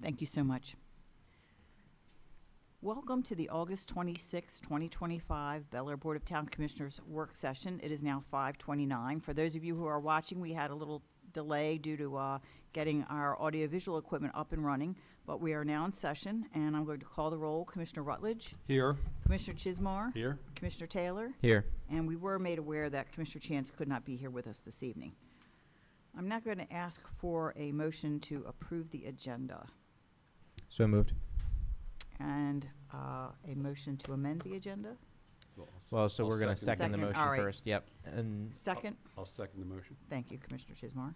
Thank you so much. Welcome to the August 26, 2025 Bel Air Board of Town Commissioners work session. It is now 5:29. For those of you who are watching, we had a little delay due to getting our audiovisual equipment up and running, but we are now in session, and I'm going to call the roll. Commissioner Rutledge. Here. Commissioner Chismar. Here. Commissioner Taylor. Here. And we were made aware that Commissioner Chance could not be here with us this evening. I'm now going to ask for a motion to approve the agenda So moved. and a motion to amend the agenda. Well, so we're going to second the Second, motion all right. first. Yep. And Second. I'll second the motion. Thank you, Commissioner Chismar.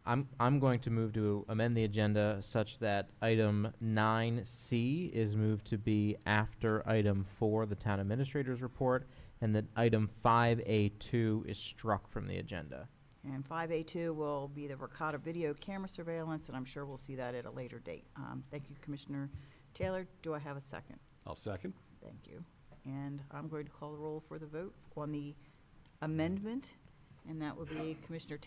I'm going to move to amend the agenda such that item 9C is moved to be after item 4, the town administrator's report, and that item 5A2 is struck from the agenda. And 5A2 will be the Verkada video camera surveillance, and I'm sure we'll see that at a later date. Thank you, Commissioner Taylor. Do I have a second? I'll second. Thank you. And I'm going to call the roll for the vote on the amendment, and that would be Commissioner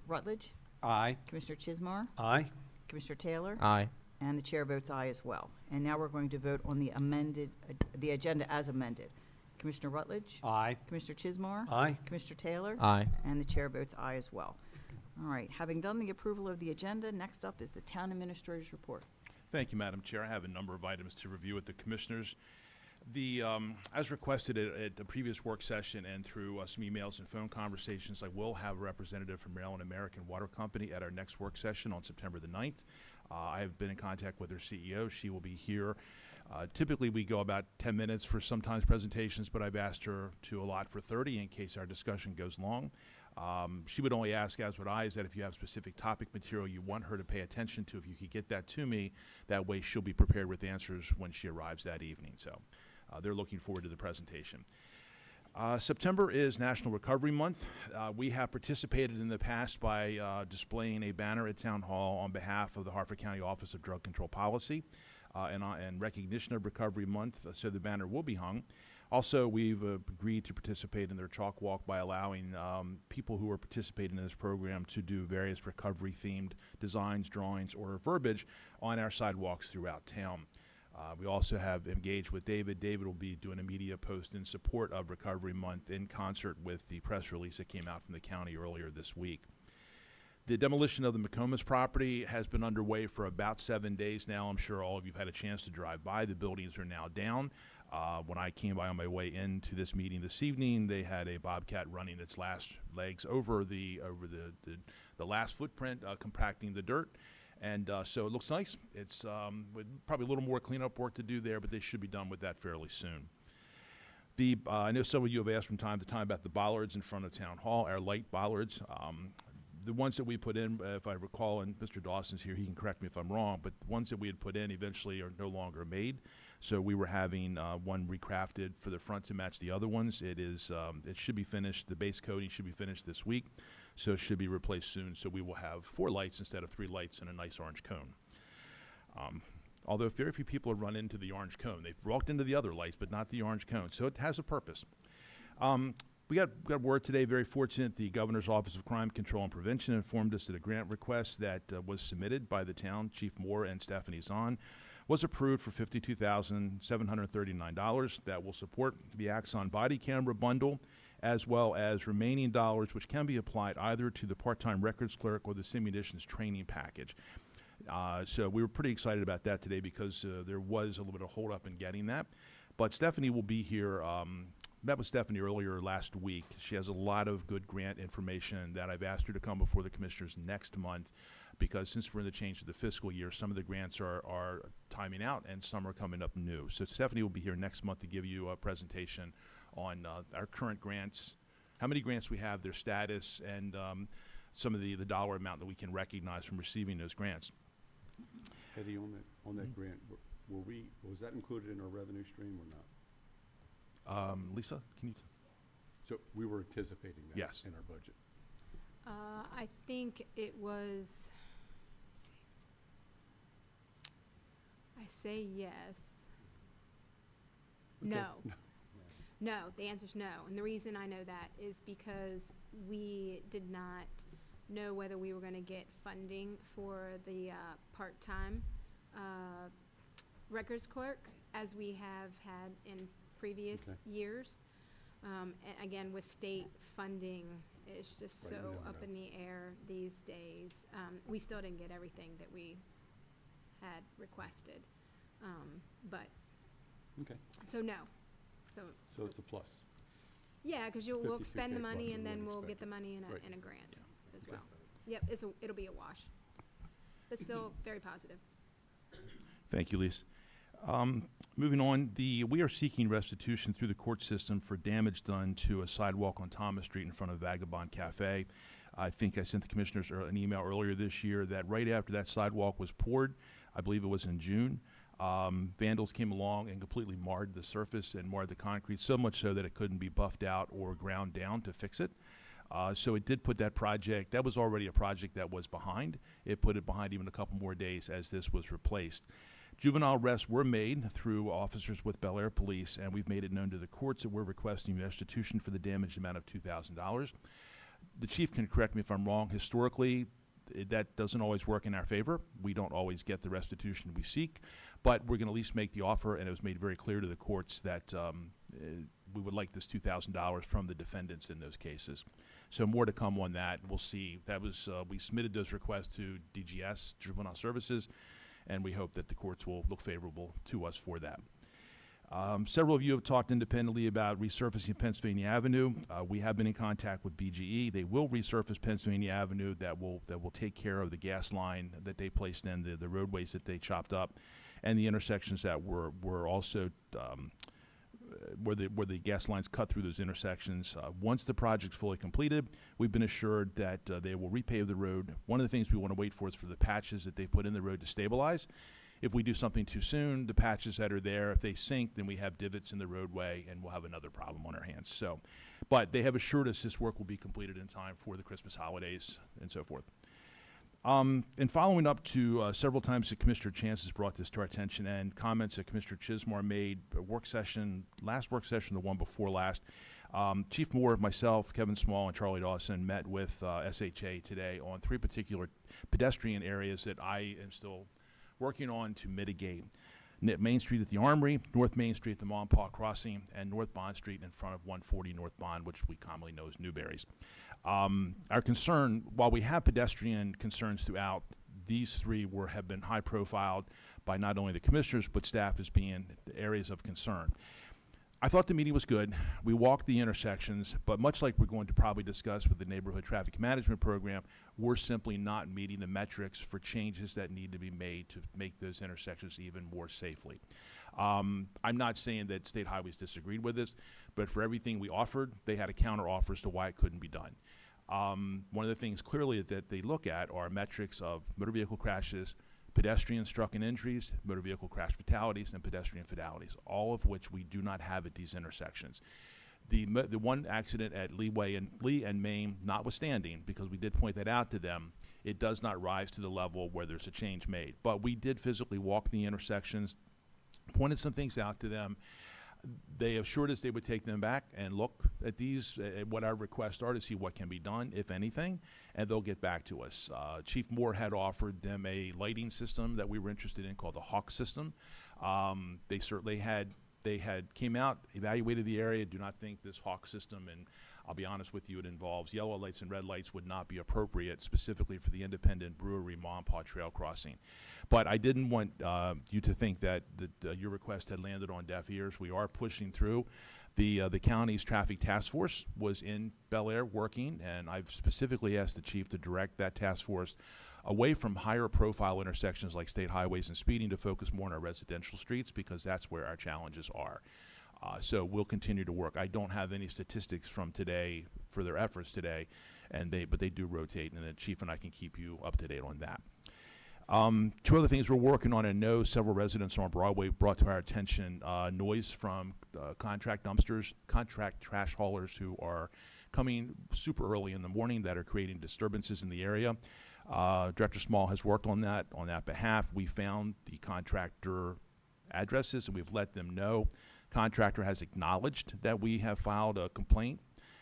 Rutledge, Aye. Commissioner Chismar, Aye. Commissioner Taylor, Aye. and the chair votes aye as well. And now we're going to vote on the amended, the agenda as amended. Commissioner Rutledge, Aye. Commissioner Chismar, Aye. Commissioner Taylor, Aye. and the chair votes aye as well. All right, having done the approval of the agenda, next up is the town administrator's report. Thank you, Madam Chair. I have a number of items to review with the commissioners. As requested at the previous work session and through some emails and phone conversations, I will have a representative from Maryland American Water Company at our next work session on September the 9th. I have been in contact with their CEO. She will be here. Typically, we go about 10 minutes for sometimes presentations, but I've asked her to allot for 30 in case our discussion goes long. She would only ask, as would I, is that if you have specific topic material you want her to pay attention to, if you could get that to me, that way she'll be prepared with answers when she arrives that evening. So they're looking forward to the presentation. September is National Recovery Month. We have participated in the past by displaying a banner at Town Hall on behalf of the Harford County Office of Drug Control Policy in recognition of Recovery Month, so the banner will be hung. Also, we've agreed to participate in their chalk walk by allowing people who are participating in this program to do various recovery-themed designs, drawings, or verbiage on our sidewalks throughout town. We also have engaged with David. David will be doing a media post in support of Recovery Month in concert with the press release that came out from the county earlier this week. The demolition of the McComas property has been underway for about 7 days now. I'm sure all of you have had a chance to drive by. The buildings are now down. When I came by on my way into this meeting this evening, they had a Bobcat running its last legs over the last footprint, compacting the dirt. And so it looks nice. It's with probably a little more cleanup work to do there, but they should be done with that fairly soon. I know some of you have asked from time to time about the bollards in front of Town Hall, our light bollards. The ones that we put in, if I recall, and Mr. Dawson's here, he can correct me if I'm wrong, but the ones that we had put in eventually are no longer made. So we were having one recrafted for the front to match the other ones. It should be finished. The base coating should be finished this week, so it should be replaced soon. So we will have 4 lights instead of 3 lights and a nice orange cone. Although very few people have run into the orange cone. They've walked into the other lights, but not the orange cone. So it has a purpose. We got word today, very fortunate, the Governor's Office of Crime Control and Prevention informed us that a grant request that was submitted by the town, Chief Moore and Stephanie Zahn, was approved for $52,739. That will support the Axon body camera bundle, as well as remaining dollars which can be applied either to the part-time records clerk or the simunitions training package. So we were pretty excited about that today because there was a little bit of hold up in getting that. But Stephanie will be here. Met with Stephanie earlier last week. She has a lot of good grant information that I've asked her to come before the commissioners next month, because since we're in the change of the fiscal year, some of the grants are timing out and some are coming up new. So Stephanie will be here next month to give you a presentation on our current grants, how many grants we have, their status, and some of the dollar amount that we can recognize from receiving those grants. Eddie, on that grant, was that included in our revenue stream or not? Lisa, can you? So we were anticipating that Yes. in our budget. I think it was, I say yes. Okay. No. No, the answer's no. And the reason I know that is because we did not know whether we were gonna get funding for the, part-time, records clerk, as we have had in previous Okay. years. And again, with state funding, it's just Right, you so never up know. in the air these days. We still didn't get everything that we had requested. But, Okay, so no. so it's a plus. Yeah, because we'll 52K spend the plus money we and then wouldn't we'll get expect the money in Right. a grant as Okay. well. Yep, it'll be a wash. But still very positive. Thank you, Lise. Moving on, we are seeking restitution through the court system for damage done to a sidewalk on Thomas Street in front of Vagabond Cafe. I think I sent the commissioners an email earlier this year that right after that sidewalk was poured, I believe it was in June, vandals came along and completely marred the surface and marred the concrete, so much so that it couldn't be buffed out or ground down to fix it. So it did put that project, that was already a project that was behind. It put it behind even a couple more days as this was replaced. Juvenile arrests were made through officers with Bel Air Police, and we've made it known to the courts that we're requesting restitution for the damage amount of $2,000. The chief can correct me if I'm wrong. Historically, that doesn't always work in our favor. We don't always get the restitution we seek, but we're going to at least make the offer, and it was made very clear to the courts that we would like this $2,000 from the defendants in those cases. So more to come on that. We'll see. That was we submitted those requests to DGS, Juvenile Services, and we hope that the courts will look favorable to us for that. Several of you have talked independently about resurfacing Pennsylvania Avenue. We have been in contact with BGE. They will resurface Pennsylvania Avenue. That will take care of the gas line that they placed in, the roadways that they chopped up, and the intersections that were also where the gas lines cut through those intersections. Once the project's fully completed, we've been assured that they will repave the road. One of the things we want to wait for is for the patches that they put in the road to stabilize. If we do something too soon, the patches that are there, if they sink, then we have divots in the roadway and we'll have another problem on our hands. So, but they have assured us this work will be completed in time for the Christmas holidays and so forth. And following up to several times that Commissioner Chance has brought this to our attention and comments that Commissioner Chismar made, last work session, the one before last, Chief Moore, myself, Kevin Small, and Charlie Dawson met with SHA today on 3 particular pedestrian areas that I am still working on to mitigate. Main Street at the Armory, North Main Street at the Monpaw Crossing, and North Bond Street in front of 140 North Bond, which we commonly know as Newberry's. Our concern, while we have pedestrian concerns throughout, these 3 have been high profiled by not only the commissioners but staff as being areas of concern. I thought the meeting was good. We walked the intersections, but much like we're going to probably discuss with the Neighborhood Traffic Management Program, we're simply not meeting the metrics for changes that need to be made to make those intersections even more safely. I'm not saying that State Highways disagreed with this, but for everything we offered, they had a counter offer as to why it couldn't be done. One of the things clearly that they look at are metrics of motor vehicle crashes, pedestrian struck and injuries, motor vehicle crash fatalities, and pedestrian fatalities, all of which we do not have at these intersections. The one accident at Lee and Main, notwithstanding, because we did point that out to them, it does not rise to the level where there's a change made. But we did physically walk the intersections, pointed some things out to them. They assured us they would take them back and look at these, at what our requests are to see what can be done, if anything, and they'll get back to us. Chief Moore had offered them a lighting system that we were interested in called the Hawk system. They certainly came out, evaluated the area, do not think this Hawk system, and I'll be honest with you, it involves yellow lights and red lights, would not be appropriate specifically for the Independent Brewery Monpaw Trail Crossing. But I didn't want you to think that your request had landed on deaf ears. We are pushing through. The county's traffic task force was in Bel Air working, and I've specifically asked the chief to direct that task force away from higher profile intersections like state highways and speeding to focus more on our residential streets, because that's where our challenges are. So we'll continue to work. I don't have any statistics from today for their efforts today, but they do rotate, and the chief and I can keep you up to date on that. 2 other things we're working on, and know several residents on Broadway brought to our attention noise from contract dumpsters, contract trash haulers who are coming super early in the morning that are creating disturbances in the area. Director Small has worked on that behalf. We found the contractor addresses and we've let them know. Contractor has acknowledged that we have filed a complaint.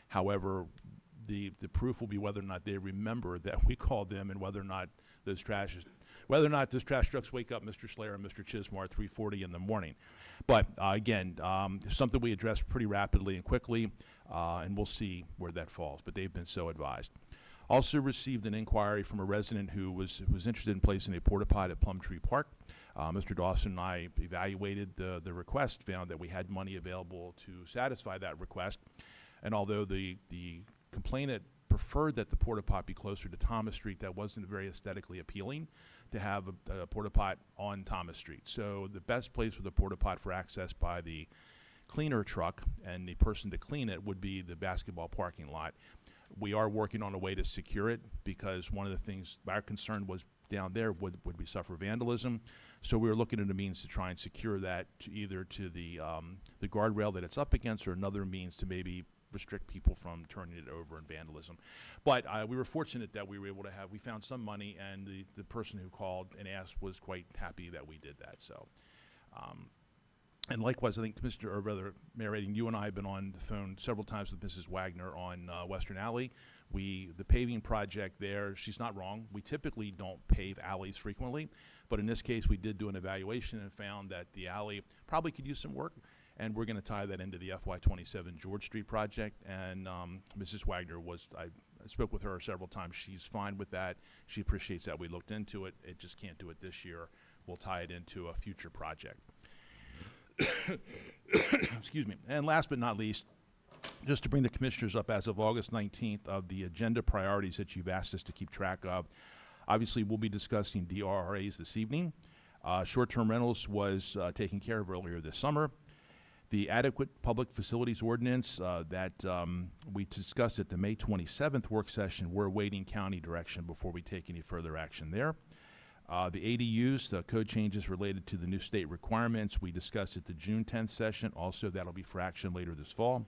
However, the proof will be whether or not they remember that we called them and whether or not those trash trucks wake up Mr. Slayer and Mr. Chismar at 3:40 in the morning. But again, something we address pretty rapidly and quickly, and we'll see where that falls. But they've been so advised. Also received an inquiry from a resident who was interested in placing a porta potty at Plumtree Park. Mr. Dawson and I evaluated the request, found that we had money available to satisfy that request. And although the complainant preferred that the porta pot be closer to Thomas Street, that wasn't very aesthetically appealing to have a porta pot on Thomas Street. So the best place for the porta pot for access by the cleaner truck and the person to clean it would be the basketball parking lot. We are working on a way to secure it because one of the things our concern was down there would we suffer vandalism. So we were looking at a means to try and secure that to either to the guardrail that it's up against or another means to maybe restrict people from turning it over and vandalism. But we were fortunate that we were able to we found some money, and the person who called and asked was quite happy that we did that. So. And likewise, I think Mayor Rating, you and I have been on the phone several times with Mrs. Wagner on Western Alley. The paving project there, she's not wrong. We typically don't pave alleys frequently, but in this case, we did do an evaluation and found that the alley probably could use some work, and we're going to tie that into the FY27 George Street project. And Mrs. Wagner I spoke with her several times. She's fine with that. She appreciates that we looked into it. It just can't do it this year. We'll tie it into a future project. Excuse me. And last but not least, just to bring the commissioners up as of August 19th of the agenda priorities that you've asked us to keep track of. Obviously, we'll be discussing DRRAs this evening. Short-term rentals was taken care of earlier this summer. The adequate public facilities ordinance that we discussed at the May 27th work session, we're awaiting county direction before we take any further action there. The ADUs, the code changes related to the new state requirements, we discussed at the June 10th session. Also, that'll be for action later this fall.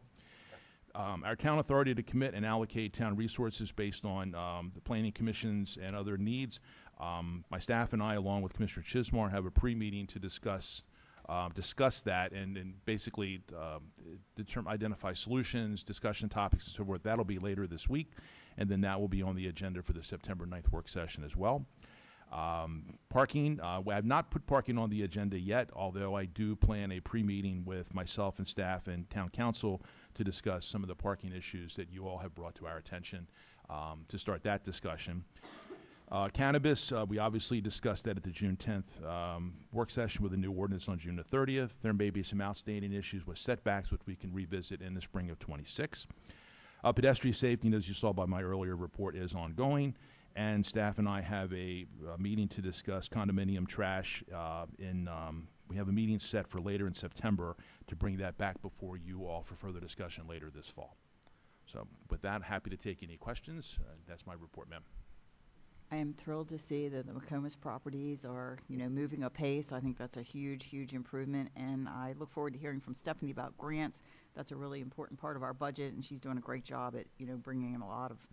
Our town authority to commit and allocate town resources based on the planning commissions and other needs. My staff and I, along with Commissioner Chismar, have a pre-meeting to discuss that and basically identify solutions, discussion topics, and so forth. That'll be later this week, and then that will be on the agenda for the September 9th work session as well. Parking, I have not put parking on the agenda yet, although I do plan a pre-meeting with myself and staff and town council to discuss some of the parking issues that you all have brought to our attention to start that discussion. Cannabis, we obviously discussed that at the June 10th work session with a new ordinance on June the 30th. There may be some outstanding issues with setbacks, which we can revisit in the spring of '26. Pedestrian safety, as you saw by my earlier report, is ongoing. And staff and I have a meeting to discuss condominium trash. We have a meeting set for later in September to bring that back before you all for further discussion later this fall. So with that, happy to take any questions. That's my report, ma'am. I am thrilled to see that the McComas properties are, moving apace. I think that's a huge, huge improvement, and I look forward to hearing from Stephanie about grants. That's a really important part of our budget, and she's doing a great job at, bringing in a lot of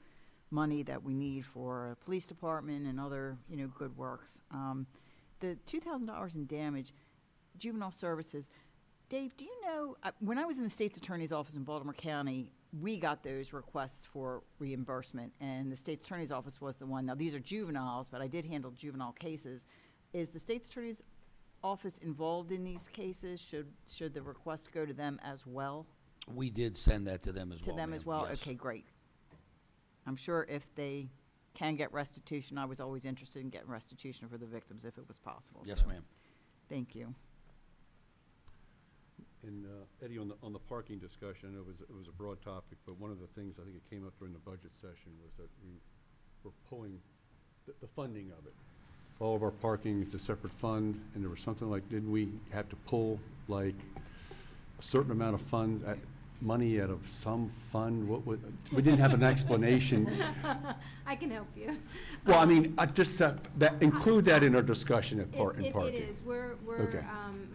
money that we need for a police department and other, good works. The $2,000 in damage, juvenile services. Dave, do you know, when I was in the state's attorney's office in Baltimore County, we got those requests for reimbursement, and the state's attorney's office was the one. Now, these are juveniles, but I did handle juvenile cases. Is the state's attorney's office involved in these cases? Should the request go to them as well? We did send that to them as well. To them ma'am. as well? Yes. Okay, great. I'm sure if they can get restitution, I was always interested in getting restitution for the victims if it was possible. Yes, So, ma'am. Thank you. And Eddie, on the parking discussion, it was a broad topic, but one of the things I think it came up during the budget session was that we were pulling the funding of it. All of our parking is a separate fund, and there was something like, didn't we have to pull like a certain amount of money out of some fund? We didn't have an explanation. I can help you. Well, I mean, just include that in our discussion in parking. It is. We're Okay.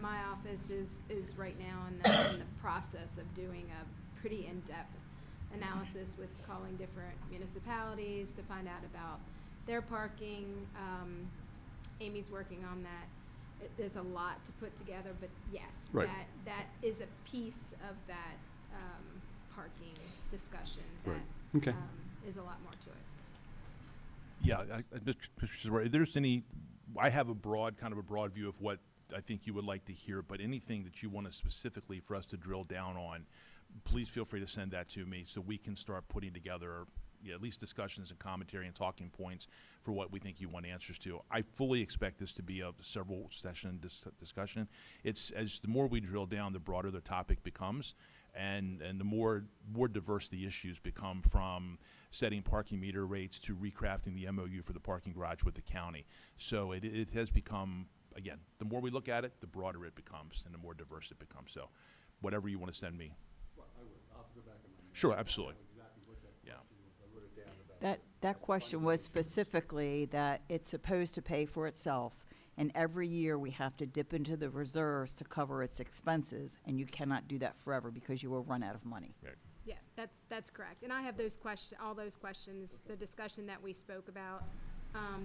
my office is right now in the process of doing a pretty in-depth analysis with calling different municipalities to find out about their parking. Amy's working on that. There's a lot to put together, but yes, Right. that is a piece of that parking discussion that Right. Okay. is a lot more to it. Yeah, Mr. Cesare, if there's any, I have kind of a broad view of what I think you would like to hear, but anything that you want to specifically for us to drill down on, please feel free to send that to me so we can start putting together at least discussions and commentary and talking points for what we think you want answers to. I fully expect this to be a several session discussion. It's the more we drill down, the broader the topic becomes, and the more diverse the issues become, from setting parking meter rates to recrafting the MOU for the parking garage with the county. So it has become, again, the more we look at it, the broader it becomes and the more diverse it becomes. So whatever you want to send me. Sure, absolutely. Yeah. That question was specifically that it's supposed to pay for itself, and every year we have to dip into the reserves to cover its expenses, and you cannot do that forever because you will run out of money. Yeah, that's correct. And I have all those questions, the discussion that we spoke about,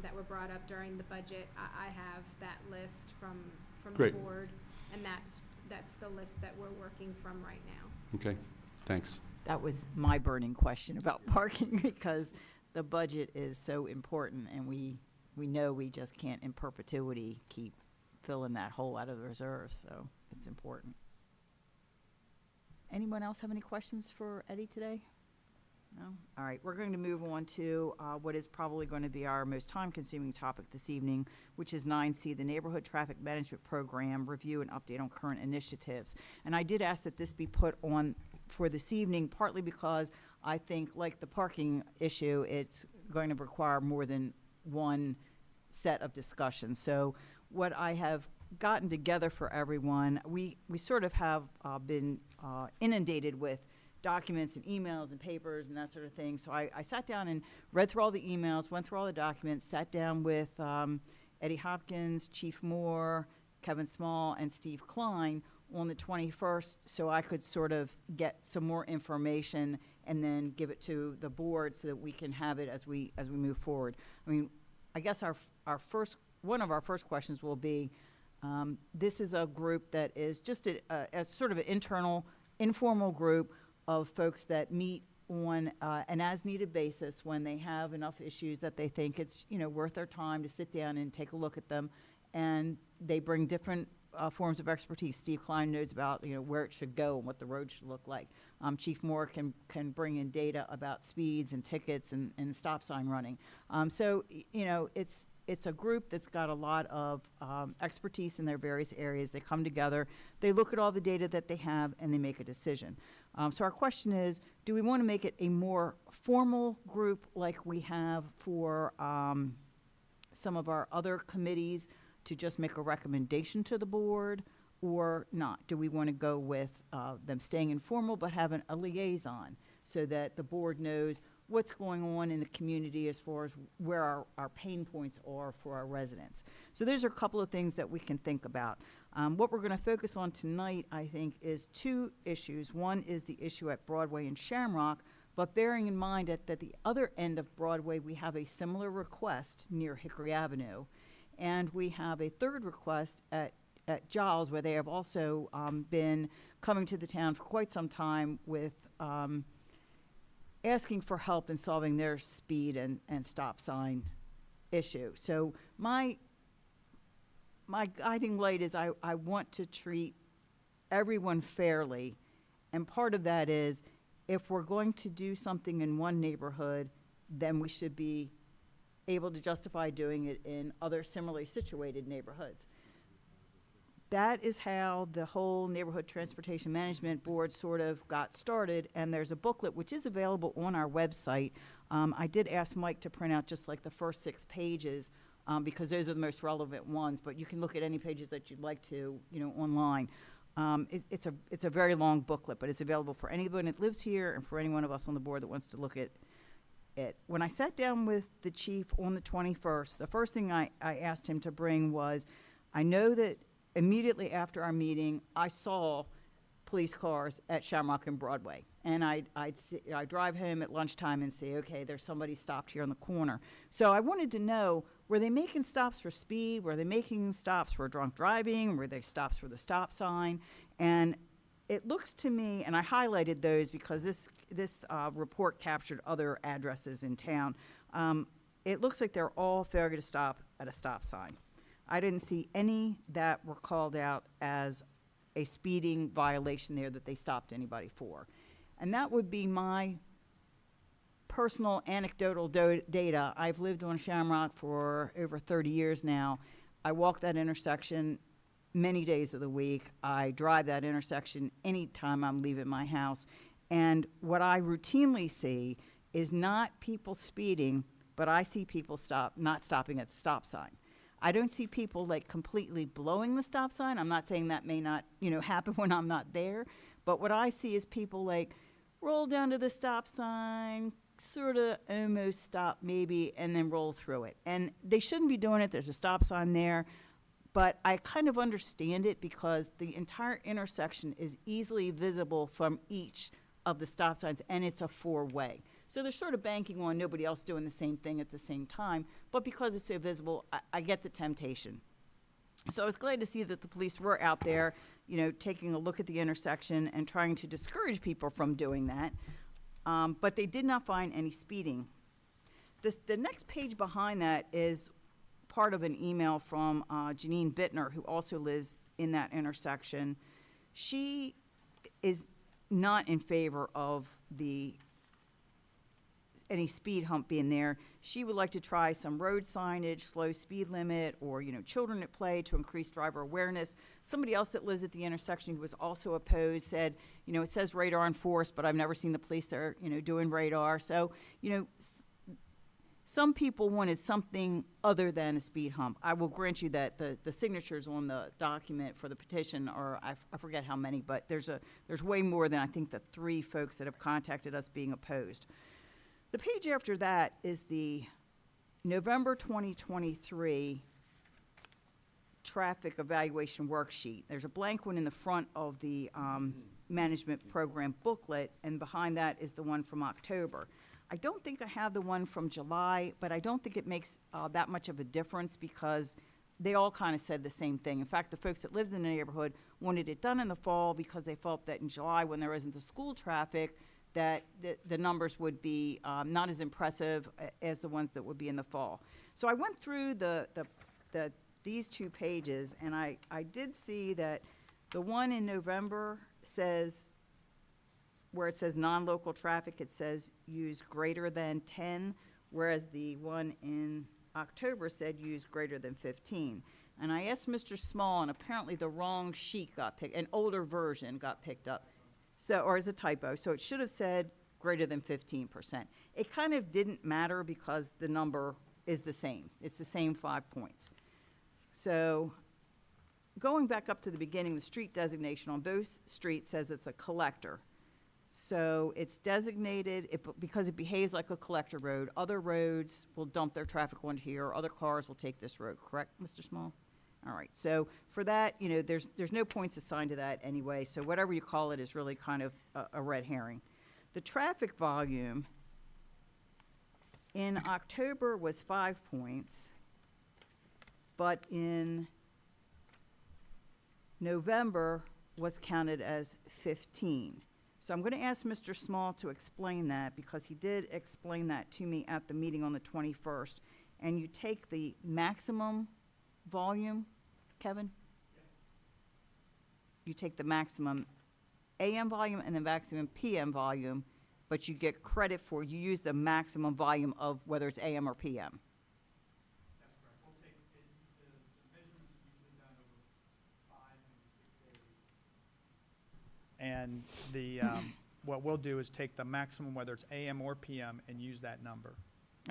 that were brought up during the budget. I have that list from the Great. board, and that's the list that we're working from right now. Okay, thanks. That was my burning question about parking, because the budget is so important, and we know we just can't in perpetuity keep filling that hole out of the reserves, so it's important. Anyone else have any questions for Eddie today? No? All right, we're going to move on to what is probably going to be our most time-consuming topic this evening, which is 9C, the Neighborhood Traffic Management Program, review and update on current initiatives. And I did ask that this be put on for this evening, partly because I think, like the parking issue, it's going to require more than one set of discussions. So what I have gotten together for everyone, we sort of have been inundated with documents and emails and papers and that sort of thing. So I sat down and read through all the emails, went through all the documents, sat down with Eddie Hopkins, Chief Moore, Kevin Small, and Steve Klein on the 21st, so I could sort of get some more information and then give it to the board so that we can have it as we move forward. I mean, I guess one of our first questions will be, this is a group that is just a sort of an internal, informal group of folks that meet on an as-needed basis when they have enough issues that they think it's worth their time to sit down and take a look at them, and they bring different forms of expertise. Steve Klein knows about where it should go and what the road should look like. Chief Moore can bring in data about speeds and tickets and stop sign running. So it's a group that's got a lot of expertise in their various areas. They come together, they look at all the data that they have, and they make a decision. So our question is, do we want to make it a more formal group like we have for some of our other committees, to just make a recommendation to the board, or not? Do we want to go with them staying informal but having a liaison so that the board knows what's going on in the community as far as where our pain points are for our residents? So there's a couple of things that we can think about. What we're going to focus on tonight, I think, is two issues. One is the issue at Broadway and Shamrock, but bearing in mind that at the other end of Broadway, we have a similar request near Hickory Avenue. And we have a third request at Giles, where they have also been coming to the town for quite some time with asking for help in solving their speed and stop sign issue. So my guiding light is I want to treat everyone fairly, and part of that is if we're going to do something in one neighborhood, then we should be able to justify doing it in other similarly situated neighborhoods. That is how the whole Neighborhood Transportation Management Board sort of got started, and there's a booklet which is available on our website. I did ask Mike to print out just like the first 6 pages because those are the most relevant ones, but you can look at any pages that you'd like to, online. It's a very long booklet, but it's available for anyone that lives here and for any one of us on the board that wants to look at it. When I sat down with the chief on the 21st, the first thing I asked him to bring was, I know that immediately after our meeting, I saw police cars at Shamrock and Broadway. And I'd drive home at lunchtime and say, okay, there's somebody stopped here on the corner. So I wanted to know, were they making stops for speed? Were they making stops for drunk driving? Were they stops for the stop sign? And it looks to me, and I highlighted those because this report captured other addresses in town. It looks like they're all failure to stop at a stop sign. I didn't see any that were called out as a speeding violation there that they stopped anybody for. And that would be my personal anecdotal data. I've lived on Shamrock for over 30 years now. I walk that intersection many days of the week. I drive that intersection anytime I'm leaving my house. And what I routinely see is not people speeding, but I see people not stopping at the stop sign. I don't see people like completely blowing the stop sign. I'm not saying that may not, happen when I'm not there, but what I see is people like roll down to the stop sign, sort of almost stop maybe, and then roll through it. And they shouldn't be doing it. There's a stop sign there. But I kind of understand it because the entire intersection is easily visible from each of the stop signs, and it's a four-way. So they're sort of banking on nobody else doing the same thing at the same time. But because it's so visible, I get the temptation. So I was glad to see that the police were out there, taking a look at the intersection and trying to discourage people from doing that. But they did not find any speeding. The next page behind that is part of an email from Janine Bittner, who also lives in that intersection. She is not in favor of any speed hump being there. She would like to try some road signage, slow speed limit, or children at play to increase driver awareness. Somebody else that lives at the intersection who was also opposed said, it says radar enforced, but I've never seen the police there, doing radar. So, some people wanted something other than a speed hump. I will grant you that the signatures on the document for the petition are, I forget how many, but there's way more than I think the 3 folks that have contacted us being opposed. The page after that is the November 2023 traffic evaluation worksheet. There's a blank one in the front of the management program booklet, and behind that is the one from October. I don't think I have the one from July, but I don't think it makes that much of a difference because they all kind of said the same thing. In fact, the folks that lived in the neighborhood wanted it done in the fall because they felt that in July, when there isn't the school traffic, that the numbers would be not as impressive as the ones that would be in the fall. So I went through these 2 pages, and I did see that the one in November says, where it says non-local traffic, it says use greater than 10, whereas the one in October said use greater than 15. And I asked Mr. Small, and apparently the wrong sheet got picked, an older version got picked up. So, or as a typo, so it should have said greater than 15%. It kind of didn't matter because the number is the same. It's the same 5 points. So going back up to the beginning, the street designation on both streets says it's a collector. So it's designated, because it behaves like a collector road. Other roads will dump their traffic onto here, other cars will take this road, correct, Mr. Small? All right, so for that, there's no points assigned to that anyway, so whatever you call it is really kind of a red herring. The traffic volume in October was 5 points, but in November was counted as 15. So I'm going to ask Mr. Small to explain that because he did explain that to me at the meeting on the 21st. And you take the maximum volume, Kevin? Yes. You take the maximum AM volume and the maximum PM volume, but you get credit for, you use the maximum volume of whether it's AM or PM. That's correct. We'll take the measurements are usually done over 5, maybe 6 days. And the what we'll do is take the maximum, whether it's AM or PM, and use that number.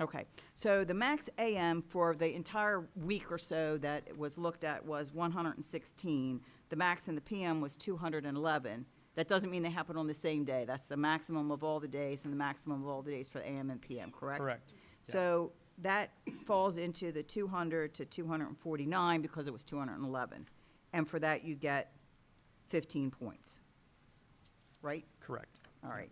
Okay, so the max AM for the entire week or so that it was looked at was 116. The max in the PM was 211. That doesn't mean they happen on the same day. That's the maximum of all the days and the maximum of all the days for the AM and PM, correct? Correct. Yeah. So that falls into the 200 to 249 because it was 211. And for that, you get 15 points, right? Correct. All right.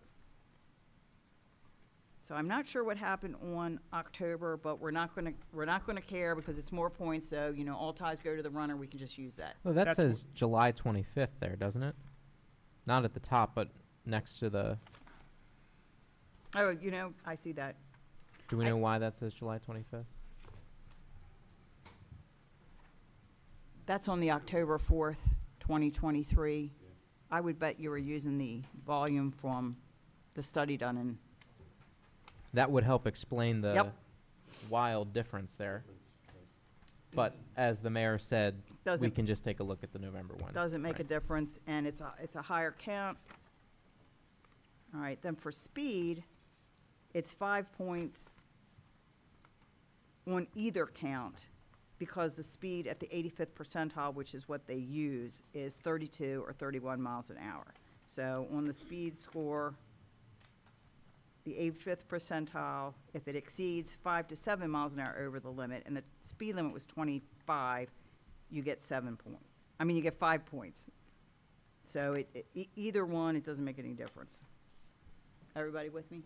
So I'm not sure what happened on October, but we're not gonna care because it's more points, so, all ties go to the runner, we can just use that. Well, that That's says July 25th there, doesn't it? Not at the top, but next to the, Oh, you know, I see that. do we I- know why that says July 25th? That's on the October 4th, 2023. I would bet you were using the volume from the study done in, That would help explain the Yep. wild difference there. But as the mayor said, we doesn't, can just take a look at the November one. doesn't make a Right. difference, and it's a higher count. All right, then for speed, it's 5 points on either count, because the speed at the 85th percentile, which is what they use, is 32 or 31 miles an hour. So on the speed score, the 85th percentile, if it exceeds 5 to 7 miles an hour over the limit, and the speed limit was 25, you get 7 points. I mean, you get 5 points. So either one, it doesn't make any difference. Everybody with me?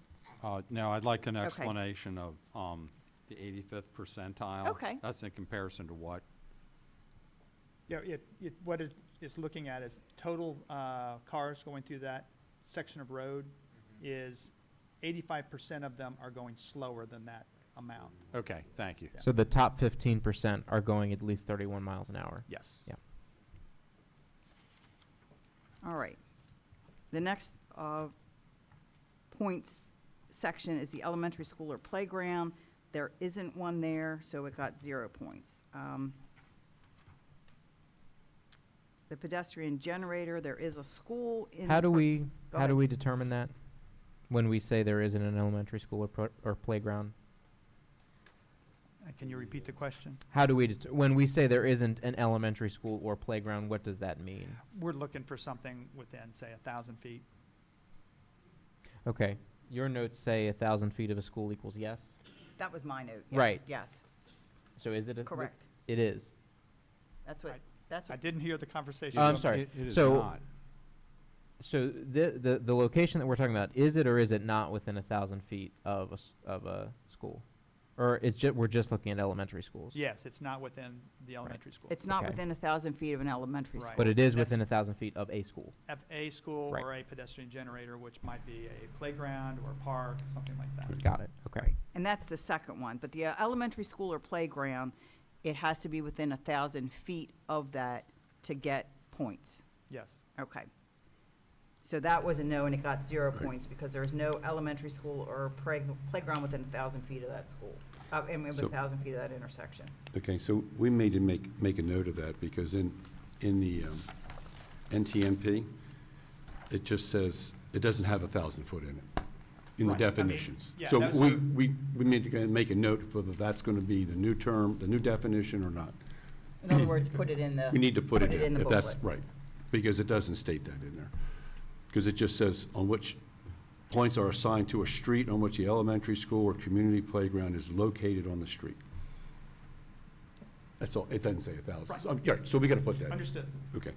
Now, I'd like an Okay. explanation of the 85th percentile. Okay. That's in comparison to what? Yeah, what it is looking at is total cars going through that section of road is 85% of them are going slower than that amount. Okay, thank you. So the top 15% are going at least 31 miles an hour. Yes. Yeah. All right. The next points section is the elementary school or playground. There isn't one there, so it got 0 points. The pedestrian generator, there is a school in. How do Par- we, Go how do ahead. we determine that? When we say there isn't an elementary school or playground? Can you repeat the question? How do we, when we say there isn't an elementary school or playground, what does that mean? We're looking for something within, say, 1,000 feet. Okay, your notes say 1,000 feet of a school equals yes? That was my note. Yes, Right. Yes, So is it? correct. It is. That's what, I- that's I what, didn't hear the conversation. I'm go- sorry. It is So- not. So the location that we're talking about, is it or is it not within 1,000 feet of of a school? Or we're just looking at elementary schools? Yes, it's not within the elementary school. it's not Okay. within 1,000 feet of an elementary Right. school. But it is That's- within 1,000 feet of a school? Of a school Right. or a pedestrian generator, which might be a playground or a park, something like that. Got it, okay. Right, and that's the second one, but the elementary school or playground, it has to be within 1,000 feet of that to get points. Yes. Okay. So that was a no, and it got 0 points because there is no elementary school or playground within 1,000 feet of that school, and within So- 1,000 feet of that intersection. Okay, so we made to make a note of that, because in the NTMP, it just says, it doesn't have 1,000 foot in it, in the Right. I mean, definitions. yeah, So that's we made to make a note of whether that's gonna be the new term, the new definition or not. In other words, put it in the. We need to put it in, the if that's, booklet. right, because it doesn't state that in there. Because it just says on which points are assigned to a street on which the elementary school or community playground is located on the street. That's all, it doesn't say 1,000. Right. So, yeah, so we gotta put that in. Understood. Okay.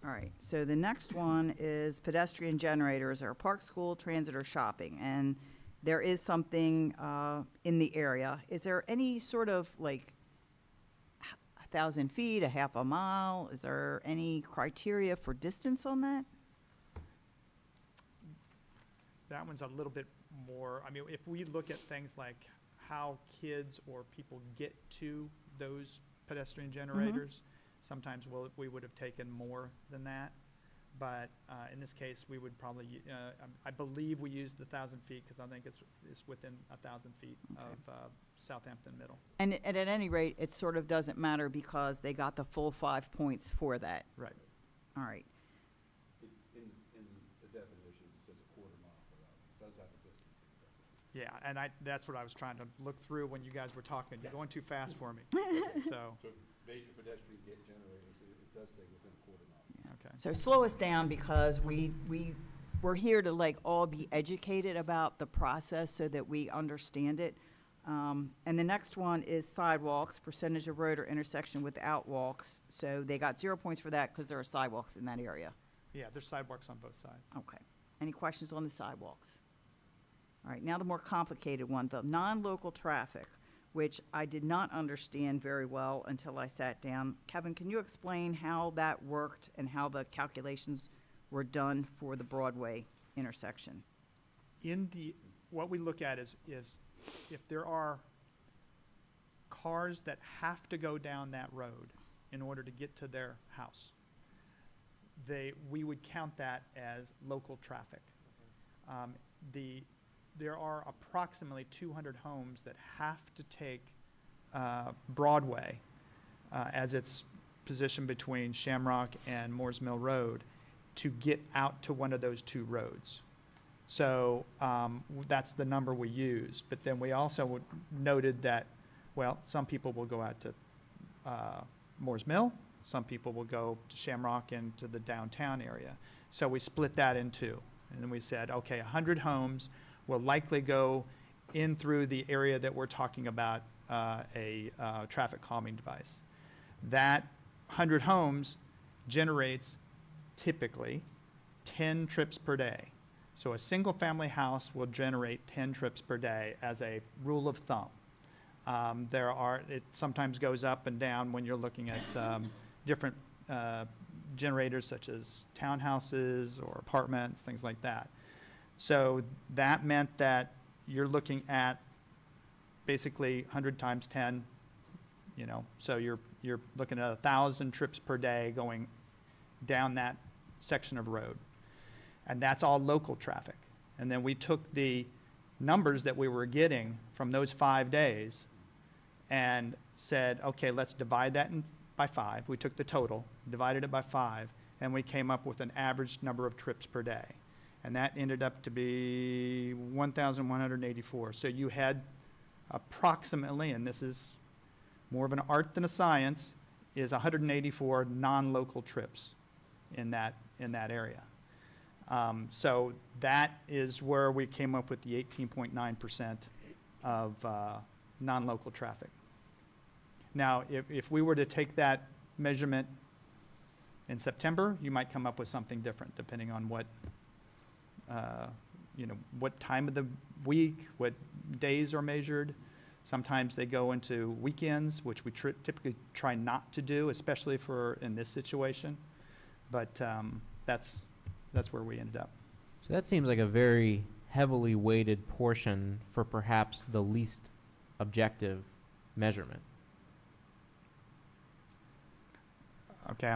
All right, so the next one is pedestrian generators or park, school, transit, or shopping. And there is something in the area. Is there any sort of like 1,000 feet, a half a mile? Is there any criteria for distance on that? That one's a little bit more, I mean, if we look at things like how kids or people get to those pedestrian generators, sometimes we would have taken more than that. But in this case, we would probably, I believe we used the 1,000 feet because I think it's within 1,000 feet of Southampton Middle. And at any rate, it sort of doesn't matter because they got the full 5 points for that. Right. All right. In the definitions, it says a quarter mile per hour. It does have a distance. Yeah, and that's what I was trying to look through when you guys were talking. You're going too fast for me. So, So major pedestrian generators, it does say within a quarter mile. okay. So slow us down because we're here to like all be educated about the process so that we understand it. And the next one is sidewalks, percentage of road or intersection without walks. So they got 0 points for that because there are sidewalks in that area. Yeah, there's sidewalks on both sides. Okay. Any questions on the sidewalks? All right, now the more complicated one, the non-local traffic, which I did not understand very well until I sat down. Kevin, can you explain how that worked and how the calculations were done for the Broadway intersection? What we look at is if there are cars that have to go down that road in order to get to their house, we would count that as local traffic. There are approximately 200 homes that have to take Broadway as its position between Shamrock and Moores Mill Road to get out to one of those two roads. So that's the number we used. But then we also noted that, well, some people will go out to Moores Mill, some people will go to Shamrock and to the downtown area. So we split that in two. And then we said, okay, 100 homes will likely go in through the area that we're talking about a traffic calming device. That 100 homes generates typically 10 trips per day. So a single-family house will generate 10 trips per day as a rule of thumb. It sometimes goes up and down when you're looking at different generators such as townhouses or apartments, things like that. So that meant that you're looking at basically 100 times 10, so you're looking at 1,000 trips per day going down that section of road. And that's all local traffic. And then we took the numbers that we were getting from those 5 days and said, okay, let's divide that by 5. We took the total, divided it by 5, and we came up with an average number of trips per day. And that ended up to be 1,184. So you had approximately, and this is more of an art than a science, is 184 non-local trips in that area. So that is where we came up with the 18.9% of non-local traffic. Now, if we were to take that measurement in September, you might come up with something different, depending on what time of the week, what days are measured. Sometimes they go into weekends, which we typically try not to do, especially in this situation. But that's where we ended up. So that seems like a very heavily weighted portion for perhaps the least objective measurement. Okay,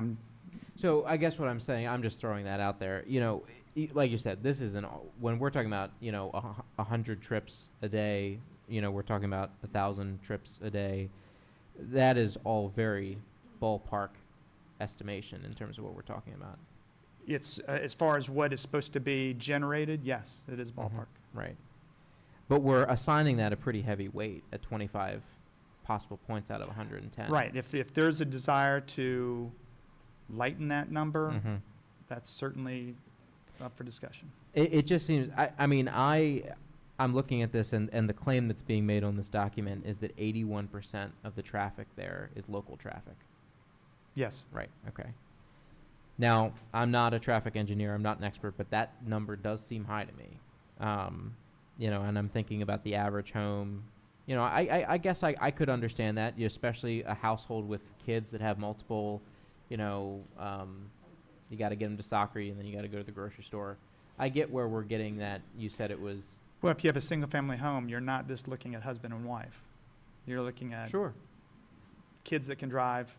So I guess what I'm saying, I'm just throwing that out there. Like you said, this is when we're talking about 100 trips a day. We're talking about 1,000 trips a day. That is all very ballpark estimation in terms of what we're talking about. It's as far as what is supposed to be generated, yes, it is ballpark. Right. But we're assigning that a pretty heavy weight at 25 possible points out of 110. Right. If there's a desire to lighten that number, Mm-hmm. that's certainly up for discussion. It just seems, I'm looking at this, and the claim that's being made on this document is that 81% of the traffic there is local traffic. Yes. Right, okay. Now, I'm not a traffic engineer, I'm not an expert, but that number does seem high to me. And I'm thinking about the average home. I guess I could understand that, especially a household with kids that have multiple, you got to get them to soccer, and then you got to go to the grocery store. I get where we're getting that. You said it was... Well, if you have a single-family home, you're not just looking at husband and wife. You're looking at Sure. kids that can drive.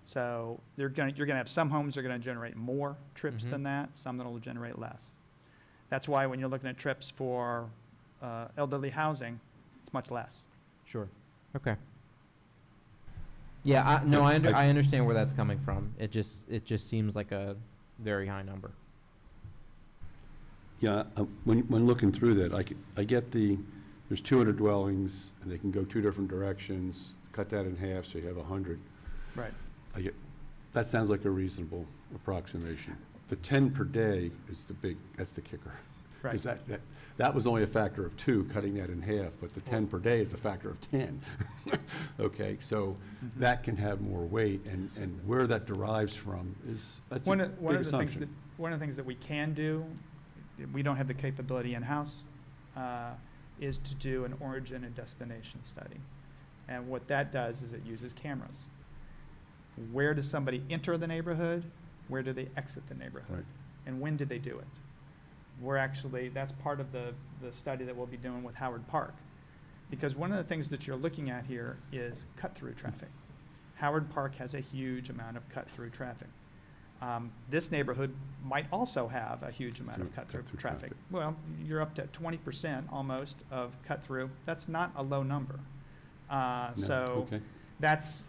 So you're going to have some homes that are going to generate more trips Mhm. than that, some that will generate less. That's why when you're looking at trips for elderly housing, it's much less. Sure. Okay. Yeah, I understand where that's coming from. It just seems like a very high number. Yeah, when looking through that, I get there's 200 dwellings, and they can go two different directions, cut that in half, so you have 100. Right. That sounds like a reasonable approximation. The 10 per day is that's the kicker. Right. Because that was only a factor of 2, cutting that in half, but the 10 per day is a factor of 10. Okay, so that can have more weight, and where that derives from that's One a of big the assumption. things that we can do, we don't have the capability in-house, is to do an origin and destination study. And what that does is it uses cameras. Where does somebody enter the neighborhood? Where do they exit the neighborhood? Right. And when did they do it? We're actually, that's part of the study that we'll be doing with Howard Park. Because one of the things that you're looking at here is cut-through traffic. Howard Park has a huge amount of cut-through traffic. This neighborhood might also have a huge amount of cut-through Cut-through traffic. traffic. Well, you're up to 20% almost of cut-through. That's not a low number. No, So okay. that's,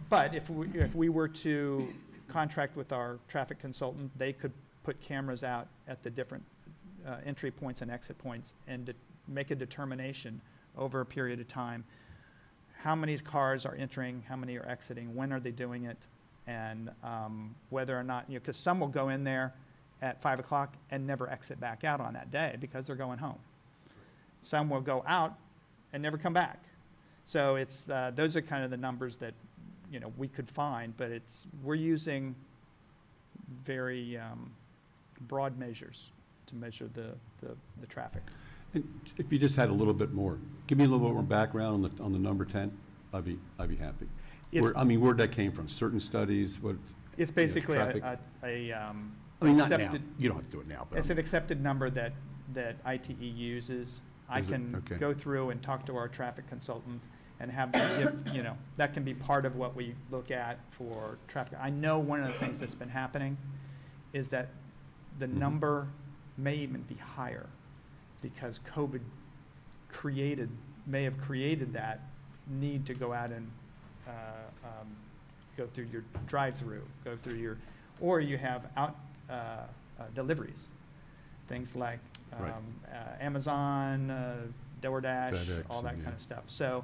but if we were to contract with our traffic consultant, they could put cameras out at the different entry points and exit points and make a determination over a period of time. How many cars are entering, how many are exiting, when are they doing it, and whether or not, because some will go in there at 5 o'clock and never exit back out on that day because they're going home. Some will go out and never come back. So it's, those are kind of the numbers that, we could find, but we're using very broad measures to measure the traffic. And if you just had a little bit more, give me a little bit more background on the number 10, I'd be happy. It's- Where'd that came from? Certain studies, what? It's basically traffic. a I mean, not now, accepted, you don't have to do it now, but. it's an accepted number that ITE uses. I Is it? can Okay. go through and talk to our traffic consultant and have them give, that can be part of what we look at for traffic. I know one of the things that's been happening is that the Mhm. number may even be higher because COVID may have created that need to go out and go through your drive-through, or you have out deliveries, things like Right. Amazon, DoorDash, FedEx all that and, kind yeah. of stuff. So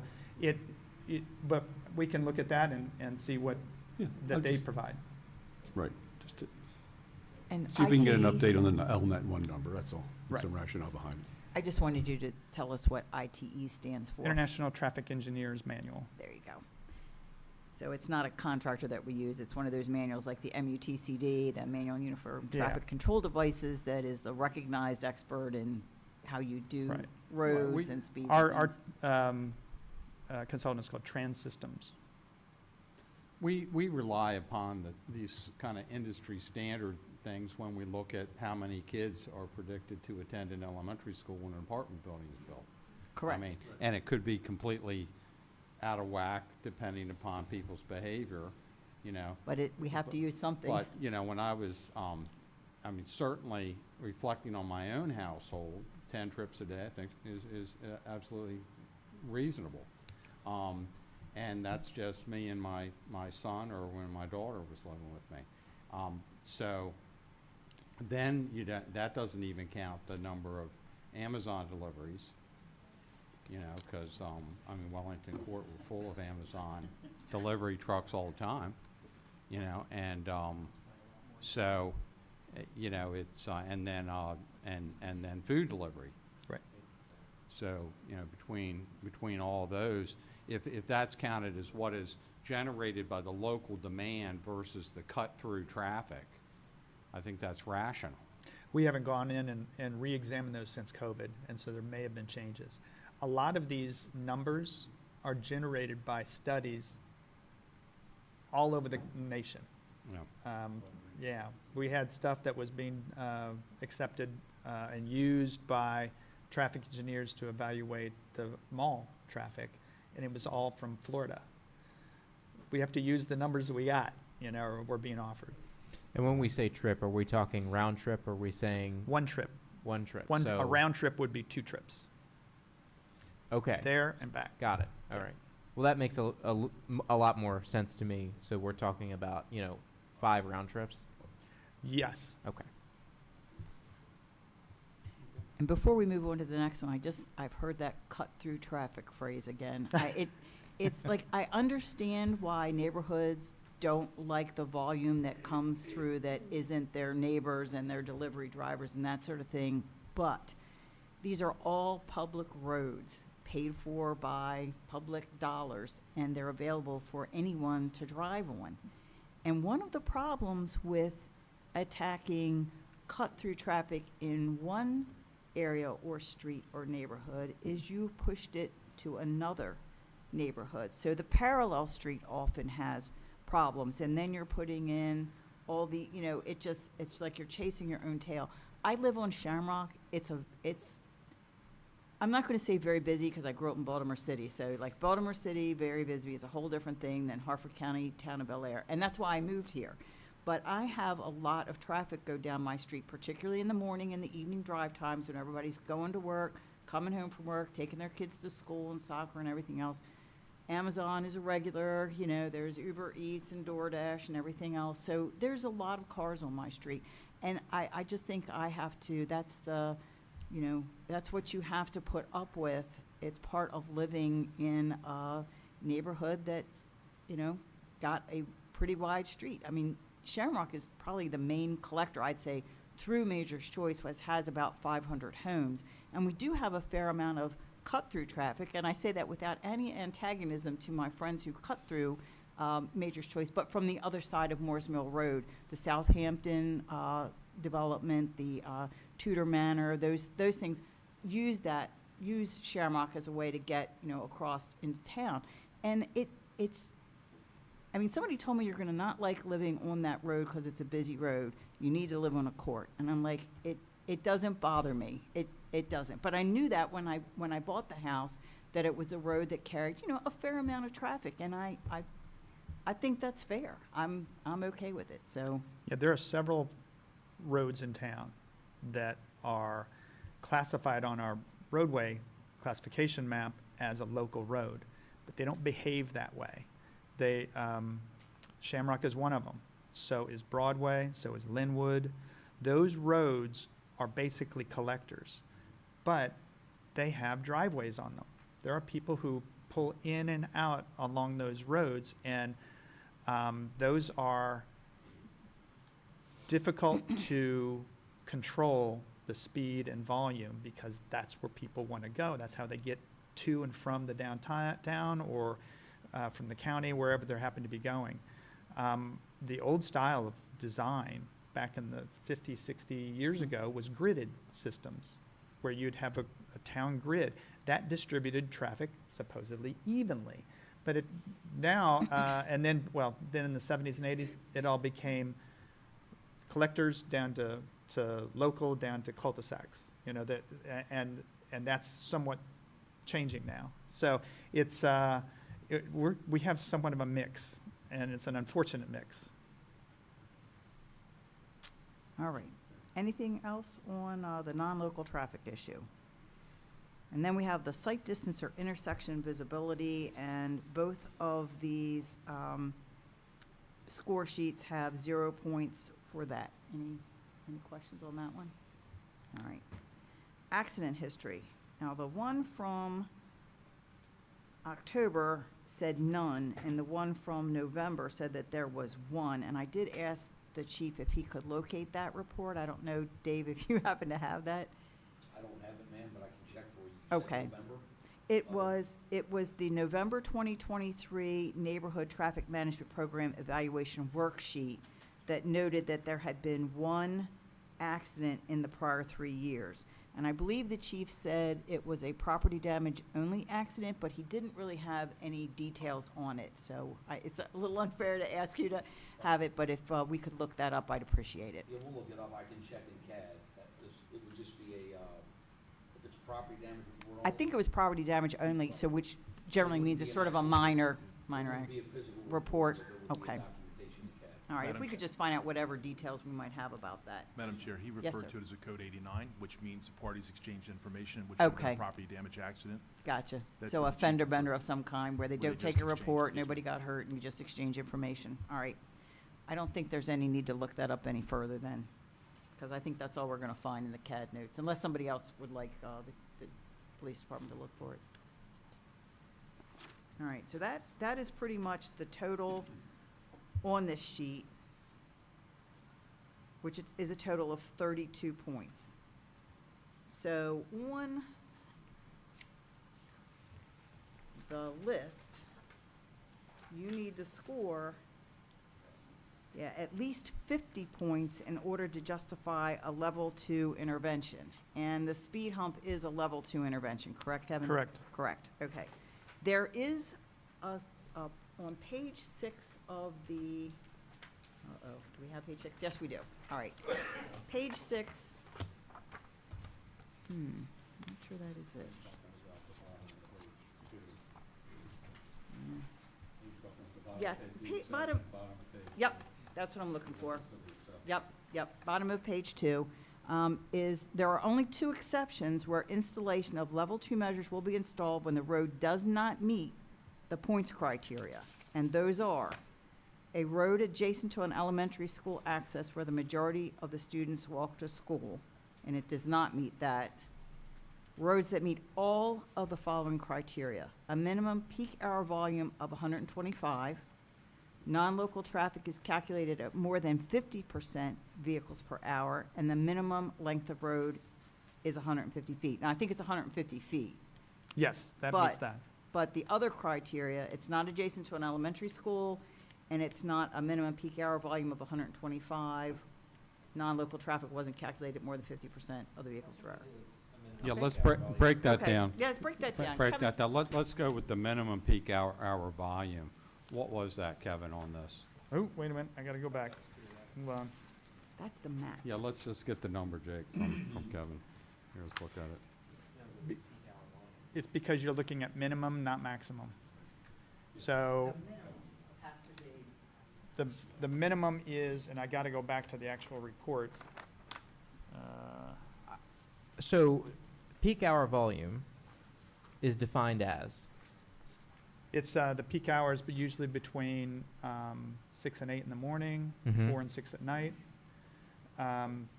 but we can look at that and see what Yeah, that I'll they just- provide. Right, just to And see if we can get an ITE's update on the Elnet one number, that's all. Right. Some rationale behind it. I just wanted you to tell us what ITE stands for. International Traffic Engineers Manual. There you go. So it's not a contractor that we use, it's one of those manuals like the MUTCD, the Manual Uniform Yeah. Traffic Control Devices, that is the recognized expert in how you do Right. roads and speeds. and Our things. consultant is called Trans Systems. We rely upon these kind of industry standard things when we look at how many kids are predicted to attend an elementary school when an apartment building is built. Correct. I mean, and it could be completely out of whack depending upon people's behavior, But we have to use something. But, when I was, certainly reflecting on my own household, 10 trips a day, I think is absolutely reasonable. And that's just me and my son, or when my daughter was living with me. So then that doesn't even count the number of Amazon deliveries, because, Wellington Court, we're full of Amazon delivery trucks all the time, and so, it's, and then food delivery. Right. So, between all those, if that's counted as what is generated by the local demand versus the cut-through traffic, I think that's rational. We haven't gone in and re-examined those since COVID, and so there may have been changes. A lot of these numbers are generated by studies all over the nation. Yeah, we had stuff that was being accepted and used by traffic engineers to evaluate the mall traffic, and it was all from Florida. We have to use the numbers that we got, or we're being offered. And when we say trip, are we talking round trip, or are we saying One trip. one trip? A So- round trip would be 2 trips, Okay. there and back. Got it. All right. Well, that makes a lot more sense to me. So we're talking about, 5 round trips? Yes. Okay. And before we move on to the next one, I've heard that cut-through traffic phrase again. It's like, I understand why neighborhoods don't like the volume that comes through that isn't their neighbors and their delivery drivers and that sort of thing, but these are all public roads paid for by public dollars, and they're available for anyone to drive on. And one of the problems with attacking cut-through traffic in one area or street or neighborhood is you pushed it to another neighborhoods. So the parallel street often has problems, and then you're putting in all the, you know, it's like you're chasing your own tail. I live on Shamrock. I'm not going to say very busy because I grew up in Baltimore City. So like Baltimore City, very busy is a whole different thing than Harford County, town of Bel Air. And that's why I moved here. But I have a lot of traffic go down my street, particularly in the morning and the evening drive times when everybody's going to work, coming home from work, taking their kids to school and soccer and everything else. Amazon is a regular, you know, there's Uber Eats and DoorDash and everything else. So there's a lot of cars on my street. And I just think I have to, that's what you have to put up with. It's part of living in a neighborhood that's, you know, got a pretty wide street. I mean, Shamrock is probably the main collector, I'd say, through Major's Choice, has about 500 homes. And we do have a fair amount of cut-through traffic, and I say that without any antagonism to my friends who cut through Major's Choice, but from the other side of Moores Mill Road, the Southampton development, the Tudor Manor, those things, use Shamrock as a way to get, you know, across into town. And it's, I mean, somebody told me you're going to not like living on that road because it's a busy road. You need to live on a court. And I'm like, it doesn't bother me. It doesn't. But I knew that when I bought the house, that it was a road that carried, you know, a fair amount of traffic. And I think that's fair. I'm okay with it. So Yeah, there are several roads in town that are classified on our roadway classification map as a local road, but they don't behave that way. Shamrock is one of them. So is Broadway, so is Linwood. Those roads are basically collectors, but they have driveways on them. There are people who pull in and out along those roads, and those are difficult to control the speed and volume because that's where people want to go. That's how they get to and from the downtown or from the county, wherever they happen to be going. The old style of design back in the 50, 60 years ago was gridded systems where you'd have a town grid that distributed traffic supposedly evenly. But now, and then in the 70s and 80s, it all became collectors down to local, down to cul-de-sacs, you know, and that's somewhat changing now. So it's, we have somewhat of a mix, and it's an unfortunate mix. all right. Anything else on the non-local traffic issue? And then we have the site distance or intersection visibility, and both of these score sheets have 0 points for that. Any questions on that one? All right. Accident history. Now, the one from October said none, and the one from November said that there was one. And I did ask the chief if he could locate that report. I don't know, Dave, if you happen to have that. I don't have it, ma'am, but I can check for you. You said Okay. November? It was the November 2023 Neighborhood Traffic Management Program Evaluation Worksheet that noted that there had been one accident in the prior 3 years. And I believe the chief said it was a property damage only accident, but he didn't really have any details on it. So it's a little unfair to ask you to have it, but if we could look that up, I'd appreciate it. Yeah, we'll look it up. I can check in CAD. It would just be if it's property damage. I think it was property damage only, so which generally means it's sort of a minor accident. report. Okay. All right, if Madam we could just find out whatever details we might have about that. Madam Chair, he Yes, referred sir. to it as a Code 89, which means the parties exchange information, which would be Okay. a property damage accident. Gotcha. That's So what a the chief fender referred bender to. of some kind where they Where they don't take just a exchange report, information. nobody got hurt, and you just exchange information. All right. I don't think there's any need to look that up any further then, because I think that's all we're gonna find in the CAD notes, unless somebody else would like the police department to look for it. All right, so that is pretty much the total on this sheet, which is a total of 32 points. So on the list, you need to score, at least 50 points in order to justify a level 2 intervention. And the speed hump is a level 2 intervention, correct, Kevin? Correct. Correct, okay. There is on page 6 of the, do we have page 6? Yes, we do. All right. Page 6. I'm not sure that is it. Yes, bottom, yep, that's what I'm looking for. Yep, bottom of page 2, is there are only 2 exceptions where installation of level 2 measures will be installed when the road does not meet the points criteria. And those are a road adjacent to an elementary school access where the majority of the students walk to school, and it does not meet that. Roads that meet all of the following criteria: a minimum peak hour volume of 125, non-local traffic is calculated at more than 50% vehicles per hour, and the minimum length of road is 150 feet. Now, I think it's 150 feet, Yes, that meets But- that. but the other criteria, it's not adjacent to an elementary school, and it's not a minimum peak hour volume of 125. Non-local traffic wasn't calculated more than 50% of the vehicles per hour. Yeah, Okay. let's break that Okay. down. Yeah, let's break that down. Break Kevin- that down. Let's go with the minimum peak hour volume. What was that, Kevin, on this? Oh, wait a minute, I gotta go back. Hold on. That's the max. Yeah, let's just get the number, Jake, from Kevin. Here, let's look at it. It's because you're looking at minimum, not maximum. So the minimum is, and I gotta go back to the actual report. So, peak hour volume is defined as, It's the peak hours, but usually between 6 and 8 in the morning, Mhm. 4 and 6 at night.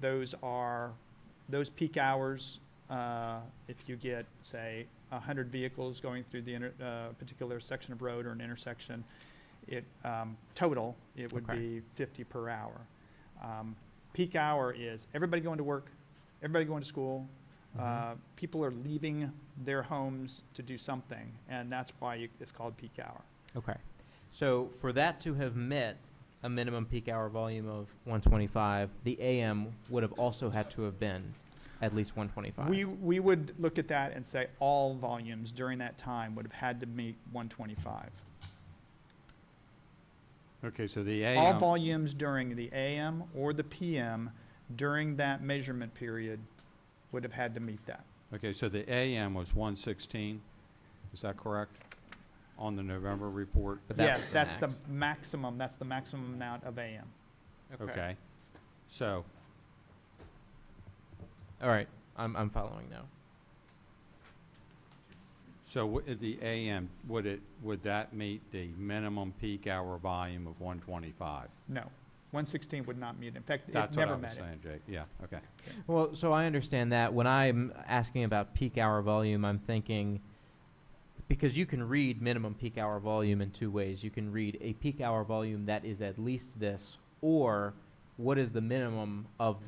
Those peak hours, if you get, say, 100 vehicles going through the particular section of road or an intersection, total, it would Okay. be 50 per hour. Peak hour is everybody going to work, everybody going to school, people are leaving their homes to do something, and that's why it's called peak hour. okay. So, for that to have met a minimum peak hour volume of 125, the AM would have also had to have been at least 125. We would look at that and say all volumes during that time would have had to meet 125. Okay, so the All AM, volumes during the AM or the PM during that measurement period would have had to meet that. okay, so the AM was 116, is that correct? On the November report? But that Yes, was the that's the max. maximum amount of AM. Okay. So, All right, I'm following now. so the AM, would that meet the minimum peak hour volume of 125? No, 116 would not meet. In fact, it That's what I never was met it. saying, Jake. Yeah, okay. Well, so I understand that. When I'm asking about peak hour volume, I'm thinking, because you can read minimum peak hour volume in 2 ways. You can read a peak hour volume that is at least this, or what is the minimum of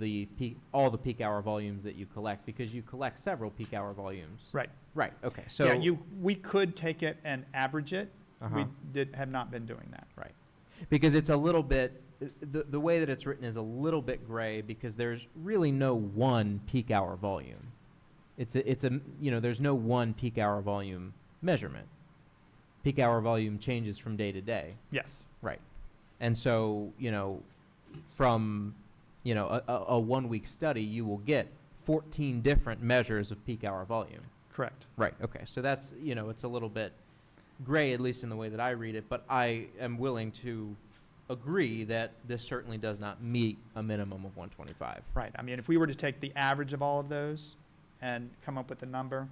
all the peak hour volumes that you collect, because you collect several peak hour volumes. Right. Right, okay, so. Yeah, we could take it and average it. We Uh-huh. have not been doing that. Right. Because it's a little bit, the way that it's written is a little bit gray, because there's really no one peak hour volume. There's no one peak hour volume measurement. Peak hour volume changes from day to day. Yes. Right. And so, from, a 1 week study, you will get 14 different measures of peak hour volume. Correct. Right, okay, so that's, it's a little bit gray, at least in the way that I read it, but I am willing to agree that this certainly does not meet a minimum of 125. Right. I mean, if we were to take the average of all of those and come up with a number,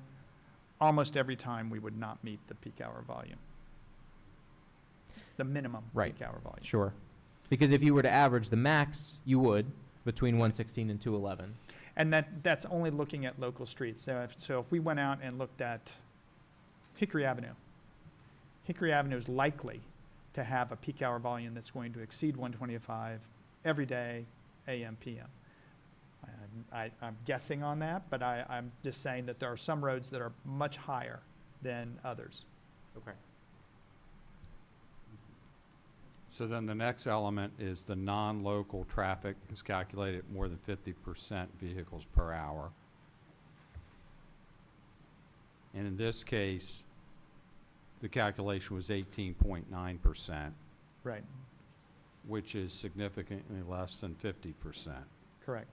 almost every time we would not meet the peak hour volume. The minimum Right. peak hour volume. Sure. Because if you were to average the max, you would, between 116 and 211. And that's only looking at local streets. So if we went out and looked at Hickory Avenue is likely to have a peak hour volume that's going to exceed 125 every day, AM, PM. I'm guessing on that, but I'm just saying that there are some roads that are much higher than others. Okay. So then the next element is the non-local traffic is calculated at more than 50% vehicles per hour. And in this case, the calculation was 18.9%, Right, which is significantly less than 50%. correct,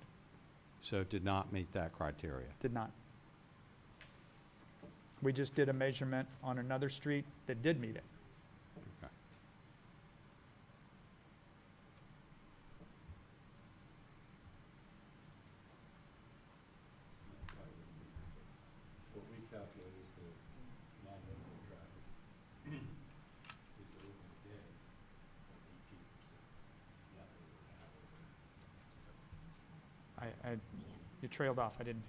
So it did not meet that criteria. did not. We just did a measurement on another street that did meet it. Okay. What we calculate is the non-local traffic is over the day, 18%. You trailed off, I didn't.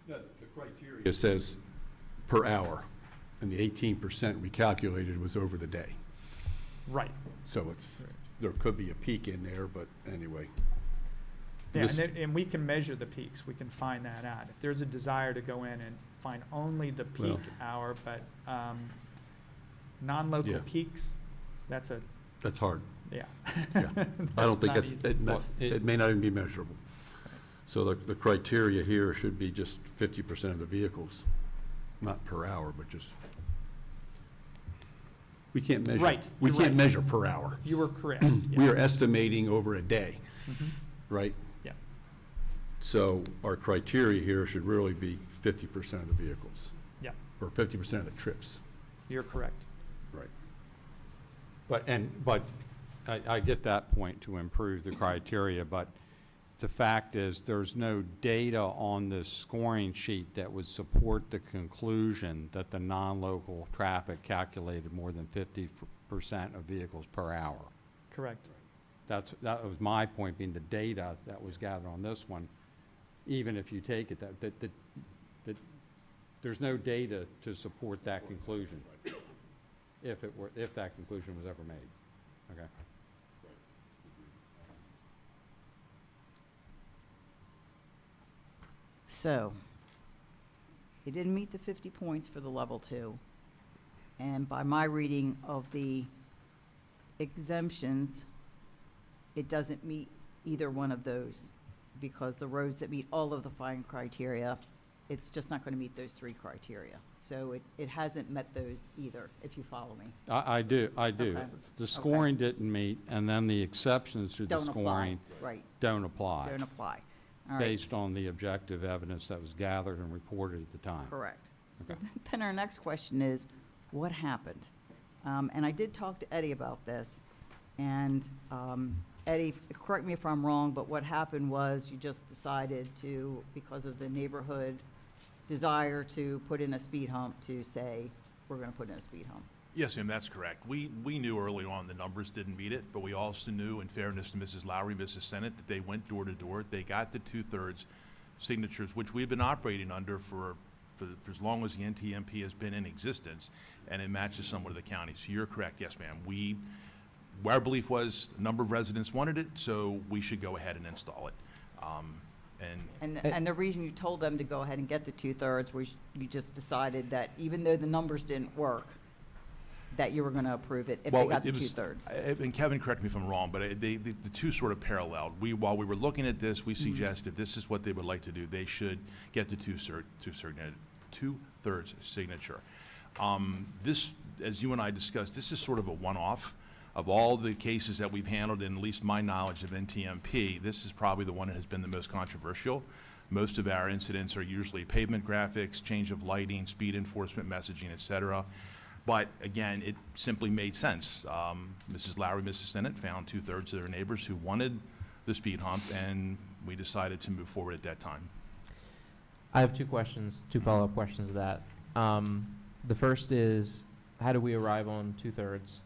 No, the criteria. It says per hour, and the 18% we calculated was over the day. Right. So it's, there could be a peak in there, but anyway. Yeah, and, This- and we can measure the peaks, we can find that out. If there's a desire to go in and find only the peak Well- hour, but, non-local Yeah. peaks, that's a, That's hard. yeah. Yeah. I don't think not that's, easy. it may not even be measurable. So the criteria here should be just 50% of the vehicles, not per hour, but just, we can't measure. Right, We you're can't right. measure per hour. You were correct. We yes. are estimating over a day, Mhm. right? Yeah. So our criteria here should really be 50% of the vehicles, Yeah, or 50% of the trips. you're correct. Right. But I get that point to improve the criteria, but the fact is, there's no data on this scoring sheet that would support the conclusion that the non-local traffic calculated more than 50% of vehicles per hour. Correct. That was my point, being the data that was gathered on this one, even if you take it, that there's no data to support that conclusion, if that conclusion was ever made. Okay? So, they didn't meet the 50 points for the level 2. And by my reading of the exemptions, it doesn't meet either one of those, because the roads that meet all of the fine criteria, it's just not going to meet those 3 criteria. So it hasn't met those either, if you follow me. I do. Okay. The scoring didn't meet, and then the exceptions to the Don't apply, scoring right, don't apply, don't apply. All right, based on the objective evidence that was gathered and reported at the time. Correct. So Okay. then our next question is, what happened? And I did talk to Eddie about this, and Eddie, correct me if I'm wrong, but what happened was you just decided to, because of the neighborhood desire to put in a speed hump, to say, we're going to put in a speed hump. Yes, ma'am, that's correct. We knew early on the numbers didn't meet it, but we also knew, in fairness to Mrs. Lowry, Mrs. Sennett, that they went door to door. They got the 2/3 signatures, which we've been operating under for as long as the NTMP has been in existence, and it matches somewhat of the county. So you're correct, yes, ma'am. Our belief was a number of residents wanted it, so we should go ahead and install it. And the reason you told them to go ahead and get the 2/3 was you just decided that even though the numbers didn't work, that you were going to approve it if they got the 2/3. And Kevin, correct me if I'm wrong, but the two sort of paralleled. While we were looking at this, we suggested this is what they would like to do. They should get the 2/3 signature. This, as you and I discussed, this is sort of a one-off. Of all the cases that we've handled, in at least my knowledge of NTMP, this is probably the one that has been the most controversial. Most of our incidents are usually pavement graphics, change of lighting, speed enforcement messaging, et cetera. But again, it simply made sense. Mrs. Lowry, Mrs. Sennett found 2/3 of their neighbors who wanted the speed hump, and we decided to move forward at that time. I have two follow-up questions to that. The first is, how do we arrive on 2/3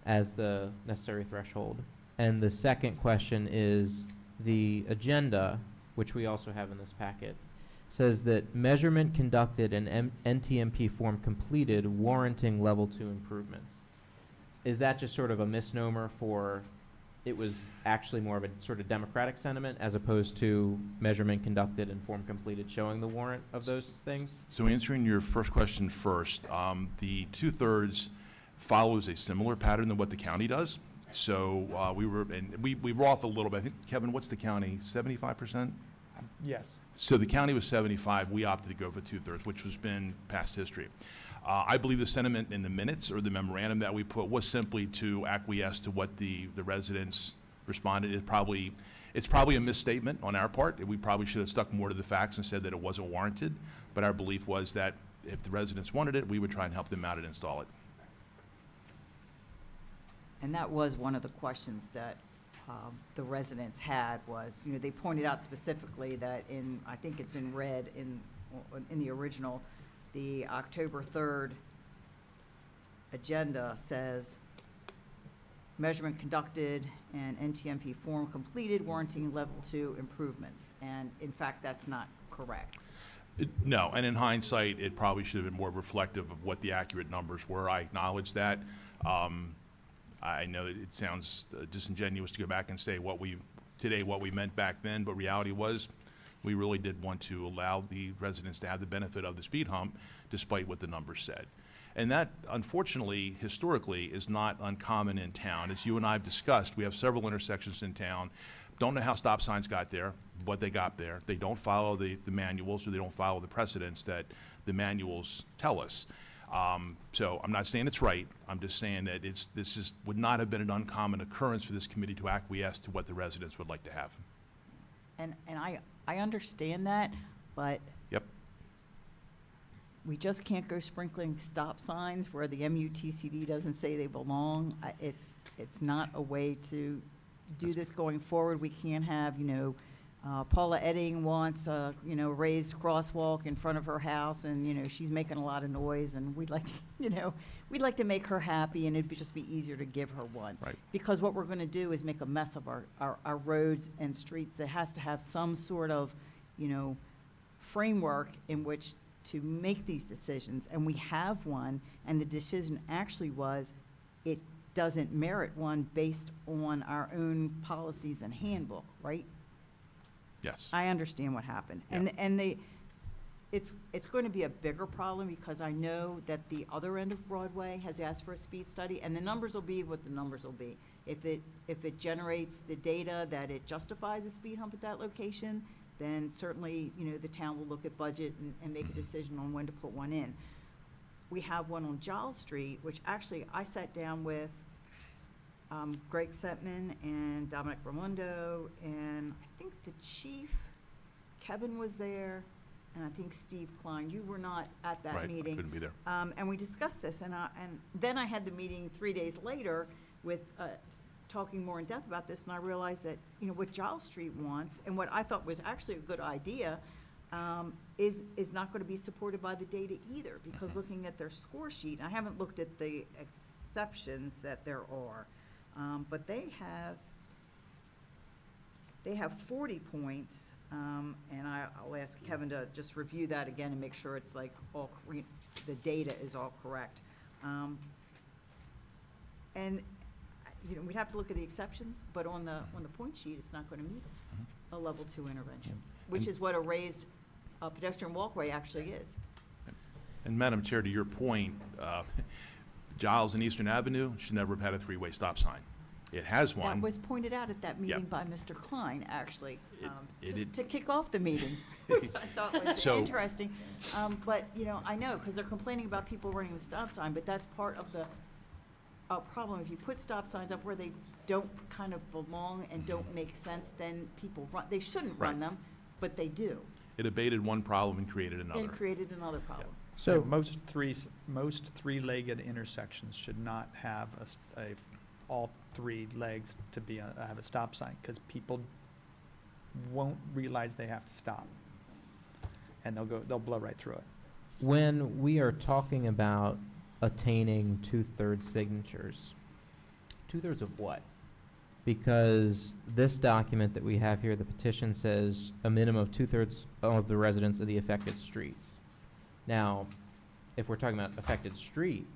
as the necessary threshold? And the second question is, the agenda, which we also have in this packet, says that measurement conducted and NTMP form completed warranting level 2 improvements. Is that just sort of a misnomer for, it was actually more of a sort of democratic sentiment as opposed to measurement conducted and form completed showing the warrant of those things? So answering your first question first, the 2/3 follows a similar pattern than what the county does. So we were off a little bit. I think, Kevin, what's the county, 75%? Yes. So the county was 75, we opted to go for 2/3, which has been past history. I believe the sentiment in the minutes or the memorandum that we put was simply to acquiesce to what the residents responded. It's probably a misstatement on our part. We probably should have stuck more to the facts and said that it wasn't warranted. But our belief was that if the residents wanted it, we would try and help them out and install it. And that was one of the questions that the residents had was, you know, they pointed out specifically that in, I think it's in red in the original, the October 3rd agenda says, measurement conducted and NTMP form completed warranting level 2 improvements. And in fact, that's not correct. No, and in hindsight, it probably should have been more reflective of what the accurate numbers were. I acknowledge that. I know that it sounds disingenuous to go back and say what we meant back then, but reality was we really did want to allow the residents to have the benefit of the speed hump despite what the numbers said. And that, unfortunately, historically, is not uncommon in town. As you and I have discussed, we have several intersections in town. Don't know how stop signs got there, but they got there. They don't follow the manuals, or they don't follow the precedents that the manuals tell us. So I'm not saying it's right. I'm just saying that would not have been an uncommon occurrence for this committee to acquiesce to what the residents would like to have. And I understand that, but Yep. we just can't go sprinkling stop signs where the MUTCD doesn't say they belong. It's not a way to do this going forward. We can't have, you know, Paula Edding wants a, you know, raised crosswalk in front of her house, and, you know, she's making a lot of noise, and we'd like to, you know, we'd like to make her happy, and it'd just be easier to give her one. Right. Because what we're gonna do is make a mess of our roads and streets. It has to have some sort of, you know, framework in which to make these decisions, and we have one, and the decision actually was, it doesn't merit one based on our own policies and handbook, right? Yes. I understand what happened. Yeah. And it's going to be a bigger problem because I know that the other end of Broadway has asked for a speed study, and the numbers will be what the numbers will be. If it generates the data that it justifies a speed hump at that location, then certainly, you know, the town will look at budget and make a decision on when to put one in. We have one on Giles Street, which actually I sat down with Greg Sentman and Dominic Raimondo, and I think the chief, Kevin was there, and I think Steve Klein. You were not at that Right, I meeting. couldn't be there. And we discussed this, and then I had the meeting 3 days later with, talking more in depth about this, and I realized that, you know, what Giles Street wants, and what I thought was actually a good idea, is not gonna be supported by the data either, because looking at their score sheet, and I haven't looked at the exceptions that there are, but they have 40 points, and I'll ask Kevin to just review that again and make sure it's like the data is all correct. And, you know, we'd have to look at the exceptions, but on the point sheet, it's not gonna meet a level 2 intervention, which And- is what a raised pedestrian walkway actually is. And Madam Chair, to your point, Giles and Eastern Avenue should never have had a three-way stop sign. It has That one. was pointed out at that meeting Yeah. by Mr. Klein, actually, It just did- to kick off the meeting, which I thought was So- interesting. But, you know, I know, because they're complaining about people running the stop sign, but that's part of the problem. If you put stop signs up where they don't kind of belong and don't make sense, then people run, they shouldn't run Right. them, but they do, It abated one problem and created another. and created another problem. So, most three-legged intersections should not have all three legs to be, have a stop sign, because people won't realize they have to stop. And they'll blow right through it. when we are talking about attaining 2/3 signatures, 2/3 of what? Because this document that we have here, the petition says a minimum of 2/3 of the residents of the affected streets. Now, if we're talking about affected street,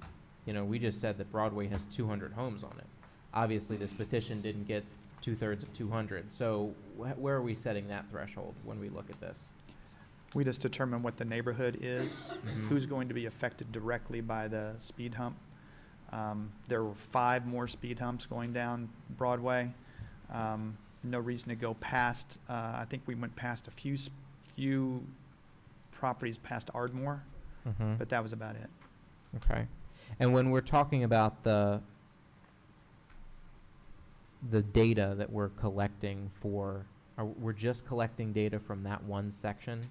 you know, we just said that Broadway has 200 homes on it. Obviously, this petition didn't get 2/3 of 200. So where are we setting that threshold when we look at this? We just determine what the neighborhood is, Mhm. who's going to be affected directly by the speed hump. There were 5 more speed humps going down Broadway. No reason to go past, I think we went past a few properties past Ardmore, Mhm. but that was about it. Okay. And when we're talking about the data that we're collecting for, we're just collecting data from that one section?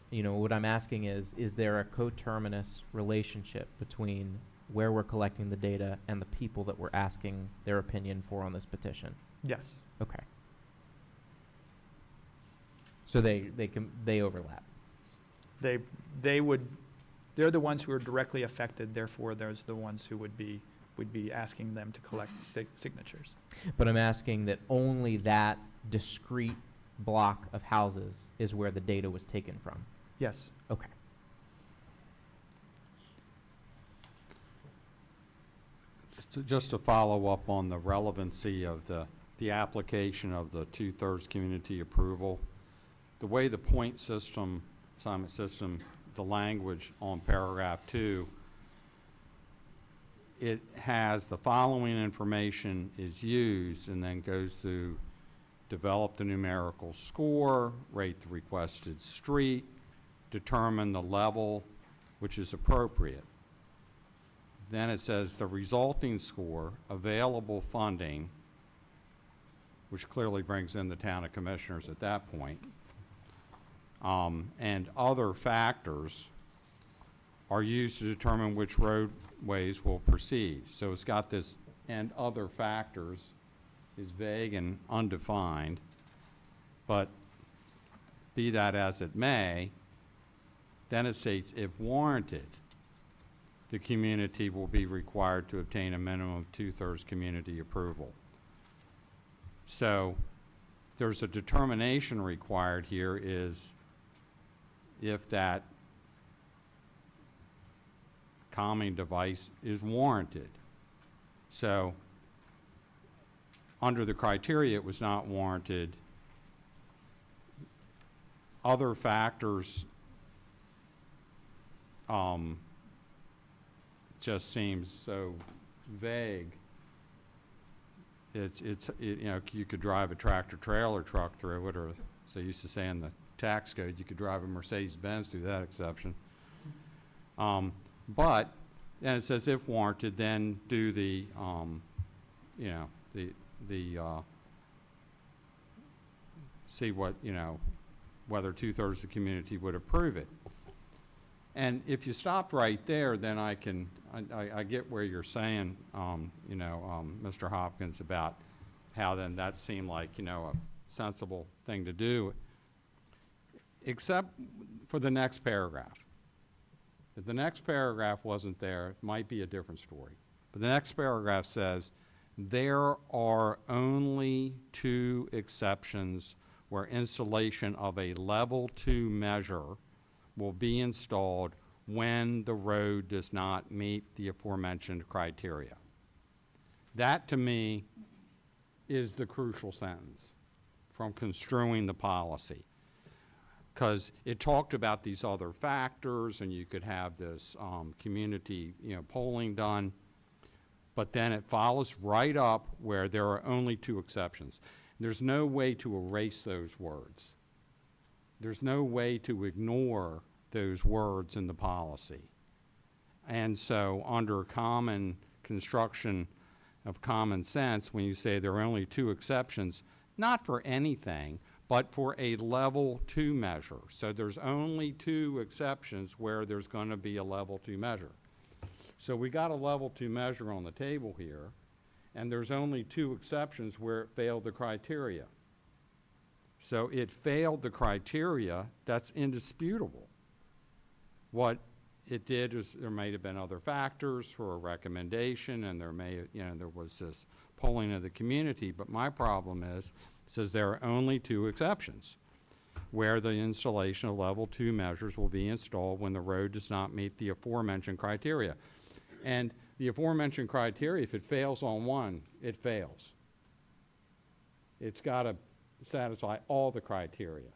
You know, what I'm asking is there a coterminous relationship between where we're collecting the data and the people that we're asking their opinion for on this petition? Yes, Okay. So they overlap. they're the ones who are directly affected, therefore those are the ones who would be asking them to collect signatures. But I'm asking that only that discrete block of houses is where the data was taken from. Yes. Okay. Just to follow up on the relevancy of the application of the two-thirds community approval, the way the point system, assignment system, the language on paragraph 2, it has the following information is used and then goes through develop the numerical score, rate the requested street, determine the level which is appropriate. Then it says the resulting score, available funding, which clearly brings in the town of commissioners at that point, and other factors are used to determine which roadways will proceed. So it's got this, and other factors is vague and undefined, but be that as it may, then it states if warranted, the community will be required to obtain a minimum of two-thirds community approval. So there's a determination required here is if that calming device is warranted. So under the criteria, it was not warranted. Other factors just seems so vague. You know, you could drive a tractor trailer truck through it, or as they used to say in the tax code, you could drive a Mercedes-Benz through that exception. But, and it says if warranted, then do the, you know, see what, you know, whether two-thirds of the community would approve it. And if you stopped right there, then I get where you're saying, you know, Mr. Hopkins, about how then that seemed like, you know, a sensible thing to do, except for the next paragraph. If the next paragraph wasn't there, it might be a different story. But the next paragraph says, there are only 2 exceptions where installation of a level 2 measure will be installed when the road does not meet the aforementioned criteria. That, to me, is the crucial sentence from construing the policy. Because it talked about these other factors, and you could have this community, you know, polling done, but then it follows right up where there are only 2 exceptions. There's no way to erase those words. There's no way to ignore those words in the policy. And so under common construction of common sense, when you say there are only 2 exceptions, not for anything, but for a level 2 measure. So there's only 2 exceptions where there's going to be a level 2 measure. So we got a level 2 measure on the table here, and there's only 2 exceptions where it failed the criteria. So it failed the criteria, that's indisputable. What it did is there may have been other factors for a recommendation, and there may, you know, there was this polling of the community, but my problem is, it says there are only 2 exceptions where the installation of level 2 measures will be installed when the road does not meet the aforementioned criteria. And the aforementioned criteria, if it fails on one, it fails. It's got to satisfy all the criteria.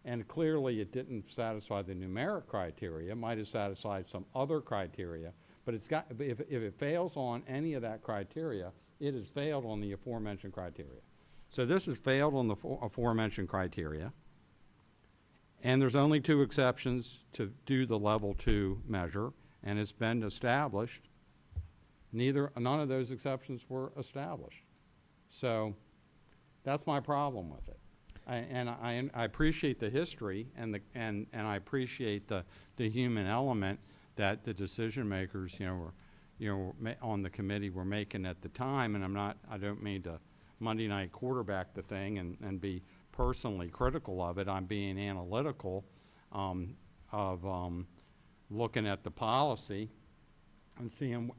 And clearly it didn't satisfy the numeric criteria, it might have satisfied some other criteria, but it's got, if it fails on any of that criteria, it has failed on the aforementioned criteria. So this has failed on the aforementioned criteria, and there's only 2 exceptions to do the level 2 measure, and it's been established, none of those exceptions were established. So that's my problem with it. I appreciate the history and I appreciate the human element that the decision makers, were on the committee were making at the time. And I don't mean to Monday night quarterback the thing and be personally critical of it. I'm being analytical of looking at the policy and seeing,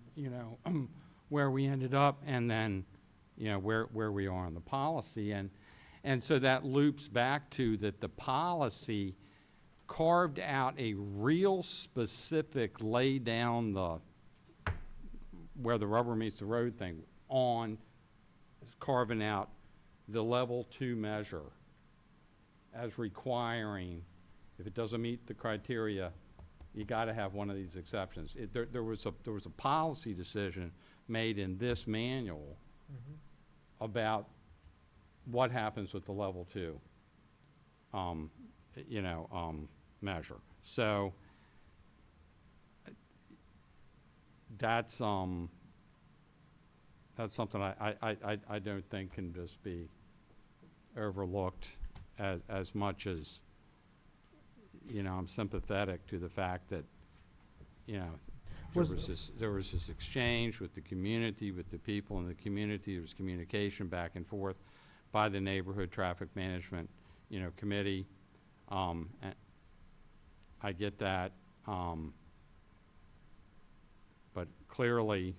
where we ended up and then, where we are on the policy. And so that loops back to that the policy carved out a real specific lay down where the rubber meets the road thing on carving out the level 2 measure as requiring, if it doesn't meet the criteria, you got to have one of these exceptions. There was a policy decision made in this manual about what happens with the level 2, measure. So that's something I don't think can just be overlooked as much as, I'm sympathetic to the fact that, there was this exchange with the community, with the people in the community. There was communication back and forth by the neighborhood traffic management, committee. And I get that. But clearly,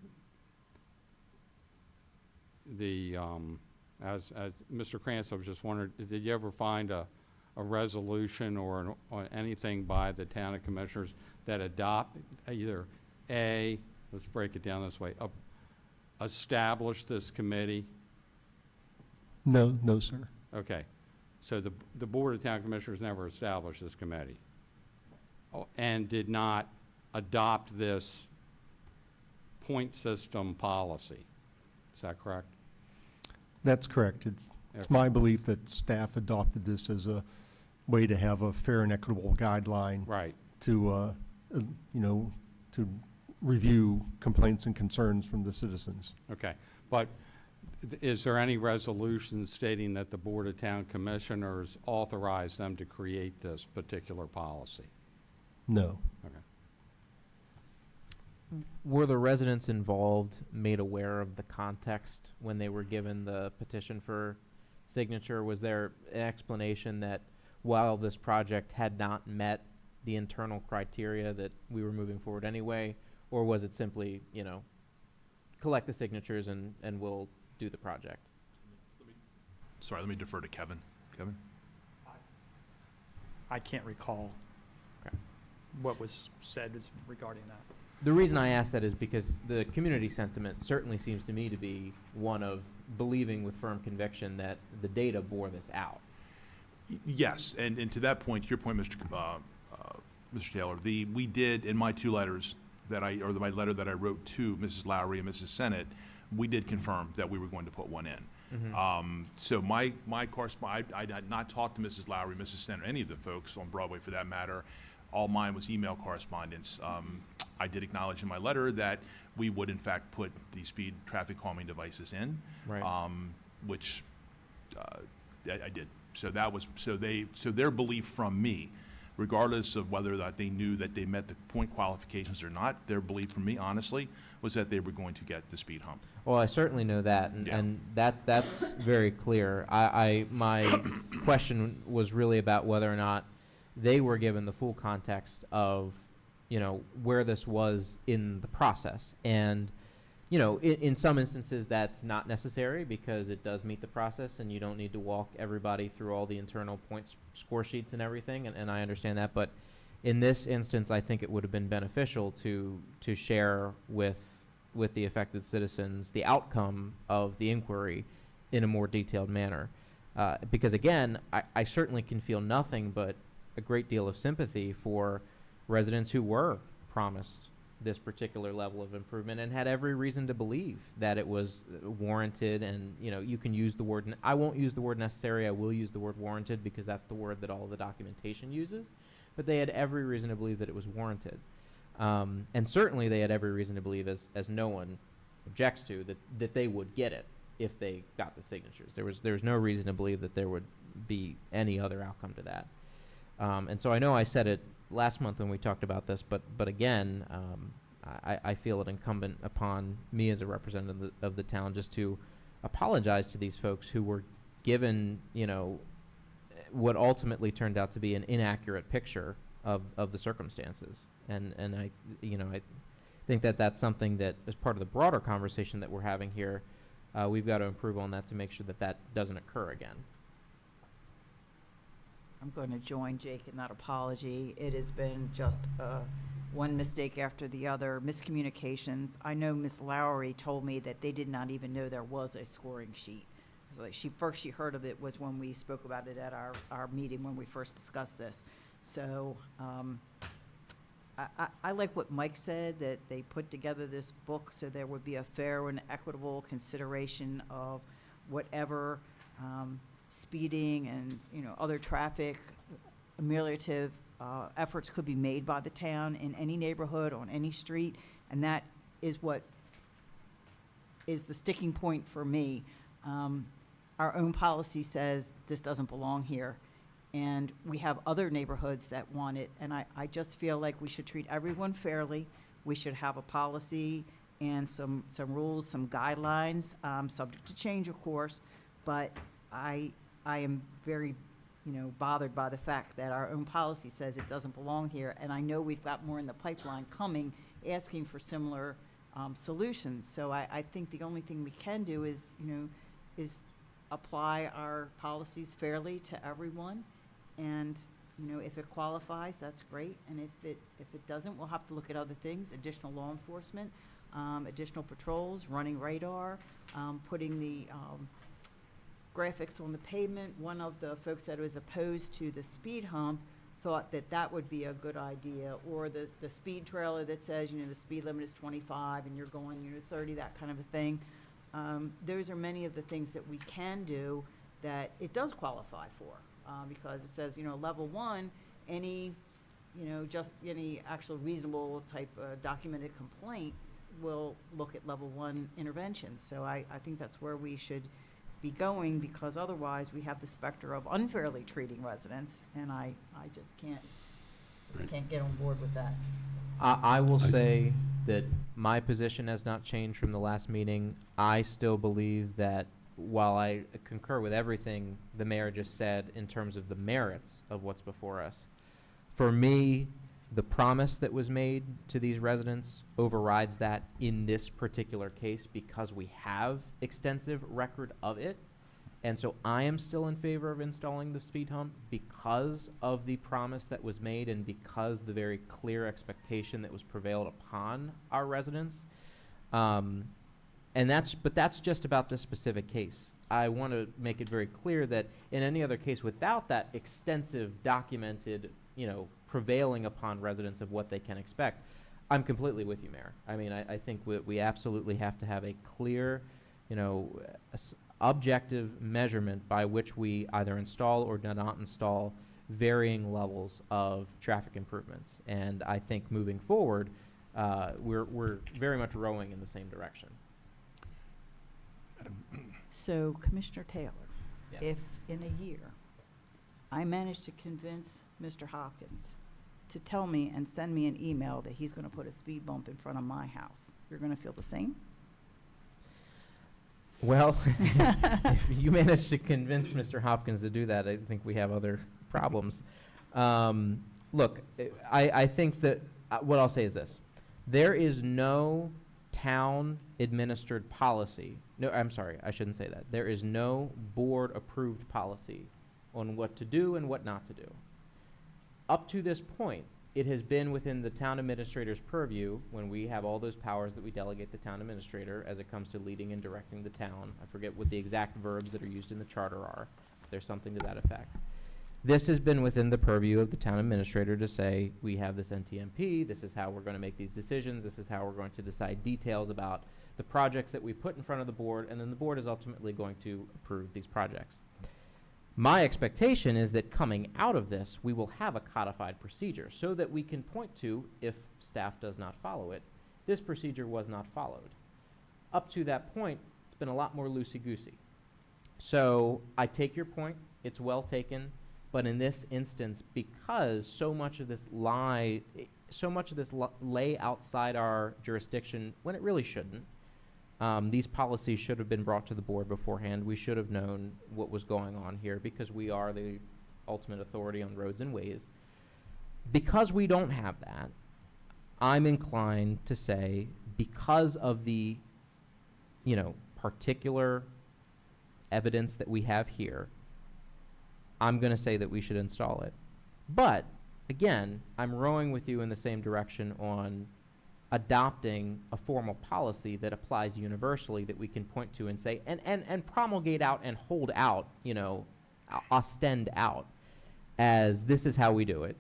as Mr. Krantz, I was just wondering, did you ever find a resolution or anything by the town of commissioners that adopt either let's break it down this way, establish this committee? No, sir. Okay, so the Board of Town Commissioners never established this committee and did not adopt this point system policy. Is that correct? That's correct. It's my belief that staff adopted this as a way to have a fair and equitable guideline Right. to, to review complaints and concerns from the citizens. Okay, but is there any resolution stating that the Board of Town Commissioners authorized them to create this particular policy? No. Okay. Were the residents involved made aware of the context when they were given the petition for signature? Was there an explanation that while this project had not met the internal criteria that we were moving forward anyway, or was it simply, collect the signatures and we'll do the project? Sorry, let me defer to Kevin. Kevin? I can't recall Okay. what was said regarding that. The reason I ask that is because the community sentiment certainly seems to me to be one of believing with firm conviction that the data bore this out. Yes, and to that point, to your point, Mr. Taylor, we did in my two letters my letter that I wrote to Mrs. Lowry and Mrs. Sennett, we did confirm that we were going to put one in. So my correspondence, I had not talked to Mrs. Lowry, Mrs. Sennett, or any of the folks on Broadway for that matter. All mine was email correspondence. I did acknowledge in my letter that we would in fact put the speed traffic calming devices in, Right. which I did. So that was so their belief from me, regardless of whether that they knew that they met the point qualifications or not, their belief from me, honestly, was that they were going to get the speed hump. Well, I certainly know that, Yeah. and that's very clear. My question was really about whether or not they were given the full context of, where this was in the process. And, in some instances that's not necessary because it does meet the process and you don't need to walk everybody through all the internal points, score sheets and everything, and I understand that. But in this instance, I think it would have been beneficial to share with the affected citizens the outcome of the inquiry in a more detailed manner. Because again, I certainly can feel nothing but a great deal of sympathy for residents who were promised this particular level of improvement and had every reason to believe that it was warranted. And, you can use the word, I won't use the word necessary, I will use the word warranted because that's the word that all of the documentation uses. But they had every reason to believe that it was warranted. And certainly they had every reason to believe, as no one objects to, that they would get it if they got the signatures. There was no reason to believe that there would be any other outcome to that. And so I know I said it last month when we talked about this, but again, I feel it incumbent upon me as a representative of the town just to apologize to these folks who were given, what ultimately turned out to be an inaccurate picture of the circumstances. And I think that that's something that, as part of the broader conversation that we're having here, we've got to improve on that to make sure that that doesn't occur again. I'm going to join Jake in that apology. It has been just one mistake after the other, miscommunications. I know Ms. Lowry told me that they did not even know there was a scoring sheet. It's like she heard of it was when we spoke about it at our meeting when we first discussed this. So I like what Mike said, that they put together this book so there would be a fair and equitable consideration of whatever speeding and, other traffic ameliorative efforts could be made by the town in any neighborhood, on any street, and that is what is the sticking point for me. Our own policy says this doesn't belong here, and we have other neighborhoods that want it, and I just feel like we should treat everyone fairly. We should have a policy and some rules, some guidelines, subject to change, of course, but I am very, bothered by the fact that our own policy says it doesn't belong here, and I know we've got more in the pipeline coming, asking for similar solutions. So I think the only thing we can do is apply our policies fairly to everyone, and if it qualifies, that's great, and if it doesn't, we'll have to look at other things, additional law enforcement, additional patrols, running radar, putting the graphics on the pavement. One of the folks that was opposed to the speed hump thought that would be a good idea, or the speed trailer that says, the speed limit is 25 and you're going, 30, that kind of a thing. Those are many of the things that we can do that it does qualify for, because it says, level 1, any, just any actual reasonable type documented complaint will look at level 1 interventions. So I think that's where we should be going, because otherwise we have the specter of unfairly treating residents, and I just can't get on board with that. I will say that my position has not changed from the last meeting. I still believe that while I concur with everything the mayor just said in terms of the merits of what's before us, for me, the promise that was made to these residents overrides that in this particular case, because we have extensive record of it. And so I am still in favor of installing the speed hump because of the promise that was made and because the very clear expectation that was prevailed upon our residents. But that's just about this specific case. I want to make it very clear that in any other case without that extensive documented, prevailing upon residents of what they can expect, I'm completely with you, Mayor. I mean, I think we absolutely have to have a clear, objective measurement by which we either install or do not install varying levels of traffic improvements. And I think moving forward, we're very much rowing in the same direction. So, Commissioner Taylor, Yes. if in a year I manage to convince Mr. Hopkins to tell me and send me an email that he's going to put a speed bump in front of my house, you're going to feel the same? Well, if you manage to convince Mr. Hopkins to do that, I think we have other problems. Look, I think that what I'll say is this. There is no town-administered policy. No, I'm sorry, I shouldn't say that. There is no board-approved policy on what to do and what not to do. Up to this point, it has been within the town administrator's purview when we have all those powers that we delegate the town administrator as it comes to leading and directing the town. I forget what the exact verbs that are used in the charter are. There's something to that effect. This has been within the purview of the town administrator to say, we have this NTMP, this is how we're going to make these decisions, this is how we're going to decide details about the projects that we put in front of the board, and then the board is ultimately going to approve these projects. My expectation is that coming out of this, we will have a codified procedure so that we can point to, if staff does not follow it, this procedure was not followed. Up to that point, it's been a lot more loosey-goosey. So I take your point, it's well taken, but in this instance, because so much of this lay outside our jurisdiction when it really shouldn't, these policies should have been brought to the board beforehand. We should have known what was going on here because we are the ultimate authority on roads and ways. Because we don't have that, I'm inclined to say, because of the, particular evidence that we have here, I'm going to say that we should install it. But, again, I'm rowing with you in the same direction on adopting a formal policy that applies universally that we can point to and say, and promulgate out and hold out, ostend out as this is how we do it.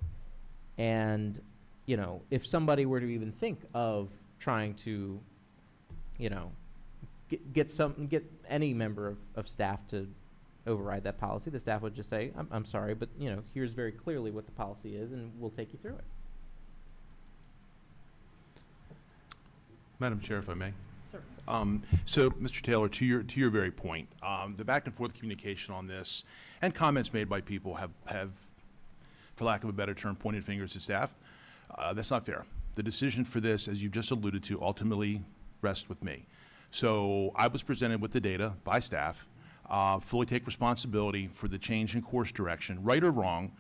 And, if somebody were to even think of trying to, get any member of staff to override that policy, the staff would just say, I'm sorry, but, here's very clearly what the policy is, and we'll take you through it. Madam Chair, if I may. Certainly. So, Mr. Taylor, to your very point, the back and forth communication on this and comments made by people have, for lack of a better term, pointed fingers at staff. That's not fair. The decision for this, as you just alluded to, ultimately rests with me. So I was presented with the data by staff, fully take responsibility for the change in course direction, right or wrong.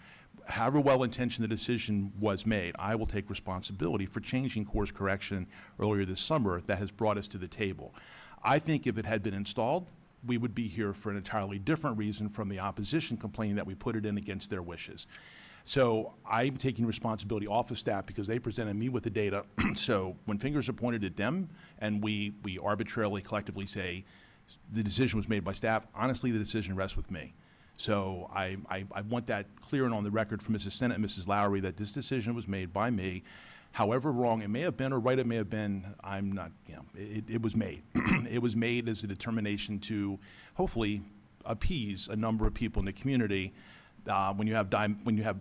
However well-intentioned the decision was made, I will take responsibility for changing course correction earlier this summer that has brought us to the table. I think if it had been installed, we would be here for an entirely different reason from the opposition complaining that we put it in against their wishes. So I'm taking responsibility off of staff because they presented me with the data. So when fingers are pointed at them and we arbitrarily collectively say the decision was made by staff, honestly, the decision rests with me. So I want that clear and on the record from Mrs. Sennett and Mrs. Lowry that this decision was made by me. However wrong it may have been or right it may have been, I'm not, it was made. It was made as a determination to hopefully appease a number of people in the community when you have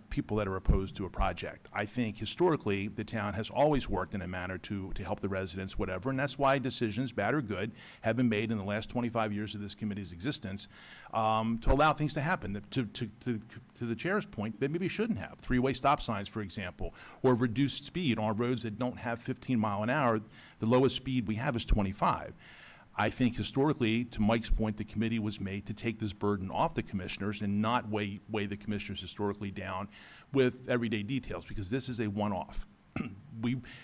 people that are opposed to a project. I think historically the town has always worked in a manner to help the residents, whatever, and that's why decisions, bad or good, have been made in the last 25 years of this committee's existence to allow things to happen. To the chair's point, they maybe shouldn't have. Three-way stop signs, for example, or reduced speed on roads that don't have 15 mile an hour. The lowest speed we have is 25. I think historically, to Mike's point, the committee was made to take this burden off the commissioners and not weigh the commissioners historically down with everyday details, because this is a one-off.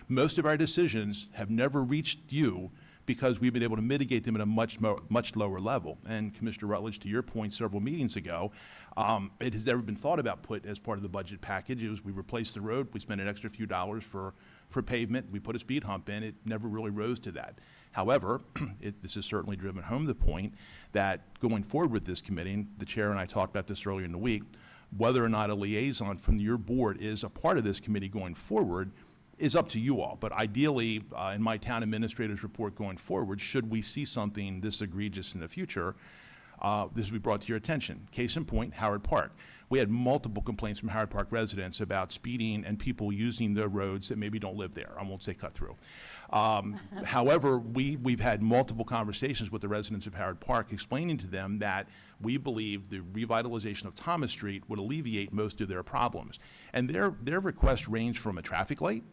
Most of our decisions have never reached you because we've been able to mitigate them at a much lower level. And Commissioner Rutledge, to your point several meetings ago, it has never been thought about put as part of the budget package. It was we replaced the road, we spent an extra few dollars for pavement, we put a speed hump in, it never really rose to that. However, this has certainly driven home the point that going forward with this committee, and the chair and I talked about this earlier in the week, whether or not a liaison from your board is a part of this committee going forward is up to you all. But ideally, in my town administrator's report going forward, should we see something this egregious in the future, this will be brought to your attention. Case in point, Howard Park. We had multiple complaints from Howard Park residents about speeding and people using the roads that maybe don't live there. I won't say cut through. However, we've had multiple conversations with the residents of Howard Park explaining to them that we believe the revitalization of Thomas Street would alleviate most of their problems. And their requests range from a traffic light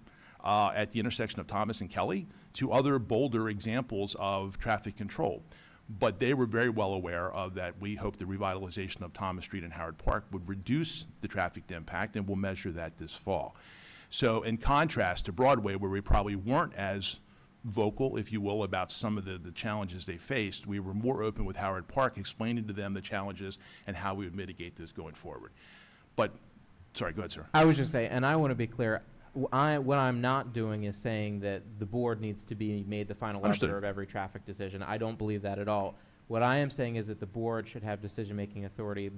at the intersection of Thomas and Kelly to other bolder examples of traffic control. But they were very well aware of that. We hope the revitalization of Thomas Street and Howard Park would reduce the traffic impact, and we'll measure that this fall. So in contrast to Broadway, where we probably weren't as vocal, if you will, about some of the challenges they faced, we were more open with Howard Park, explaining to them the challenges and how we would mitigate this going forward. But, sorry, go ahead, sir. I was just saying, and I want to be clear, what I'm not doing is saying that the board needs to be made the final Understood. arbiter of every traffic decision. I don't believe that at all. What I am saying is that the board should have decision-making authority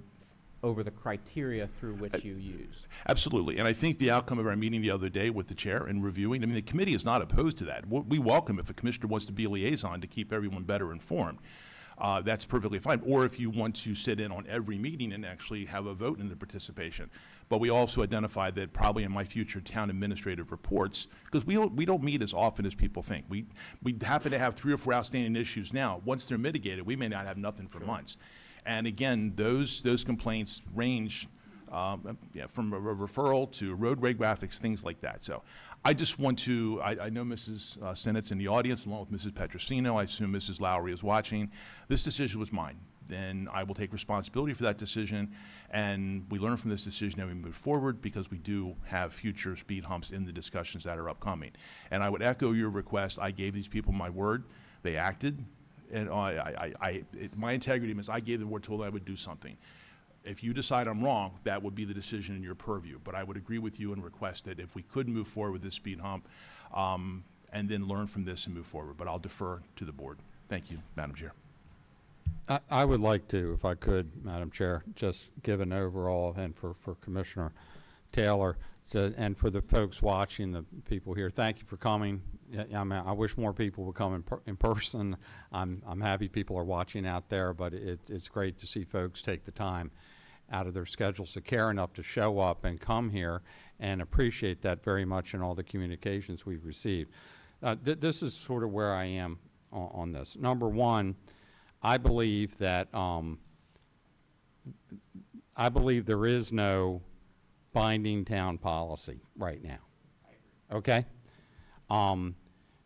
over the criteria through which you use. Absolutely. And I think the outcome of our meeting the other day with the chair and reviewing, I mean, the committee is not opposed to that. We welcome if a commissioner wants to be a liaison to keep everyone better informed. that's perfectly fine. Or if you want to sit in on every meeting and actually have a vote in the participation. But we also identified that probably in my future town administrative reports, because we don't meet as often as people think. We happen to have 3 or 4 outstanding issues now. Once they're mitigated, we may not have nothing for months. And again, those complaints range from a referral to roadway graphics, things like that. So I just want to, I know Mrs. Sennett's in the audience along with Mrs. Petrosino. I assume Mrs. Lowry is watching. This decision was mine. Then I will take responsibility for that decision, and we learn from this decision and we move forward because we do have future speed humps in the discussions that are upcoming. And I would echo your request. I gave these people my word. They acted, and my integrity means I gave the word, told them I would do something. If you decide I'm wrong, that would be the decision in your purview. But I would agree with you and request that if we could move forward with this speed hump, and then learn from this and move forward. But I'll defer to the board. Thank you, Madam Chair. I would like to, if I could, Madam Chair, just give an overall, and for Commissioner Taylor, and for the folks watching, the people here, thank you for coming. I mean, I wish more people would come in person. I'm happy people are watching out there, but it's great to see folks take the time out of their schedules to care enough to show up and come here, and appreciate that very much in all the communications we've received. This is sort of where I am on this. Number one, I believe that there is no binding town policy right now. Okay?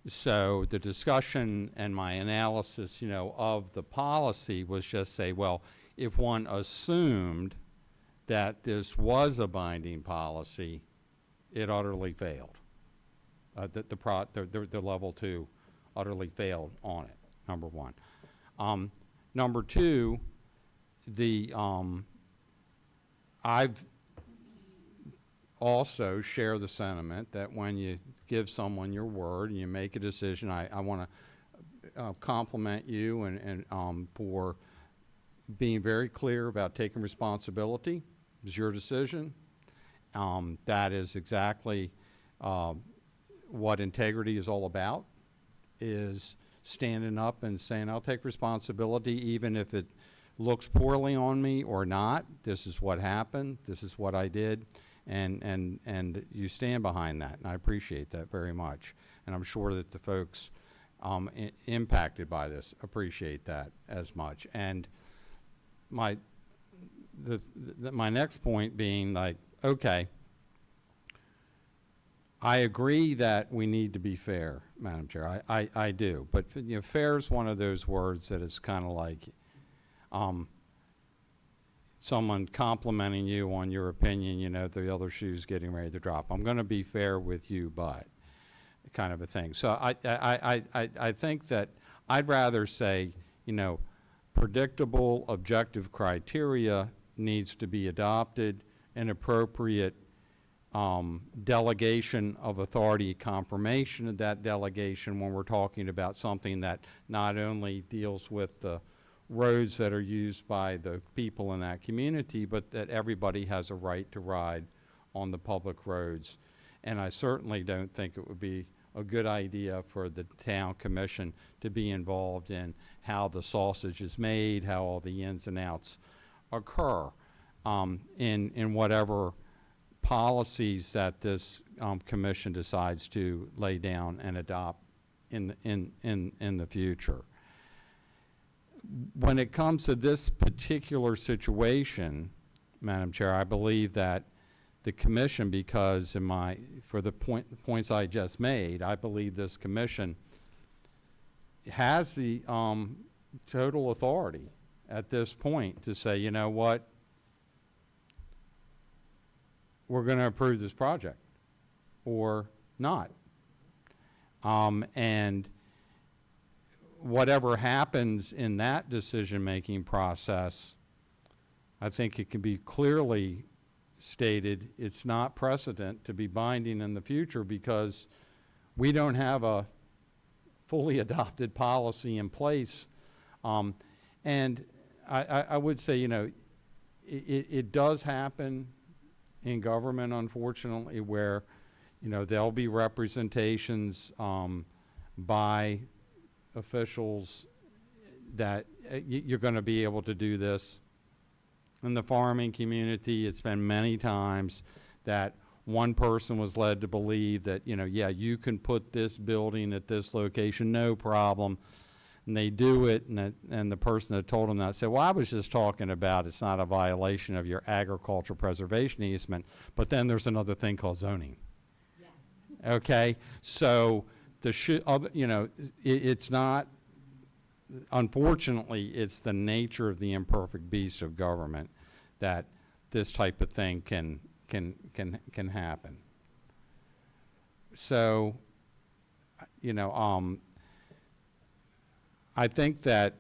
So the discussion and my analysis, of the policy was just say, well, if one assumed that this was a binding policy, it utterly failed. The level 2 utterly failed on it, number one. Number two, I've also share the sentiment that when you give someone your word and you make a decision, I want to compliment you and for being very clear about taking responsibility. It was your decision. That is exactly what integrity is all about, is standing up and saying, I'll take responsibility even if it looks poorly on me or not. This is what happened. This is what I did. And you stand behind that, and I appreciate that very much. And I'm sure that the folks impacted by this appreciate that as much. And my next point being, like, okay, I agree that we need to be fair, Madam Chair. I do. But fair is one of those words that is kind of like someone complimenting you on your opinion, the other shoe's getting ready to drop. I'm going to be fair with you, but kind of a thing. So I think that I'd rather say, predictable, objective criteria needs to be adopted, an appropriate delegation of authority, confirmation of that delegation when we're talking about something that not only deals with the roads that are used by the people in that community, but that everybody has a right to ride on the public roads. And I certainly don't think it would be a good idea for the town commission to be involved in how the sausage is made, how all the ins and outs occur in whatever policies that this commission decides to lay down and adopt in the future. When it comes to this particular situation, Madam Chair, I believe that the commission, because for the points I just made, I believe this commission has the total authority at this point to say, you know what, we're going to approve this project or not. And whatever happens in that decision-making process, I think it can be clearly stated it's not precedent to be binding in the future because we don't have a fully adopted policy in place. And I would say, it does happen in government, unfortunately, where, there'll be representations by officials that you're going to be able to do this. In the farming community, it's been many times that one person was led to believe that, yeah, you can put this building at this location, no problem. And they do it, and the person that told them that said, well, I was just talking about it's not a violation of your agricultural preservation easement, but then there's another thing called zoning. Yeah. Okay? So, it's not, unfortunately, it's the nature of the imperfect beast of government that this type of thing can happen. So, I think that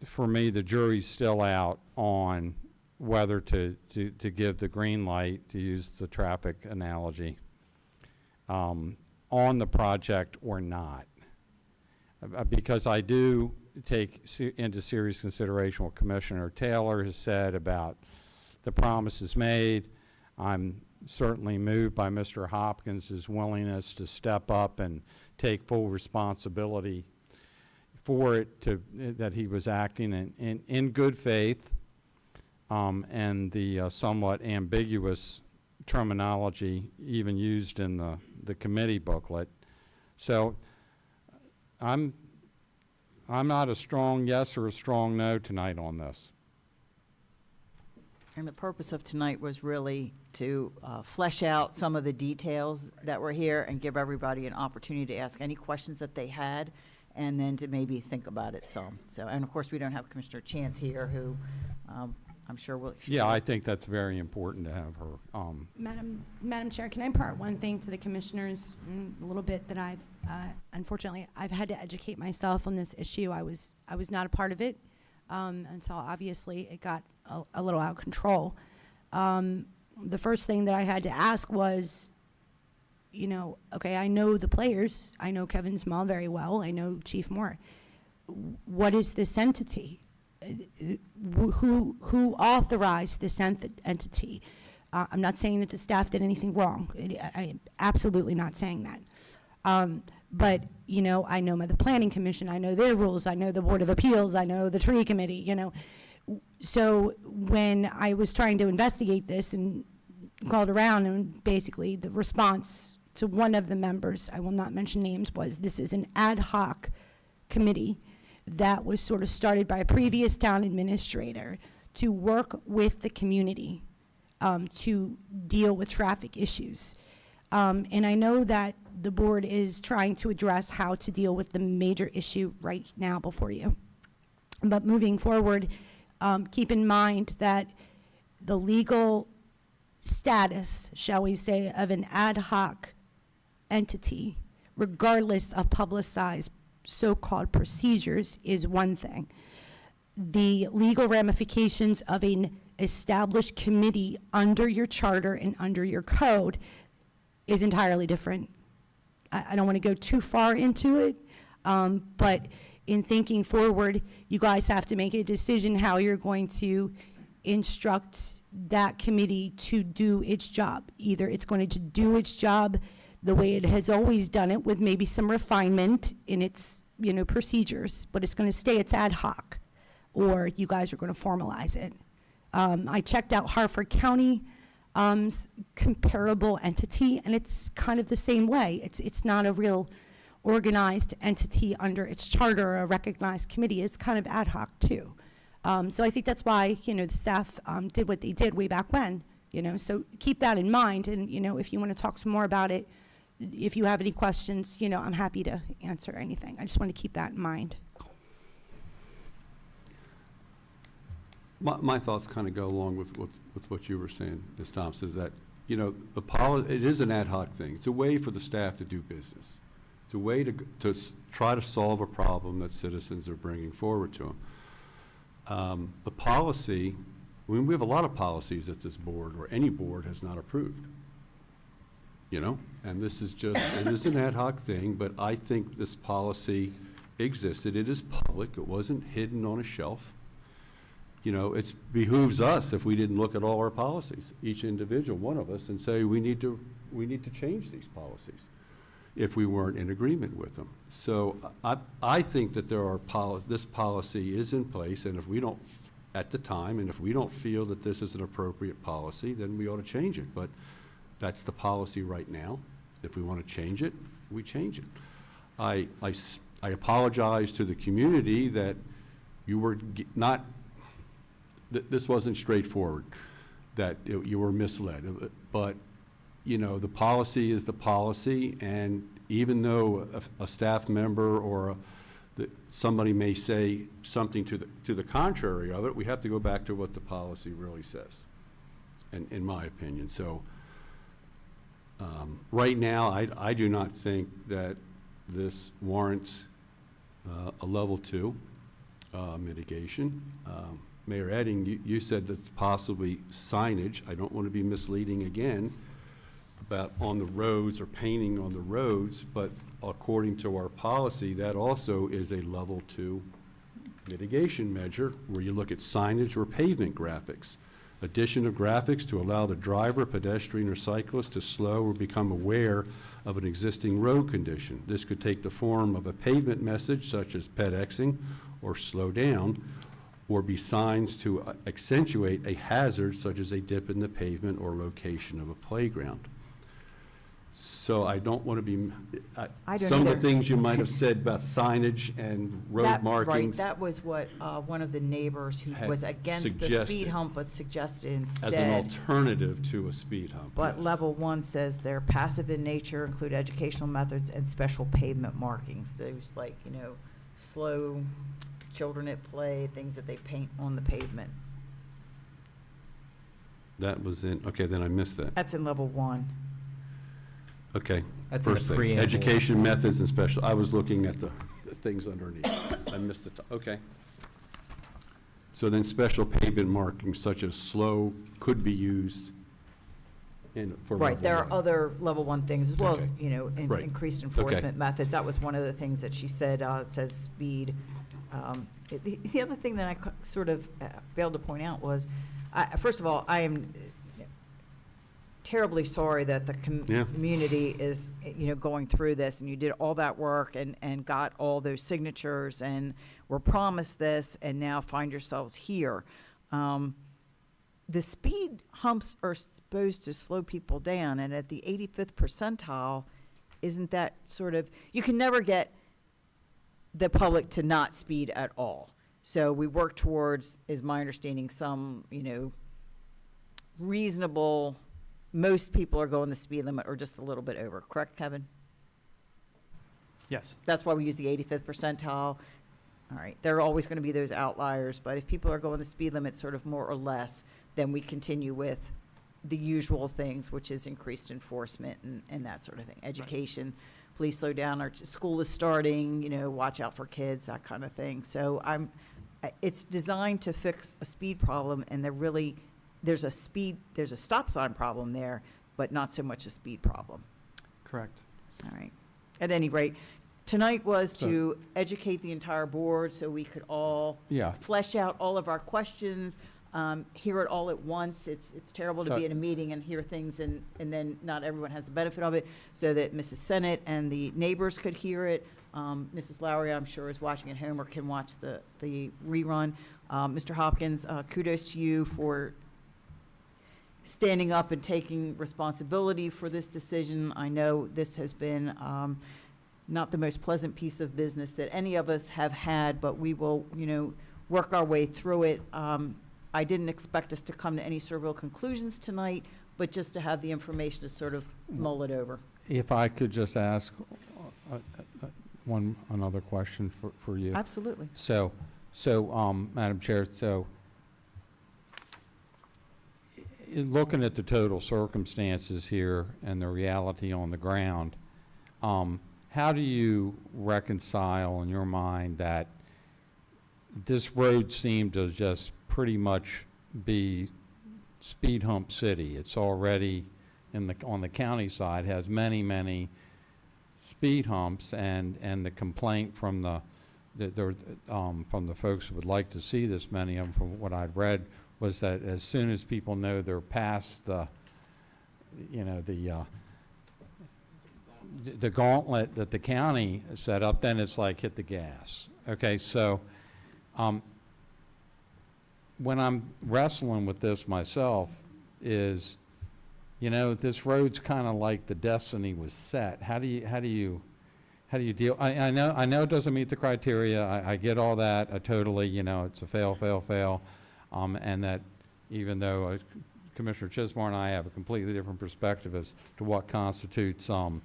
for me, the jury's still out on whether to give the green light, to use the traffic analogy, on the project or not. Because I do take into serious consideration what Commissioner Taylor has said about the promises made. I'm certainly moved by Mr. Hopkins' willingness to step up and take full responsibility for it, that he was acting in good faith, and the somewhat ambiguous terminology even used in the committee booklet. So I'm not a strong yes or a strong no tonight on this. And the purpose of tonight was really to flesh out some of the details that were here and give everybody an opportunity to ask any questions that they had, and then to maybe think about it some. So, and of course, we don't have Commissioner Chance here, who I'm sure will. Yeah, I think that's very important to have her. Madam Chair, can I impart one thing to the commissioners, a little bit that I've, unfortunately, I've had to educate myself on this issue. I was not a part of it until obviously it got a little out of control. The first thing that I had to ask was, okay, I know the players. I know Kevin Small very well. I know Chief Moore. What is this entity? Who authorized this entity? I'm not saying that the staff did anything wrong. I am absolutely not saying that. But, I know the Planning Commission. I know their rules. I know the Board of Appeals. I know the Tree Committee, So when I was trying to investigate this and called around, and basically the response to one of the members, I will not mention names, was this is an ad hoc committee that was sort of started by a previous town administrator to work with the community to deal with traffic issues. And I know that the board is trying to address how to deal with the major issue right now before you. But moving forward, keep in mind that the legal status, shall we say, of an ad hoc entity, regardless of publicized so-called procedures, is one thing. The legal ramifications of an established committee under your charter and under your code is entirely different. I don't want to go too far into it, but in thinking forward, you guys have to make a decision how you're going to instruct that committee to do its job. Either it's going to do its job the way it has always done it, with maybe some refinement in its procedures, but it's going to stay its ad hoc, or you guys are going to formalize it. I checked out Harford County comparable entity, and it's kind of the same way. It's not a real organized entity under its charter or a recognized committee. It's kind of ad hoc too. So I think that's why the staff did what they did way back when. So keep that in mind, and if you want to talk some more about it, if you have any questions, I'm happy to answer anything. I just want to keep that in mind. My thoughts kind of go along with what you were saying, Ms. Thompson, is that, it is an ad hoc thing. It's a way for the staff to do business. It's a way to try to solve a problem that citizens are bringing forward to them. The policy, we have a lot of policies that this board or any board has not approved. And this is it is an ad hoc thing, but I think this policy existed. It is public. It wasn't hidden on a shelf. It behooves us, if we didn't look at all our policies, each individual one of us, and say we need to change these policies. if we weren't in agreement with them. So I think that this policy is in place, and if we don't, at the time, and if we don't feel that this is an appropriate policy, then we ought to change it. But that's the policy right now. If we want to change it, we change it. I apologize to the community that you were this wasn't straightforward, that you were misled. But, you know, the policy is the policy, and even though a staff member or somebody may say something to the contrary of it, we have to go back to what the policy really says, in my opinion. So right now, I do not think that this warrants a level 2 mitigation. Mayor Edding, you said that's possibly signage. I don't want to be misleading again about on the roads or painting on the roads, but according to our policy, that also is a level 2 mitigation measure where you look at signage or pavement graphics. Addition of graphics to allow the driver, pedestrian, or cyclist to slow or become aware of an existing road condition. This could take the form of a pavement message such as pedexing or slow down, or be signs to accentuate a hazard such as a dip in the pavement or location of a playground. So I don't want to be, I don't some of either. the things you might have said about signage and road Right, markings that was what one of the neighbors who had was against the speed suggested. hump was suggested as an instead. alternative to a speed hump. But yes. level 1 says they're passive in nature, include educational methods and special pavement markings. Those like, you know, slow children at play, things that they paint on the pavement. That was in, okay, then I missed that. That's in level 1. Okay. That's in the First thing, preamble. education methods and special, I was looking at the things underneath. I missed it, okay. So then special pavement markings such as slow could be used for Right, level there are 1. other level 1 things, as well as, Okay. you know, Right. increased enforcement methods. That was one of the things that she said, it says speed. The other thing that I sort of failed to point out was, first of all, I am terribly sorry that the Yeah. community is, you know, going through this, and you did all that work and got all those signatures and were promised this, and now find yourselves here. The speed humps are supposed to slow people down, and at the 85th percentile, isn't that sort of, you can never get the public to not speed at all. So we work towards, is my understanding, some, you know, reasonable, most people are going the speed limit or just a little bit over, correct, Kevin? Yes. That's why we use the 85th percentile. All right, there are always going to be those outliers, but if people are going the speed limit sort of more or less, then we continue with the usual things, which is increased enforcement and that sort of thing. Education, please slow down, our school is starting, you know, watch out for kids, that kind of thing. So it's designed to fix a speed problem, and there's a stop sign problem there, but not so much a speed problem. Correct. All right. At any rate, tonight was to educate the entire board so we could all Yeah. flesh out all of our questions, hear it all at once. It's terrible to So- be in a meeting and hear things and then not everyone has the benefit of it, so that Mrs. Sennett and the neighbors could hear it. Mrs. Lowry, I'm sure, is watching at home or can watch the rerun. Mr. Hopkins, kudos to you for standing up and taking responsibility for this decision. I know this has been not the most pleasant piece of business that any of us have had, but we will, you know, work our way through it. I didn't expect us to come to any sort of real conclusions tonight, but just to have the information to sort of mull it over. If I could just ask another question for you. Absolutely. So, Madam Chair, looking at the total circumstances here and the reality on the ground, how do you reconcile in your mind that this road seemed to just pretty much be speed hump city? It's already on the county side has many speed humps, and the complaint from the folks who would like to see this many of them, from what I'd read, was that as soon as people know they're past the the gauntlet that the county set up, then it's like hit the gas. Okay, so when I'm wrestling with this myself is, you know, this road's kind of like the destiny was set. How do you deal? I know it doesn't meet the criteria. I get all that. I totally, you know, it's a fail. And that even though Commissioner Chismar and I have a completely different perspective as to what constitutes, you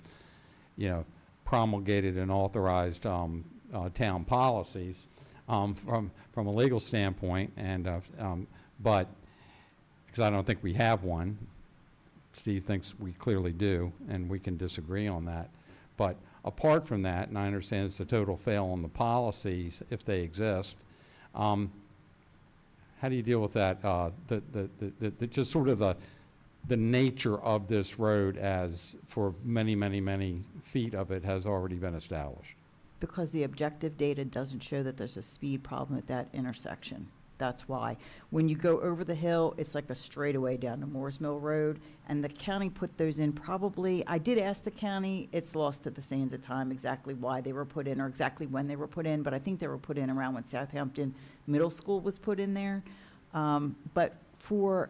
know, promulgated and authorized town policies from a legal standpoint, and but because I don't think we have one. Steve thinks we clearly do, and we can disagree on that. But apart from that, and I understand it's a total fail on the policies if they exist. How do you deal with that? The just sort of the nature of this road, as for many feet of it has already been established. Because the objective data doesn't show that there's a speed problem at that intersection. That's why. When you go over the hill, it's like a straightaway down to Moores Mill Road, and the county put those in probably, I did ask the county, it's lost to the sands of time exactly why they were put in or exactly when they were put in, but I think they were put in around when Southampton Middle School was put in there. But you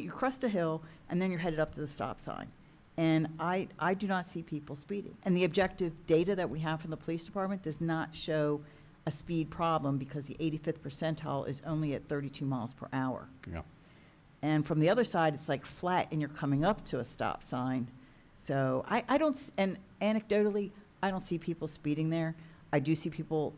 crest a hill, and then you're headed up to the stop sign. And I do not see people speeding. And the objective data that we have from the police department does not show a speed problem because the 85th percentile is only at 32 miles per hour. Yeah. And from the other side, it's like flat and you're coming up to a stop sign. So I don't, and anecdotally, I don't see people speeding there. I do see people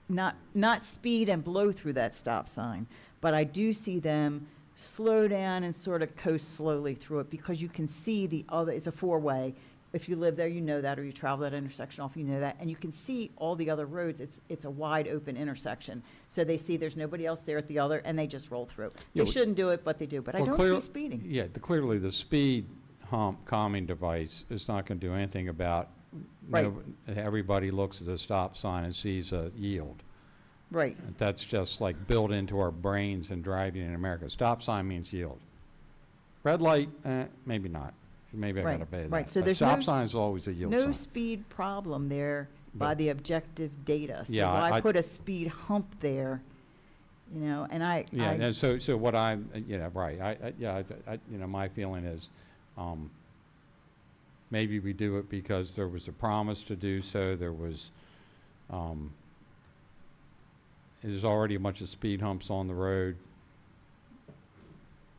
not speed and blow through that stop sign, but I do see them slow down and sort of coast slowly through it because you can see the other, it's a four-way. If you live there, you know that, or you travel that intersection off, you know that, and you can see all the other roads. It's a wide open intersection. So they see there's nobody else there at the other, and they just roll through. Yeah, They shouldn't do it, but they do. But I don't see speeding. Yeah, clearly the speed hump calming device is not going to do anything about, Right. Everybody looks at the stop sign and sees a yield. Right. That's just like built into our brains in driving in America. Stop sign means yield. Red light, maybe not. Maybe I Right, gotta obey that. right. So But there's stop no sign is always a yield sign. No speed problem there by But- the objective data. So Yeah, when I I- put a speed hump there, you know, and Yeah, and so what I'm, right, my feeling is, maybe we do it because there was a promise to do so, there was, there's already a bunch of speed humps on the road.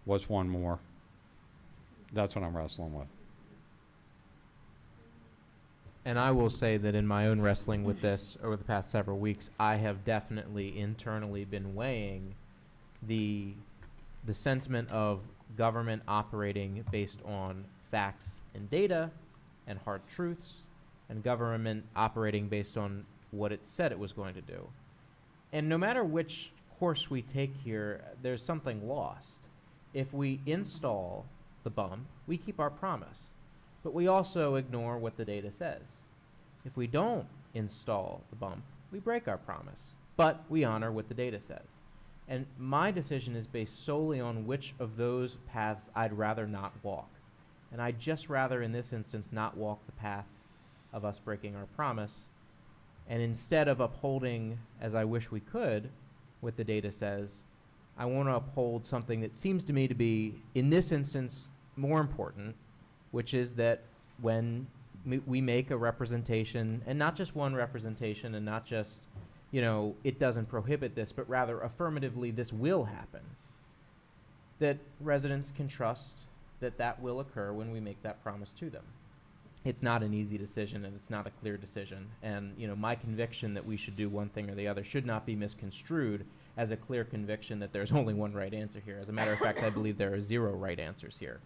What's one more? That's what I'm wrestling with. And I will say that in my own wrestling with this over the past several weeks, I have definitely internally been weighing the sentiment of government operating based on facts and data and hard truths, and government operating based on what it said it was going to do. And no matter which course we take here, there's something lost. If we install the bump, we keep our promise, but we also ignore what the data says. If we don't install the bump, we break our promise, but we honor what the data says. And my decision is based solely on which of those paths I'd rather not walk. And I'd just rather, in this instance, not walk the path of us breaking our promise. And instead of upholding, as I wish we could, what the data says, I want to uphold something that seems to me to be, in this instance, more important, which is that when we make a representation, and not just one representation, and not just, it doesn't prohibit this, but rather affirmatively this will happen, that residents can trust that that will occur when we make that promise to them. It's not an easy decision, and it's not a clear decision. And, my conviction that we should do one thing or the other should not be misconstrued as a clear conviction that there's only one right answer here. As a matter of fact, I believe there are 0 right answers here.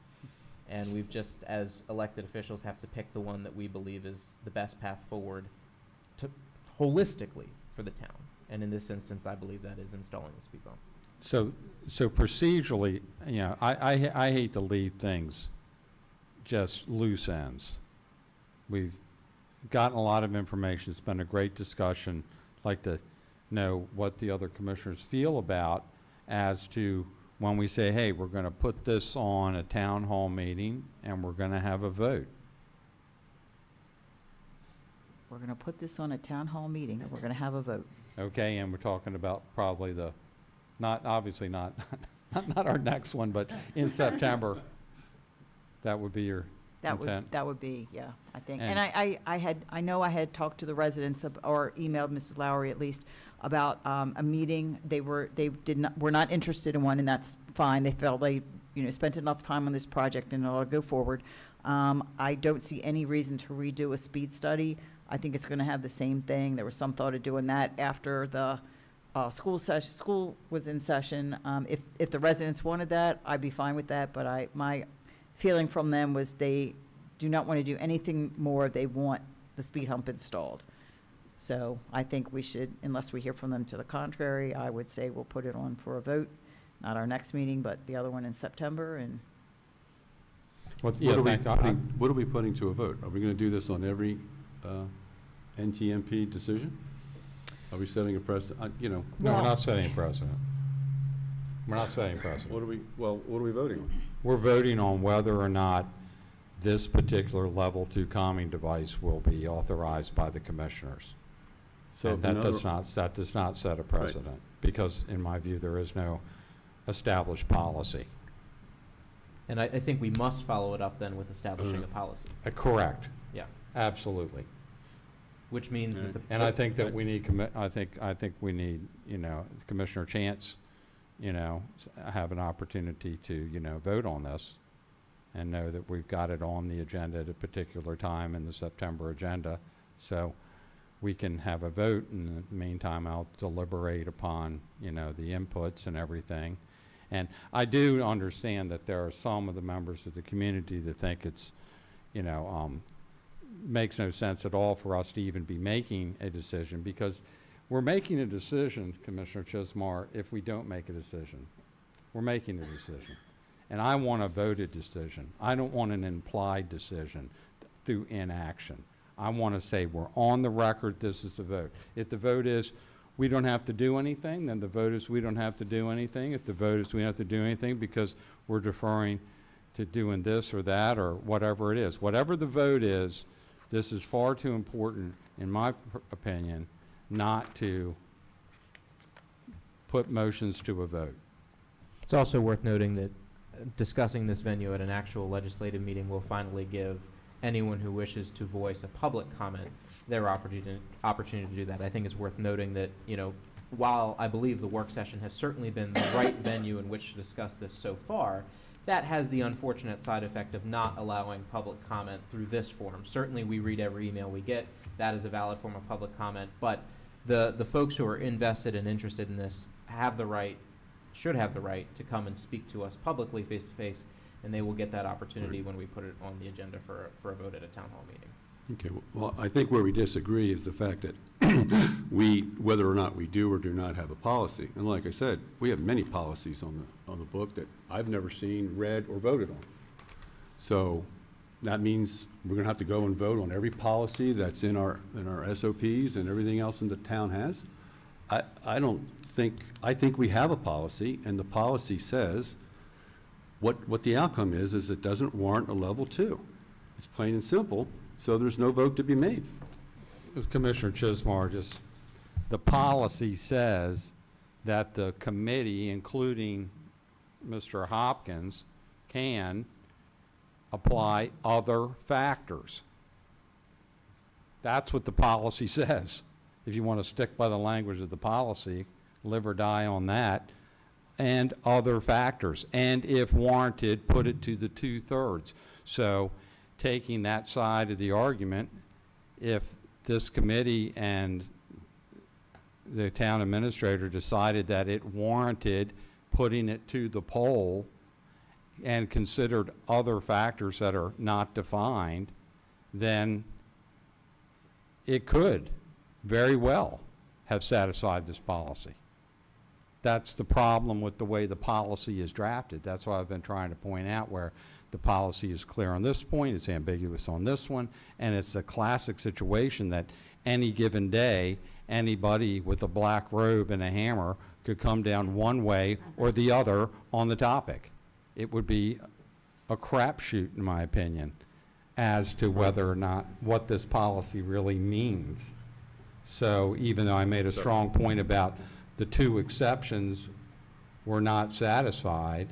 And we've just, as elected officials, have to pick the one that we believe is the best path forward to holistically for the town. And in this instance, I believe that is installing the speed bump. So procedurally, I hate to leave things just loose ends. We've gotten a lot of information. It's been a great discussion. I'd like to know what the other commissioners feel about as to when we say, hey, we're going to put this on a town hall meeting and we're going to have a vote. We're gonna put this on a town hall meeting, and we're gonna have a vote. Okay, and we're talking about probably the, not, obviously not, not our next one, but in September. That would be your intent? That would be, yeah, I think. And- And I know I had talked to the residents or emailed Mrs. Lowry at least about a meeting. They were not interested in one, and that's fine. They felt they, spent enough time on this project and it ought to go forward. I don't see any reason to redo a speed study. I think it's going to have the same thing. There was some thought of doing that after the school was in session. If the residents wanted that, I'd be fine with that, but my feeling from them was they do not want to do anything more. They want the speed hump installed. So I think we should, unless we hear from them to the contrary, I would say we'll put it on for a vote, not our next meeting, but the other one in September, and What What are we putting to a vote? Are we going to do this on every NTMP decision? Are we setting a precedent? No, we're not setting a precedent. We're not setting a precedent. What are we voting on? We're voting on whether or not this particular level 2 calming device will be authorized by the commissioners. So And that does not set a precedent, because in my view, there is no established policy. And I think we must follow it up then with establishing a policy, Correct. Yeah. Absolutely. which means that the. And I think that we need, I think we need, Commissioner Chance, have an opportunity to, vote on this and know that we've got it on the agenda at a particular time in the September agenda. So we can have a vote. In the meantime, I'll deliberate upon, the inputs and everything. And I do understand that there are some of the members of the community that think it's, makes no sense at all for us to even be making a decision, because we're making a decision, Commissioner Chismar, if we don't make a decision. We're making a decision. And I want a voted decision. I don't want an implied decision through inaction. I want to say we're on the record, this is the vote. If the vote is we don't have to do anything, then the vote is we don't have to do anything. If the vote is we don't have to do anything because we're deferring to doing this or that or whatever it is. Whatever the vote is, this is far too important, in my opinion, not to put motions to a vote. It's also worth noting that discussing this venue at an actual legislative meeting will finally give anyone who wishes to voice a public comment their opportunity to do that. I think it's worth noting that, while I believe the work session has certainly been the right venue in which to discuss this so far, that has the unfortunate side effect of not allowing public comment through this forum. Certainly we read every email we get. That is a valid form of public comment, but the folks who are invested and interested in this should have the right to come and speak to us publicly face to face, and they will get that opportunity when we put it on the agenda for a vote at a town hall meeting. Okay, well, I think where we disagree is the fact that whether or not we do or do not have a policy. And like I said, we have many policies on the book that I've never seen, read, or voted on. So that means we're gonna have to go and vote on every policy that's in our SOPs and everything else in the town has. I think we have a policy, and the policy says what the outcome is it doesn't warrant a level 2. It's plain and simple, so there's no vote to be made. Commissioner Chismar, the policy says that the committee, including Mr. Hopkins, can apply other factors. That's what the policy says. If you want to stick by the language of the policy, live or die on that, and other factors. And if warranted, put it to the 2/3. So taking that side of the argument, if this committee and the town administrator decided that it warranted putting it to the poll and considered other factors that are not defined, then it could very well have satisfied this policy. That's the problem with the way the policy is drafted. That's why I've been trying to point out where the policy is clear on this point, it's ambiguous on this one, and it's a classic situation that any given day, anybody with a black robe and a hammer could come down one way or the other on the topic. It would be a crapshoot, in my opinion. as to whether or not, what this policy really means. So even though I made a strong point about the two exceptions were not satisfied,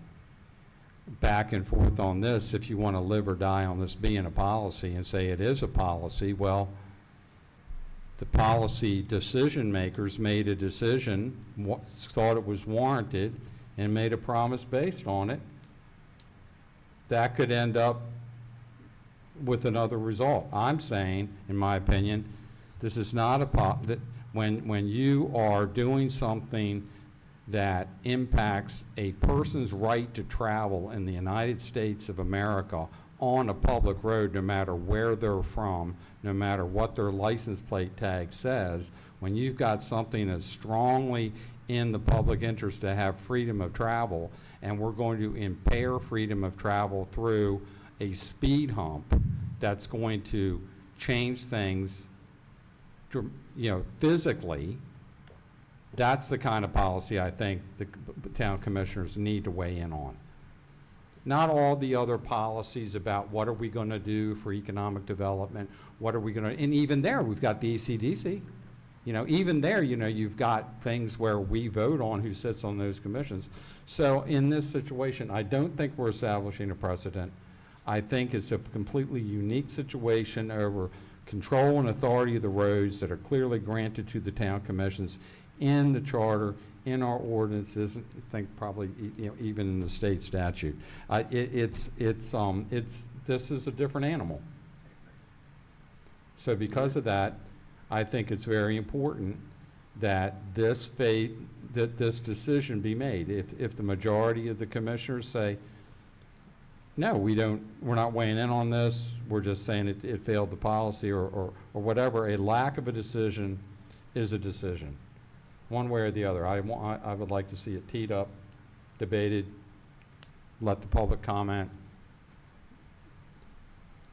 back and forth on this, if you want to live or die on this being a policy and say it is a policy, well, the policy decision makers made a decision, thought it was warranted, and made a promise based on it. That could end up with another result. I'm saying, in my opinion, this is not that when you are doing something that impacts a person's right to travel in the United States of America on a public road, no matter where they're from, no matter what their license plate tag says, when you've got something that's strongly in the public interest to have freedom of travel, and we're going to impair freedom of travel through a speed hump that's going to change things, physically, that's the kind of policy I think the town commissioners need to weigh in on. Not all the other policies about what are we going to do for economic development, what are we going to, and even there, we've got the ECDC. Even there, you've got things where we vote on who sits on those commissions. So in this situation, I don't think we're establishing a precedent. I think it's a completely unique situation over control and authority of the roads that are clearly granted to the town commissions in the charter, in our ordinances, I think probably, even in the state statute. This is a different animal. So because of that, I think it's very important that this decision be made. If the majority of the commissioners say, no, we're not weighing in on this, we're just saying it failed the policy or whatever, a lack of a decision is a decision, one way or the other. I would like to see it teed up, debated, let the public comment,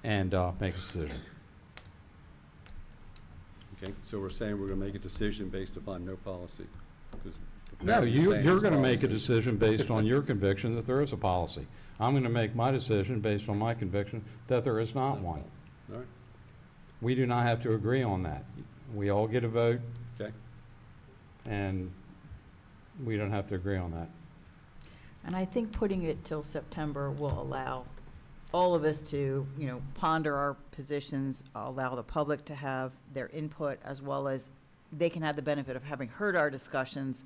and make a decision. Okay, so we're saying we're going to make a decision based upon no policy? 'Cause No, apparently you're saying you're it's going to make a policy. decision based on your conviction that there is a policy. I'm going to make my decision based on my conviction that there is not one. All right, We do not have to agree on that. We all get a vote, okay. and we don't have to agree on that. And I think putting it till September will allow all of us to, ponder our positions, allow the public to have their input, as well as they can have the benefit of having heard our discussions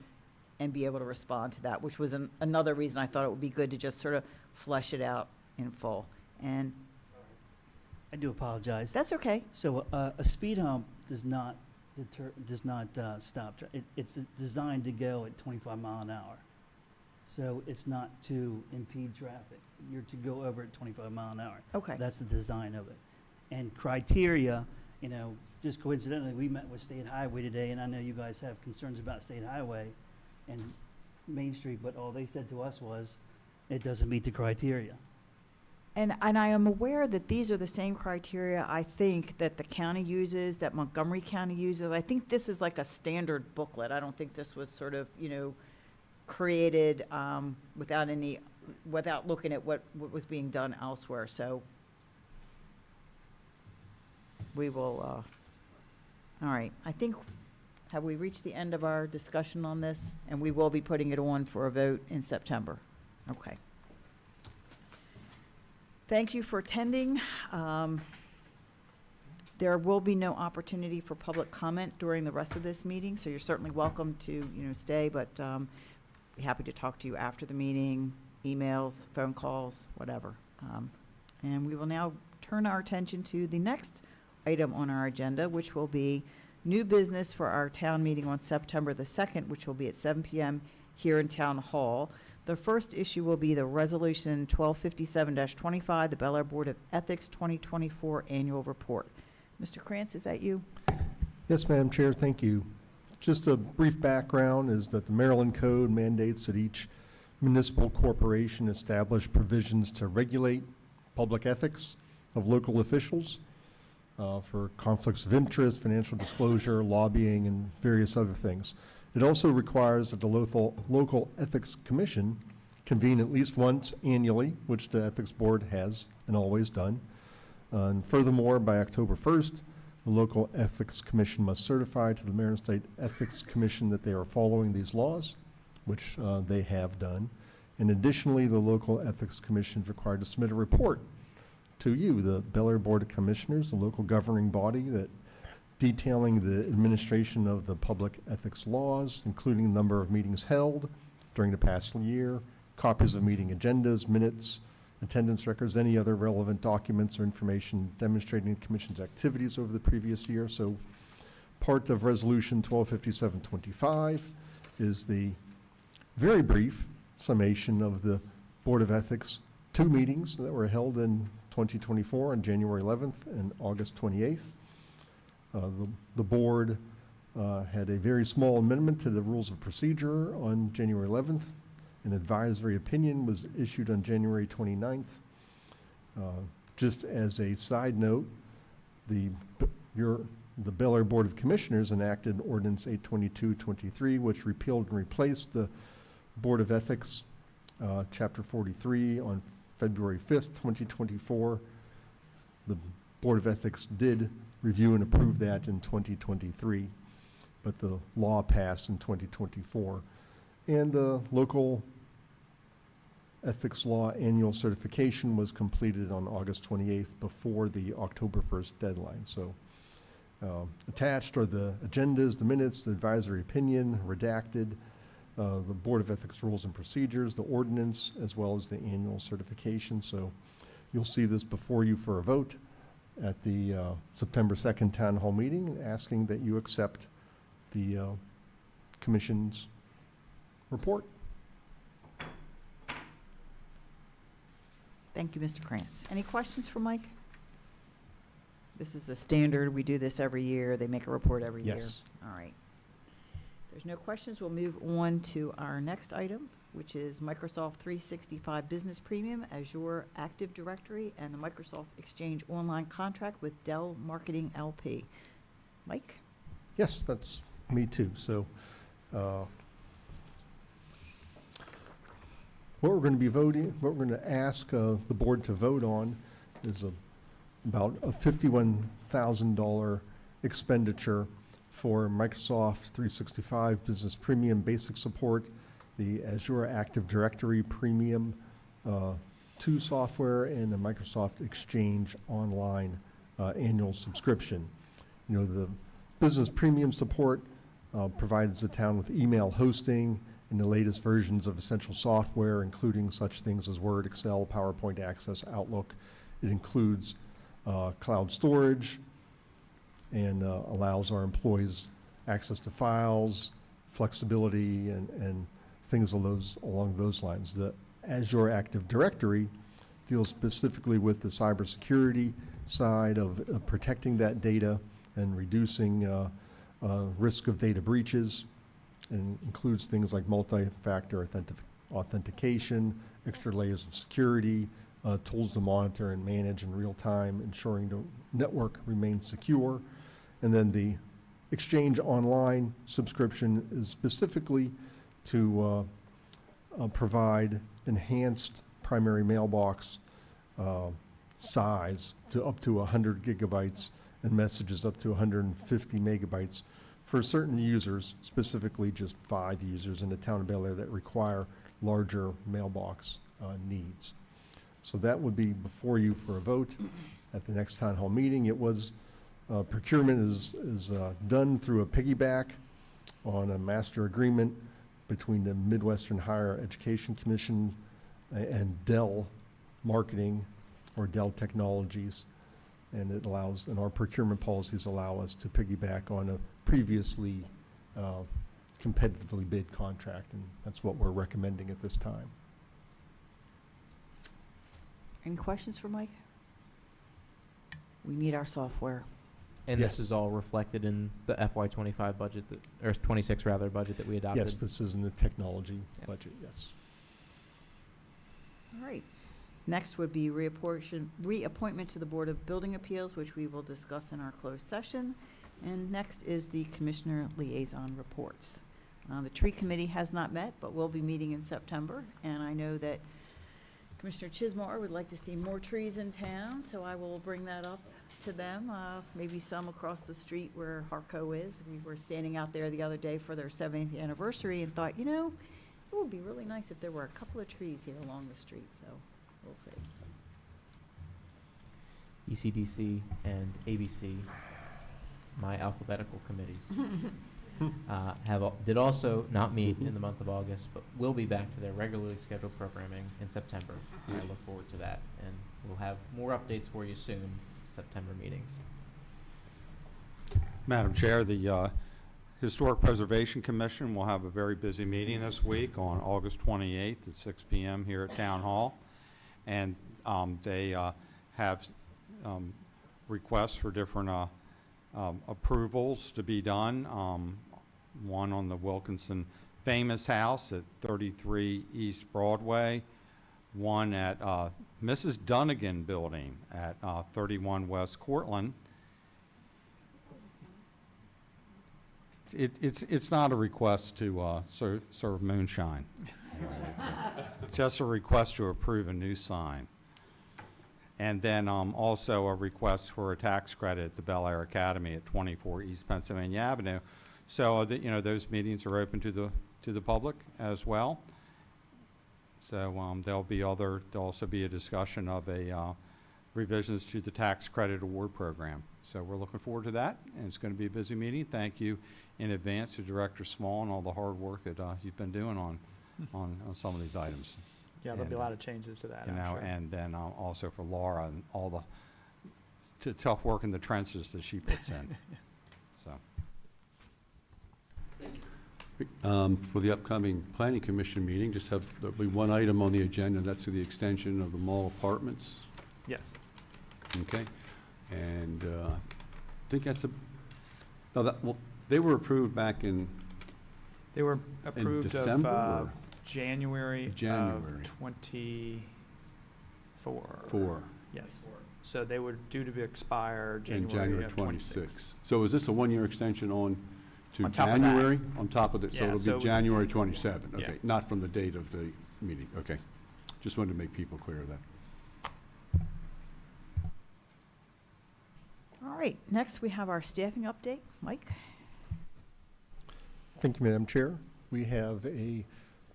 and be able to respond to that, which was another reason I thought it would be good to just sort of flesh it out in full. And I do apologize. that's okay. So a speed hump does not stop. It's designed to go at 25 mile an hour. So it's not to impede traffic. You're to go over at 25 mile an hour. Okay. That's the design of it. And criteria, just coincidentally, we met with State Highway today, and I know you guys have concerns about State Highway and Main Street, but all they said to us was, it doesn't meet the criteria. And I am aware that these are the same criteria, I think, that the county uses, that Montgomery County uses. I think this is like a standard booklet. I don't think this was sort of, created without looking at what was being done elsewhere. So we will, all right. I think, have we reached the end of our discussion on this? And we will be putting it on for a vote in September. Okay. Thank you for attending. There will be no opportunity for public comment during the rest of this meeting, so you're certainly welcome to, stay, but be happy to talk to you after the meeting, emails, phone calls, whatever. And we will now turn our attention to the next item on our agenda, which will be new business for our town meeting on September the 2nd, which will be at 7 p.m. here in Town Hall. The first issue will be the Resolution 1257-25, the Bel Air Board of Ethics 2024 Annual Report. Mr. Krantz, is that you? Yes, Madam Chair, thank you. Just a brief background is that the Maryland Code mandates that each municipal corporation establish provisions to regulate public ethics of local officials for conflicts of interest, financial disclosure, lobbying, and various other things. It also requires that the local ethics commission convene at least once annually, which the ethics board has and always done, And furthermore, by October 1st, the local ethics commission must certify to the Maryland State Ethics Commission that they are following these laws, which they have done. And additionally, the local ethics commission is required to submit a report to you, the Bel Air Board of Commissioners, the local governing body, that detailing the administration of the public ethics laws, including the number of meetings held during the past year, copies of meeting agendas, minutes, attendance records, any other relevant documents or information demonstrating the commission's activities over the previous year. So part of Resolution 125725 is the very brief summation of the Board of Ethics 2 meetings that were held in 2024 on January 11th and August 28th. The board had a very small amendment to the rules of procedure on January 11th. An advisory opinion was issued on January 29th. Just as a side note, the Bel Air Board of Commissioners enacted Ordinance 822-23, which repealed and replaced the Board of Ethics, Chapter 43, on February 5th, 2024. The Board of Ethics did review and approve that in 2023, but the law passed in 2024. And the local ethics law annual certification was completed on August 28th before the October 1st deadline. So attached are the agendas, the minutes, the advisory opinion, redacted, the Board of Ethics rules and procedures, the ordinance, as well as the annual certification. So you'll see this before you for a vote at the September 2nd Town Hall meeting, asking that you accept the Commission's report. Thank you, Mr. Krantz. Any questions for Mike? This is the standard. We do this every year. They make a report every year. Yes. All right. If there's no questions, we'll move on to our next item, which is Microsoft 365 Business Premium, Azure Active Directory, and the Microsoft Exchange Online contract with Dell Marketing LP. Mike? Yes, that's me too. So what we're going to be voting, what we're going to ask the board to vote on is about a $51,000 expenditure for Microsoft 365 Business Premium Basic Support, the Azure Active Directory Premium 2 software, and the Microsoft Exchange Online annual subscription. You know, the Business Premium support provides the town with email hosting and the latest versions of essential software, including such things as Word, Excel, PowerPoint, Access, Outlook. It includes cloud storage and allows our employees access to files, flexibility, and things along those lines. The Azure Active Directory deals specifically with the cybersecurity side of protecting that data and reducing risk of data breaches, and includes things like multi-factor authentication, extra layers of security, tools to monitor and manage in real time, ensuring the network remains secure. And then the Exchange Online subscription is specifically to provide enhanced primary mailbox size to up to 100 gigabytes and messages up to 150 megabytes for certain users, specifically just 5 users in the town of Bel Air that require larger mailbox needs. So that would be before you for a vote at the next town hall meeting. It was, procurement is done through a piggyback on a master agreement between the Midwestern Higher Education Commission and Dell Marketing or Dell Technologies. And it allows, and our procurement policies allow us to piggyback on a previously competitively bid contract, and that's what we're recommending at this time. Any questions for Mike? We need our software. And Yes. this is all reflected in the FY25 budget, or 26 rather, budget that we adopted? Yes, this is in the technology Yeah. budget, yes. All right. Next would be reappointment to the Board of Building Appeals, which we will discuss in our closed session. And next is the Commissioner Liaison Commissioner Chismar would like to see more trees in town, so I will bring that up to them. Maybe some across the street where Harco is. We were standing out there the other day for their 70th anniversary and thought, you know, it would be really nice if there were a couple of trees here along the street, so we'll see. ECDC and ABC, my alphabetical committees, did also not meet in the month of August, but will be back to their regularly scheduled programming in September. I look forward to that, and we'll have more updates for you soon, September meetings. Madam Chair, the Historic Preservation Commission will have a very busy meeting this week on August 28th at 6 p.m. here at Town Hall. And they have requests for different approvals to be done. One on the Wilkinson Famous House at 33 East Broadway. One at Mrs. Dunnigan Building at 31 West Cortlandt. It's not a request to serve moonshine. It's just a request to approve a new sign. And then also a request for a tax credit at the Bel Air Academy at 24 East Pennsylvania Avenue. So those meetings are open to the public as well. So there'll also be a discussion of a revisions to the tax credit award program. So we're looking forward to that, and it's going to be a busy meeting. Thank you in advance to Director Small and all the hard work that you've been doing on some of these items. Yeah, there'll be a And, lot of changes to that, You I'm know, sure. and then also for Laura and all the tough work in the trenches that she puts in. So. For the upcoming Planning Commission meeting, there'll be one item on the agenda, that's the extension of the mall apartments, Yes. okay? And I think that's they were approved back in, They were approved December of or January January? of 24. 4. Yes. So they were due to expire in January of 26. So is this a one-year extension to On top of that. January? On top of it, so Yeah, it'll so- be January 27, Yeah. okay, not from the date of the meeting, okay. Just wanted to make people clear of that. All right, next we have our staffing update. Mike? Thank you, Madam Chair. We have a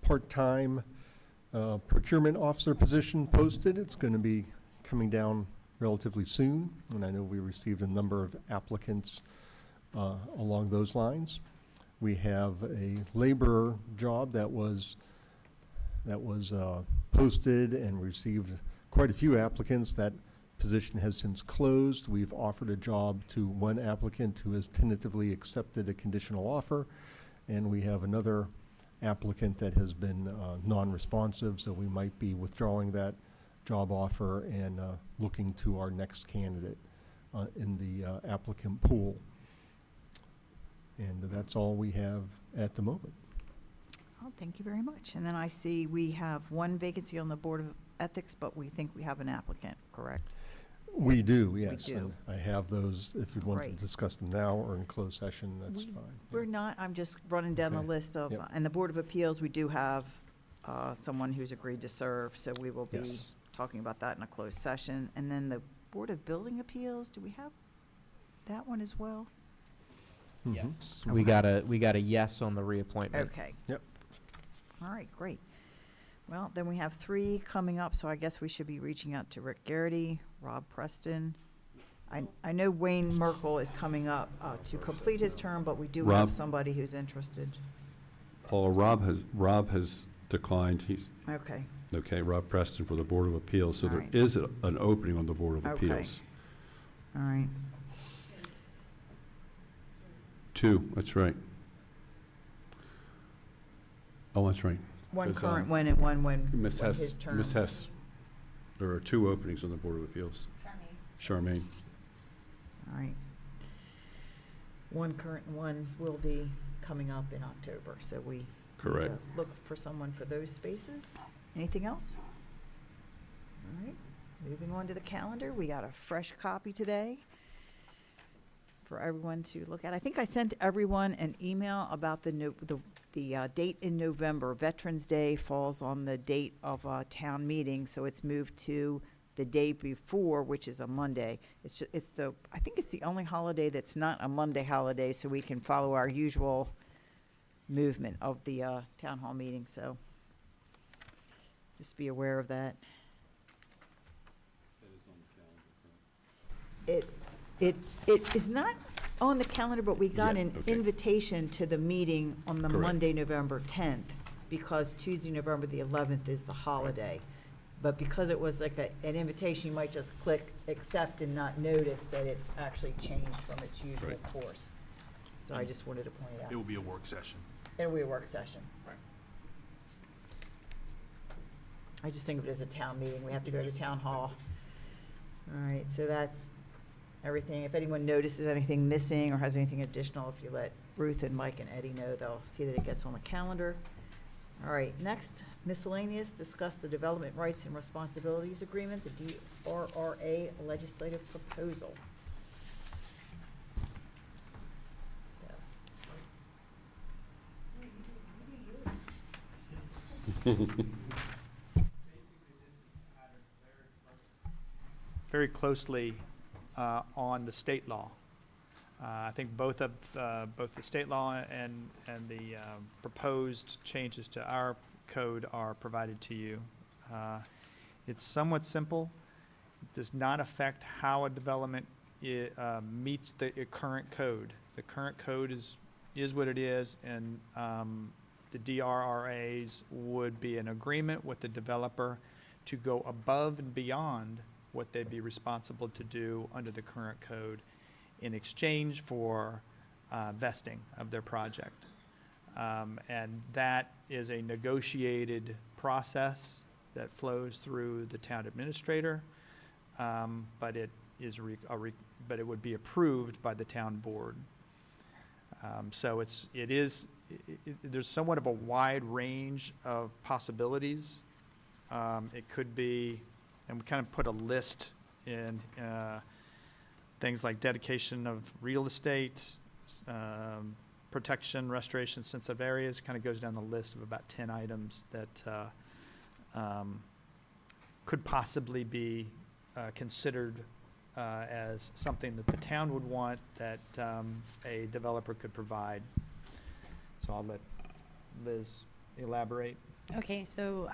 part-time procurement officer position posted. It's going to be coming down relatively soon, and I know we received a number of applicants along those lines. We have a laborer job that was posted and received quite a few applicants. That position has since closed. We've offered a job to one applicant who has tentatively accepted a conditional offer, and we have another applicant that has been non-responsive, so we might be withdrawing that job offer and looking to our next candidate in the applicant pool. And that's all we have at the moment. Oh, thank you very much. And then I see we have one vacancy on the Board of Ethics, but we think we have an applicant, correct? We do, yes. do. And I have those, if you'd want Great. to discuss them now or in closed session, that's fine. We're not, I'm just running down the Okay. list of, Yep. and the Board of Appeals, we do have someone who's agreed to serve, so we will be Yes. talking about that in a closed session. And then the Board of Building Appeals, do we have that one as well? Mhm. Yes. We got a yes on the reappointment. Okay. Yep. All right, great. Well, then we have 3 coming up, so I guess we should be reaching out to Rick Garrity, Rob Preston. I know Wayne Merkel is coming up to complete his term, but we do Rob? have somebody who's interested. Paula, Rob has declined, he's, Okay, okay, Rob Preston for the Board of Appeals, so All there right. is an opening on the Board of Okay. Appeals. all right. 2, that's right. Oh, that's right. One Because, current one and one when Ms. when Hess, his term. Ms. Hess, there are 2 openings on the Board of Appeals. Charmaine. All right. One current and one will be coming up in October, so we need Correct. to look for someone for those spaces. Anything else? All right, moving on to the calendar. We got a fresh copy today for everyone to look at. I think I sent everyone an email about the the date in November, Veterans Day falls on the date of town meeting, so it's moved to the day before, which is a Monday. I think it's the only holiday that's not a Monday holiday, so we can follow our usual movement of the town hall meeting, so just be aware of that. It is not on the calendar, but we got Yeah, an okay. invitation to the meeting on the Correct. Monday, November 10th, because Tuesday, November the 11th is the holiday. But because it was like an invitation, you might just click accept and not notice that it's actually changed from its usual Right. course. So I just wanted to point it out. It will be a work session. It'll be a work session. Right. I just think of it as a town meeting. We have to go to town hall. All right, so that's everything. If anyone notices anything missing or has anything additional, if you let Ruth and Mike and Eddie know, they'll see that it gets on the calendar. All right, next, miscellaneous, discuss the Development Rights and Responsibilities Agreement, the DRRA legislative proposal. So, Very closely on the state law. I think both the state law and the proposed changes to our code are provided to you. It's somewhat simple. It does not affect how a development meets the current code. The current code is what it is, and the DRRAs would be an agreement with the developer to go above and beyond what they'd be responsible to do under the current code in exchange for vesting of their project. And that is a negotiated process that flows through the town administrator, but it would be approved by the town board. So there's somewhat of a wide range of possibilities. It could be, and we kind of put a list in things like dedication of real estate, protection, restoration, sensitive areas, kind of goes down the list of about 10 items that could possibly be considered as something that the town would want that a developer could provide. So I'll let Liz elaborate. Okay, so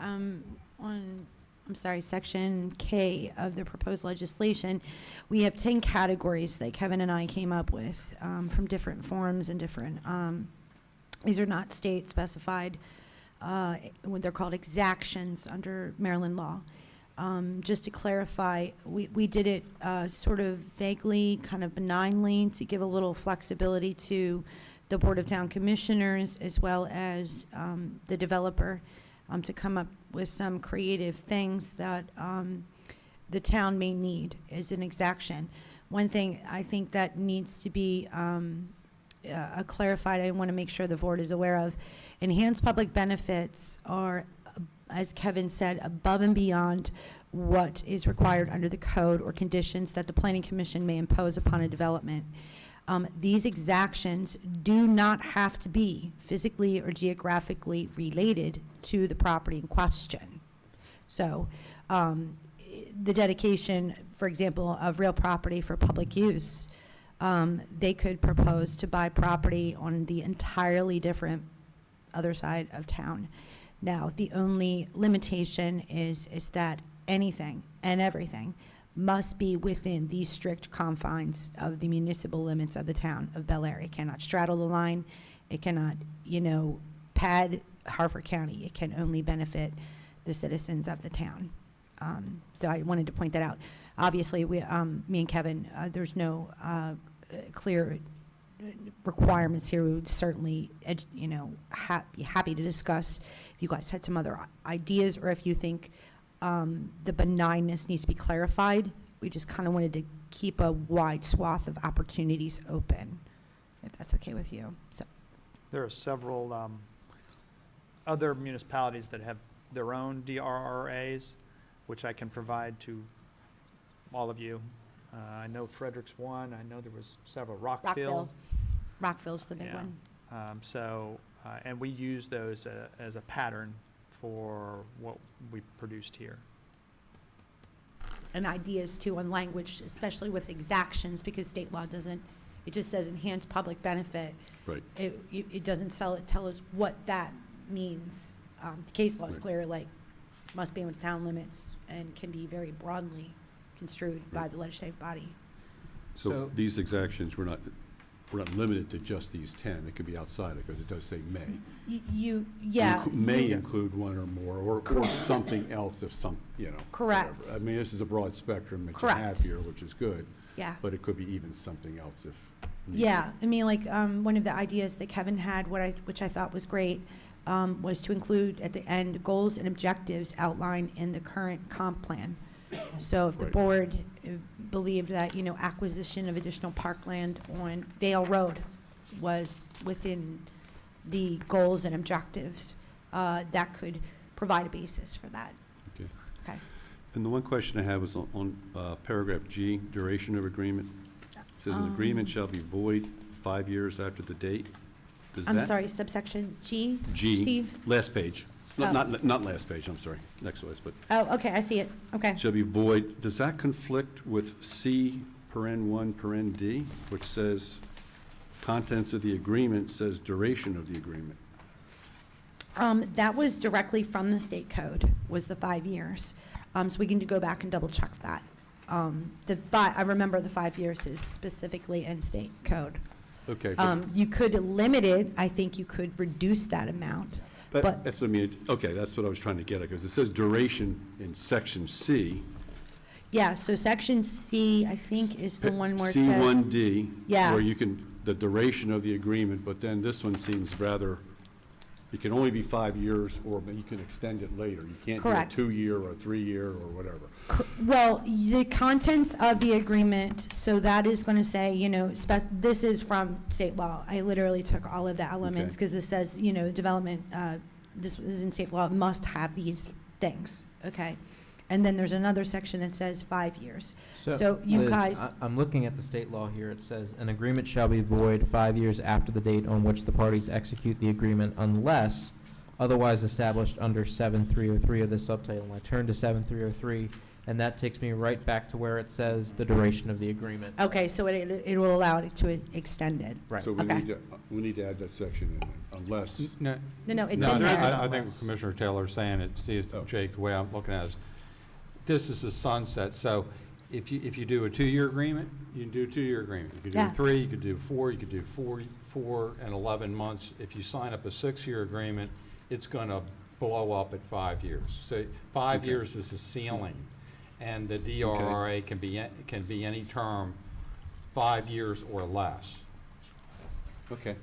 section K of the proposed legislation, we have 10 categories that Kevin and I came up with from different forms and different, these are not state specified, when they're called exactions under Maryland law. Just to clarify, we did it sort of vaguely, kind of benignly, to give a little flexibility to the Board of Town Commissioners as well as the developer to come up with some creative things that the town may need as an exaction. One thing I think that needs to be clarified, I want to make sure the board is aware of, enhanced public benefits are, as Kevin said, above and beyond what is required under the code or conditions that the Planning Commission may impose upon a development. These exactions do not have to be physically or geographically related to the property in question. So the dedication, for example, of real property for public use, they could propose to buy property on the entirely different other side of town. Now, the only limitation is that anything and everything must be within the strict confines of the municipal limits of the town of Bel Air. It cannot straddle the line. It cannot, pad Harford County. It can only benefit the citizens of the town. So I wanted to point that out. Obviously, me and Kevin, there's no clear requirements here. We would certainly, be happy to discuss if you guys had some other ideas or if you think the benignness needs to be clarified. We just kind of wanted to keep a wide swath of opportunities open, if that's okay with you. So, There are several other municipalities that have their own DRRAs, which I can provide to all of you. I know Frederick's one. I know there was several. Rockville. Rockville's the big Yeah. one. So And we use those as a pattern for what we produced here. And ideas too on language, especially with exactions, because state law doesn't, it just says enhanced public benefit. Right. It doesn't tell us what that means. The case law is Right. clear, like, must be within town limits and can be very broadly construed by Right. the legislative body. So So- these exactions, we're not limited to just these 10. It could be outside it, because it does say may. Yeah. May you- include one or more, or something else if some, you know. Correct. whatever. I mean, this is a broad spectrum that you Correct. have here, which is good, Yeah. but it could be even something else if. need Yeah, I mean, like, one of the ideas that Kevin had, which I thought was great, was to include at the end goals and objectives outlined in the current comp plan. So if the Right. board believed that, acquisition of additional parkland on Vale Road was within the goals and objectives, that could provide a basis for that. Okay. Okay. And the one question I have was on paragraph G, duration of agreement. It says an agreement shall be void 5 years after the date. Does I'm that- sorry, subsection G? G, Steve? last page. Oh. Not last page, I'm sorry, next list, but Oh, okay, I see it. Okay. shall be void. Does that conflict with C, paren 1, paren D, which says contents of the agreement says duration of the agreement? That was directly from the state code, was the 5 years. So we can go back and double check that. I remember the 5 years is specifically in state code. Okay, but You could limit it, I think you could reduce that amount. but- that's what I mean, okay, that's what I was trying to get at, because it says duration in section C. Yeah, so section C, I think, is the one where it says. C1D. Yeah. Where you can, the duration of the agreement, but then this one seems rather, it can only be 5 years, or you can extend it later. You can't do a Correct. 2-year or a 3-year or whatever. Well, the contents of the agreement, so that is going to say, this is from state law. I literally took all of the elements, Okay. because it says, development, this is in state law, must have these things, okay? And then there's another section that says 5 years. So you Liz, guys- I'm looking at the state law here. It says, an agreement shall be void 5 years after the date on which the parties execute the agreement unless otherwise established under 7303 of the subtitle. And I turn to 7303, and that takes me right back to where it says the duration of the agreement. Okay, so it will allow it to extend it. Right. So we Okay. need to add that section in, there, unless, No, No, it's no, in there is there. I think Commissioner Taylor's saying it, see, it's, Oh. Jake, the way I'm looking at it is, this is a sunset, so if you do a 2-year agreement, you can do a 2-year agreement. You could do Yeah. 3, you could do 4, you could do 4 and 11 months. If you sign up a 6-year agreement, it's gonna blow up at 5 years. So 5 Okay. years is the ceiling, and the DRRA can be any term, 5 years or less. okay,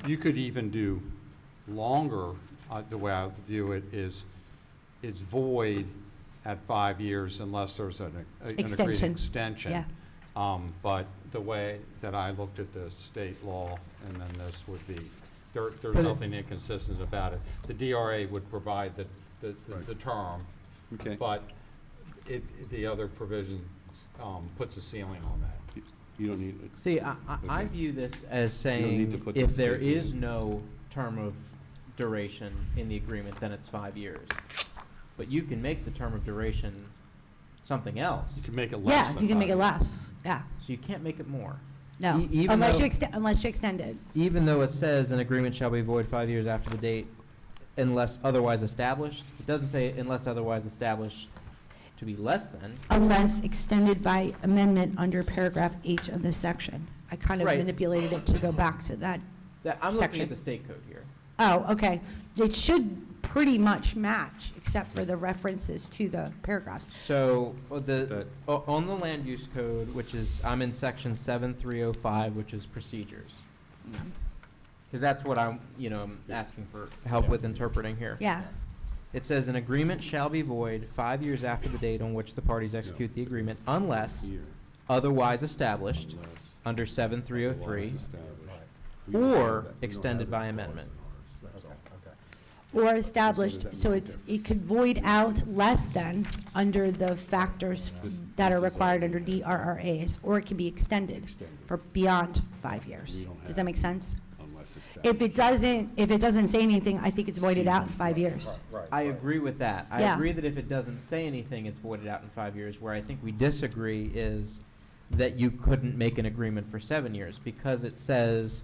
You could even do longer, the way I view it is void at 5 years unless there's an agreed Extension. extension. Yeah. But the way that I looked at the state law, and then this would be, there's But it- nothing inconsistent about it. The DRA would provide the Right. term, okay. but the other provision puts a ceiling on that. You don't need, See, I Okay. view this as don't need to saying, put if the there state law is in. no term of duration in the agreement, then it's 5 years. But you can make the term of duration something else, You can make it less Yeah, than you can make 5 it years. less, yeah. so you can't make it more. No, even unless though- you extend it. Even though it says an agreement shall be void 5 years after the date unless otherwise established, it doesn't say unless otherwise established to be less than. Unless extended by amendment under paragraph H of this section. I kind of Right. manipulated it to go back to that. I'm looking Section. at the state code here. Oh, okay. It should pretty much match, except for the references to the paragraphs. So, That- on the land use code, which is, I'm in section 7305, which is procedures. Because that's what I'm asking for help with interpreting here. Yeah, It says, an agreement shall be void 5 years after the date on which the parties execute the agreement unless here, otherwise established unless under 7303 otherwise established. We don't have or that. We don't extended have by that amendment. clause in ours. That's all. or established, so it could void out less than under the factors that are required under DRRAs, or it can be extended Extended. for beyond 5 We years. don't Does have that make sense? Unless If it doesn't say anything, I think it's voided out in 5 years. I agree with that. I Yeah. agree that if it doesn't say anything, it's voided out in 5 years. Where I think we disagree is that you couldn't make an agreement for 7 years, because it says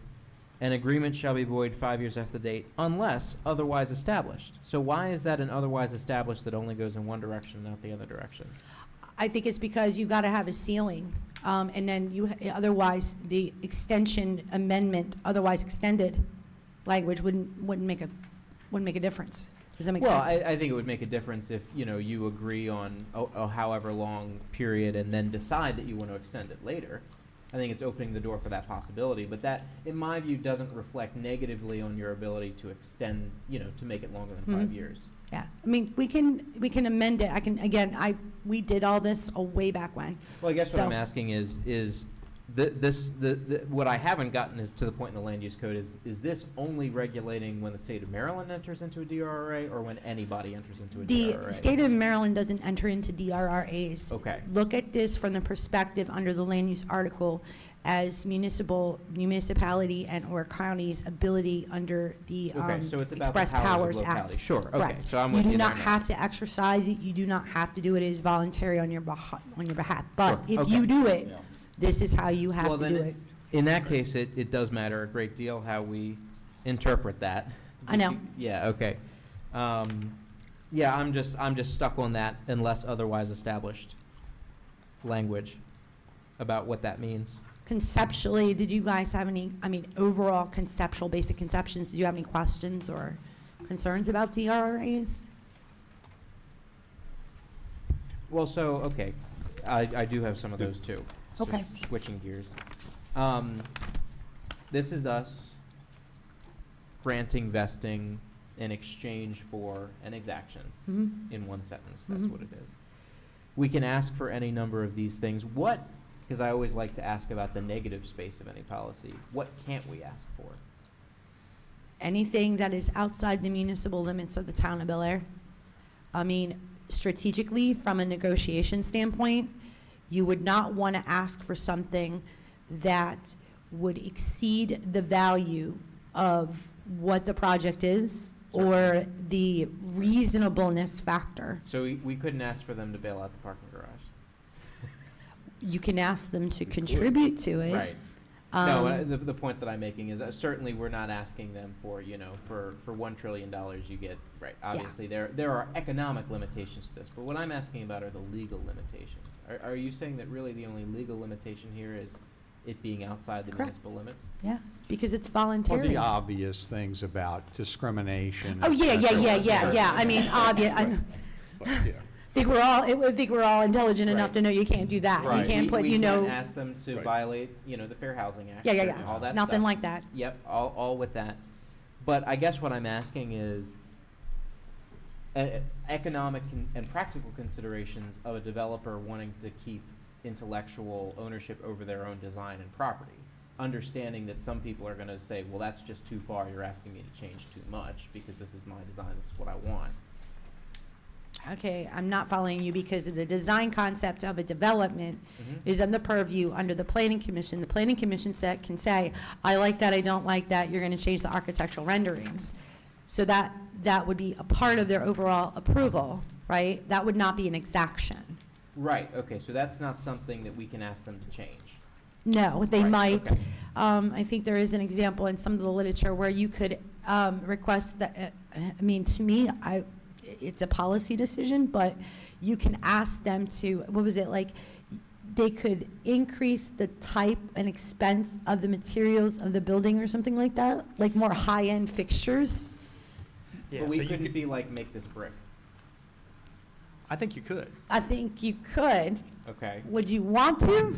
an agreement shall be void 5 years after the date unless otherwise established. So why is that an otherwise established that only goes in one direction, not the other direction? I think it's because you got to have a ceiling, and then otherwise, the extension amendment, otherwise extended language wouldn't make a difference. Does that make Well, sense? I think it would make a difference if, you agree on a however long period and then decide that you want to extend it later. I think it's opening the door for that possibility, but that, in my view, doesn't reflect negatively on your ability to extend, to make it longer than 5 Mhm. years. Yeah, I mean, we can amend it. We did all this way back when. Well, I guess what I'm So- asking is what I haven't gotten is to the point in the land use code is this only regulating when the state of Maryland enters into a DRRA or when anybody enters into a The DRRA? state of Maryland doesn't enter into DRRAs. Okay. Look at this from the perspective under the land use article as municipality and/or county's ability under the Okay, so it's about the Express powers Powers of locality. Act. Sure, okay, Correct. so I'm with you do there not now. have to exercise it. You do not have to do it. It is voluntary on your behalf. But Sure, if you okay. do it, this is how you have Well, to then do it. In that case, it does matter a great deal how we interpret that. I know. Yeah, okay. Yeah, I'm just stuck on that unless otherwise established language about what that means. Conceptually, did you guys have any, overall conceptual, basic conceptions, did you have any questions or concerns about DRRAs? Well, so, okay, I do have some of those too. So Okay. Switching gears. This is us granting vesting in exchange for an exaction Mhm. in one sentence. That's Mhm. what it is. We can ask for any number of these things. Because I always like to ask about the negative space of any policy. What can't we ask for? Anything that is outside the municipal limits of the town of Bel Air. Strategically, from a negotiation standpoint, you would not want to ask for something that would exceed the value of what the project is or the reasonableness factor. So we couldn't ask for them to bail out the parking garage. You can ask them to We could. contribute to it. Right. No, the point that I'm making is certainly we're not asking them for, for $1 trillion you get, right. Obviously, there are economic limitations to this, but what I'm asking about are the legal limitations. Are you saying that really the only legal limitation here is it being outside the Correct. municipal limits? Yeah, because it's Well, voluntary. the obvious things about discrimination. Oh, yeah, et cetera. obvious. But, yeah. I think we're all intelligent enough Right. to know you can't do that. You Right. can't put, We can't ask them to Right. violate, the Fair Housing Act. Yeah, and all that Nothing stuff. like that. Yep, all with that. But I guess what I'm asking is economic and practical considerations of a developer wanting to keep intellectual ownership over their own design and property. Understanding that some people are going to say, well, that's just too far, you're asking me to change too much because this is my design, this is what I want. Okay, I'm not following you because the design concept of a development Mhm. is in the purview under the planning commission. The planning commission can say, I like that, I don't like that, you're gonna change the architectural renderings. So that would be a part of their overall approval, right? That would not be an exaction. Right, okay, so that's not something that we can ask them to change. No, they Right, might. okay. I think there is an example in some of the literature where you could request that, to me, it's a policy decision, but you can ask them to, they could increase the type and expense of the materials of the building or something like that, like more high-end fixtures. Yeah, But so we you couldn't could, be like, make this brick, I think you could. I think you could. okay? Would you want to?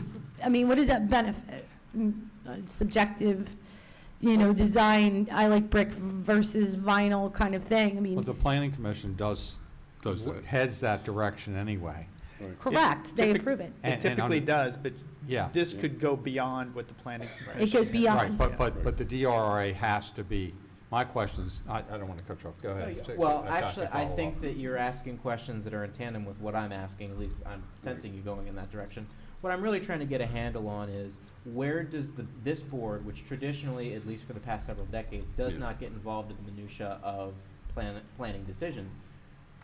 What does that benefit? Subjective, design, I like brick versus vinyl kind of thing. Well, the planning commission does that. heads that direction anyway. Right. correct, they typic- approve it. It And typically under- does, but Yeah. this could go beyond what the planning. It goes commission- beyond. Right, but the DRA has to be My questions, I don't want to cut you off, go ahead. Well, I've got actually, to I follow think up. that you're asking questions that are in tandem with what I'm asking, at least I'm sensing you going in that direction. What I'm really trying to get a handle on is, where does this board, which traditionally, at least for the past several decades, does Yeah. not get involved in the minutia of planning decisions,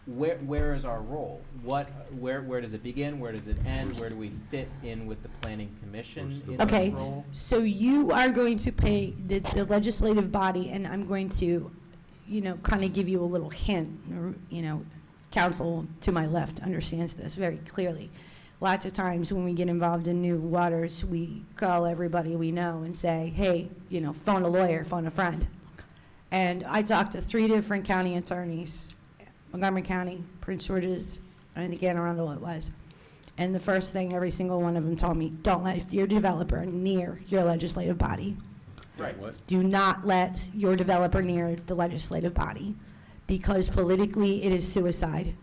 where is our role? Where does it begin? Where does it end? Where do we fit in with the planning commission in Okay. this role? So you are going to pay the legislative body, and I'm going to, kind of give you a little hint, or, council to my left understands this very clearly. Lots of times when we get involved in new waters, we call everybody we know and say, hey, phone a lawyer, phone a friend. And I talked to 3 different county attorneys, Montgomery County, Prince George's, I think Anne Arundel it was. And the first thing every single one of them told me, don't let your developer near your legislative body. Right. What? Do not let your developer near the legislative body, because politically it is suicide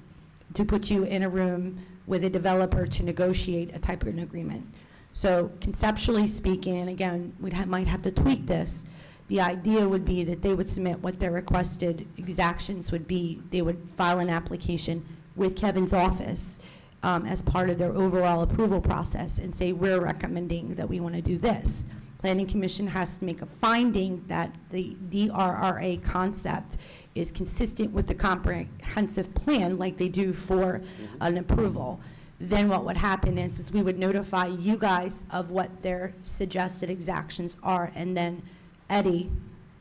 to put you in a room with a developer to negotiate a type of an agreement. So conceptually speaking, and again, might have to tweak this, the idea would be that they would submit what their requested exactions would be. They would file an application with Kevin's office as part of their overall approval process and say, we're recommending that we want to do this. Planning Commission has to make a finding that the DRRA concept is consistent with the comprehensive plan like they do for an approval. Then what would happen is we would notify you guys of what their suggested exactions are, and then Eddie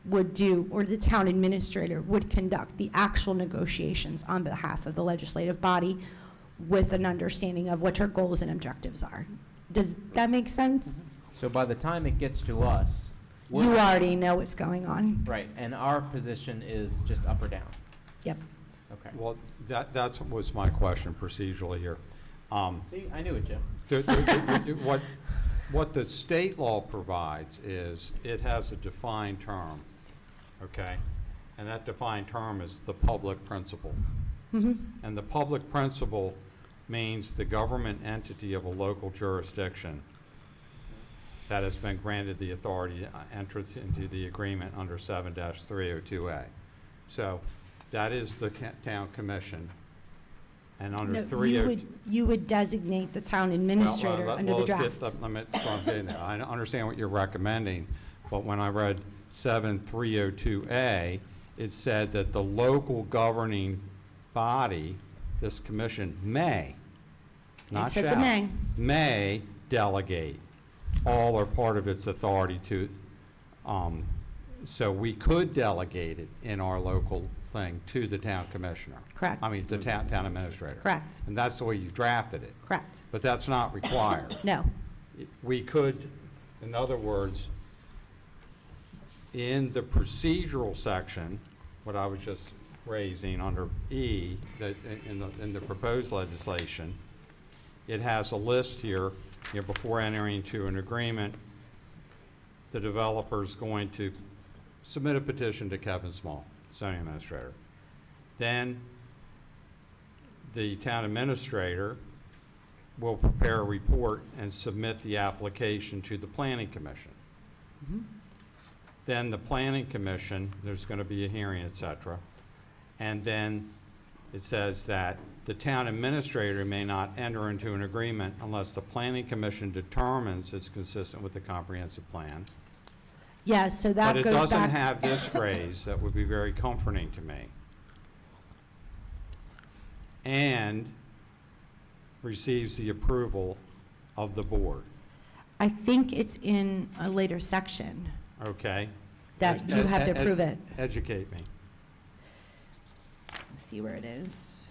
would do, or the town administrator would conduct the actual negotiations on behalf of the legislative body with an understanding of what our goals and objectives are. Does that make sense? So by the time it gets to us, we're You already know what's going on. right, and our position is just up or down. Yep. Okay. Well, that's was my question procedurally here. See, I knew it, Jim. What the state law provides is it has a defined term, okay? And that defined term is the public principle. Mhm. And the public principle means the government entity of a local jurisdiction that has been granted the authority to enter into the agreement under 7-302A. So that is the town commission. And under No, 302. you would designate the town administrator under the draft. Let me, so I'm getting there. I understand what you're recommending, but when I read 7302A, it said that the local governing body, this commission, may, not says it shall, may. delegate all or part of its authority to, so we could delegate it in our local thing to the town commissioner. Correct. I mean, the town administrator. Correct. And that's the way you drafted it. Correct. But that's not required. No. We could, in other words, in the procedural section, what I was just raising under E, that in the proposed legislation, it has a list here, before entering into an agreement, the developer's going to submit a petition to Kevin Small, zoning administrator. Then the town administrator will prepare a report and submit the application to the planning commission. Then the planning commission, there's going to be a hearing, et cetera. And then it says that the town administrator may not enter into an agreement unless the planning commission determines it's consistent with the comprehensive plan. Yes, so that But it goes doesn't back. have this phrase that would be very comforting to me. And receives the approval of the board, I think it's in a later section okay? that you have to approve it. Educate me. Let's see where it is.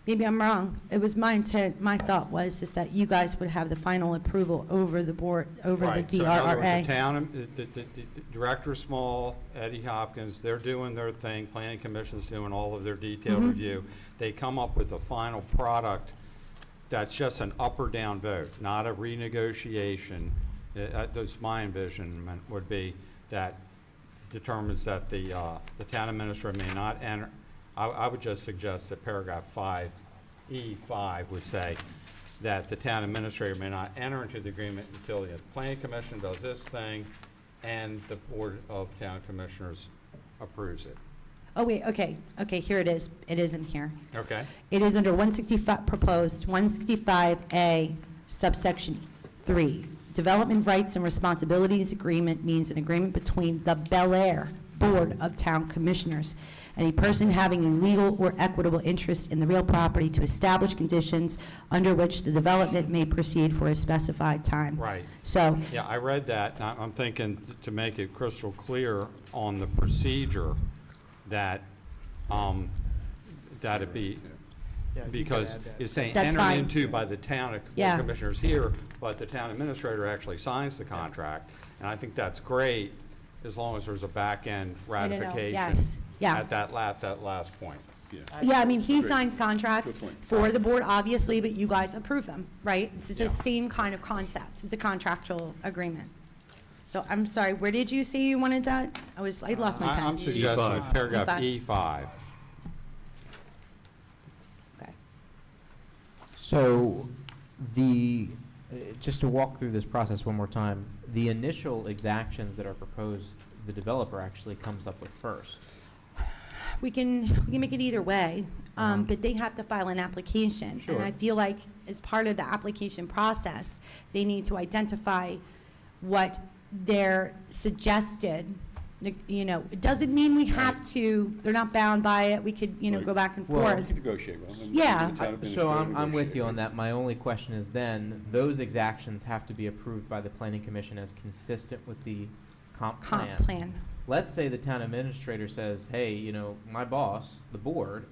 Maybe I'm wrong. It was my intent, my thought was is that you guys would have the final approval over the board, over the Right, so in other words, DRRA. the town, the Director Small, Eddie Hopkins, they're doing their thing, Planning Commission's doing all of their detailed Mhm. review. They come up with a final product that's just an up or down vote, not a renegotiation. That's my envisionment would be that determines that the town administrator may not enter. I would just suggest that paragraph 5E5 would say that the town administrator may not enter into the agreement until the planning commission does this thing and the board of town commissioners approves it. Oh, wait, okay, here it is. It is in here. Okay? It is under 165, proposed 165A subsection 3. Development rights and responsibilities agreement means an agreement between the Bel Air Board of Town Commissioners and a person having a legal or equitable interest in the real property to establish conditions under which the development may proceed for a specified time. Right. So, Yeah, I read that, and I'm thinking to make it crystal clear on the procedure that, that it be, Yeah, you could because add that. it's saying That's entered fine. into by the town Yeah. commissioners here, but the town administrator actually signs the contract. And I think that's great, as long as there's a back-end no, ratification yes, yeah. at that last point. Yeah, I mean, he Great. signs contracts Good point. for the board, obviously, but you guys approve them, right? It's the Yeah. same kind of concept. It's a contractual agreement. So I'm sorry, where did you say you wanted that? I lost my I'm pen. suggesting E5. paragraph E5. E5. Okay. So just to walk through this process one more time, the initial exactions that are proposed, the developer actually comes up with first. We can make it either way, but they have to file an application. Sure. And I feel like as part of the application process, they need to identify what their suggested, it doesn't mean we have to, they're not bound by it, we could, Right. go back and Well, You forth. can negotiate with them. Yeah. So I'm with you on that. My only question is then, those exactions have to be approved by the planning commission as consistent with the comp plan. Comp plan. Let's say the town administrator says, hey, my boss, the board,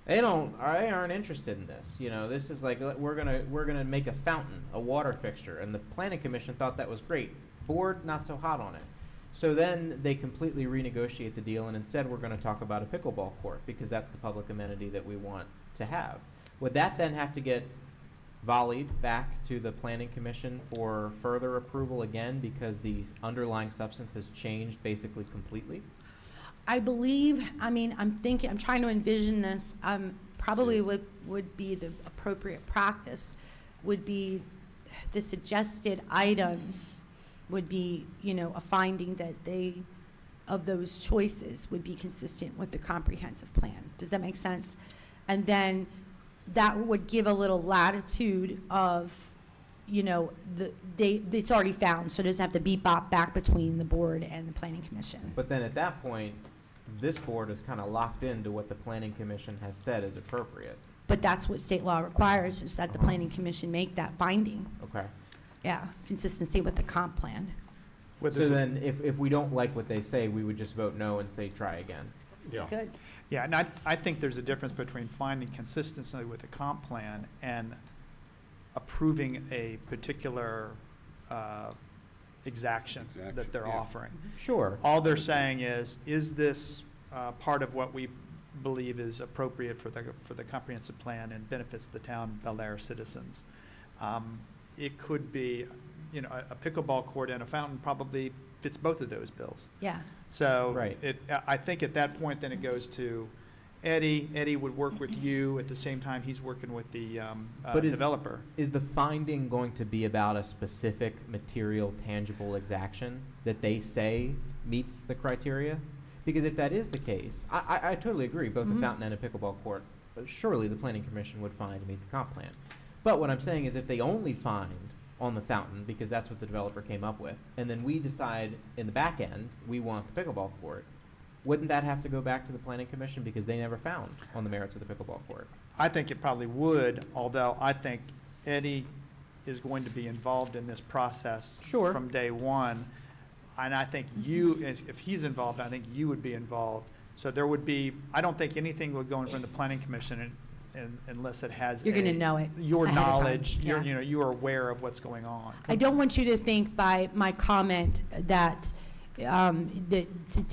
they aren't interested in this. This is like, we're gonna make a fountain, a water fixture, and the planning commission thought that was great. Board, not so hot on it. So then they completely renegotiate the deal, and instead we're gonna talk about a pickleball court, because that's the public amenity that we want to have. Would that then have to get volleyed back to the planning commission for further approval again, because the underlying substance has changed basically completely? I believe, I'm trying to envision this, probably would be the appropriate practice, would be the suggested items would be, a finding that of those choices would be consistent with the comprehensive plan. Does that make sense? And then that would give a little latitude of, it's already found, so it doesn't have to bebop back between the board and the planning commission. But then at that point, this board is kind of locked into what the planning commission has said is appropriate. But that's what state law requires, is that the planning commission make that finding. Okay. Yeah, consistency with the comp plan. With So this- then, if we don't like what they say, we would just vote no and say try again. Yeah. Good. Yeah, and I think there's a difference between finding consistency with the comp plan and approving a particular exaction that they're yeah. offering. Sure. All they're saying is this part of what we believe is appropriate for the comprehensive plan and benefits the town Bel Air citizens? It could be, a pickleball court and a fountain probably fits both of those bills. Yeah. So Right. I think at that point, then it goes to Eddie. Eddie would work with you at the same time he's working with the But developer. Is the finding going to be about a specific material, tangible exaction that they say meets the criteria? Because if that is the case, I totally agree, both a Mhm. fountain and a pickleball court, surely the planning commission would find to meet the comp plan. But what I'm saying is if they only find on the fountain, because that's what the developer came up with, and then we decide in the back end, we want the pickleball court, wouldn't that have to go back to the planning commission because they never found on the merits of the pickleball court? I think it probably would, although I think Eddie is going to be involved in this process Sure. from day one. And I think you, if he's involved, I think you would be involved. So there would be, I don't think anything would go in front of the planning commission unless it has You're gonna know it your ahead of time, knowledge, yeah. you are aware of what's going on. I don't want you to think by my comment that, to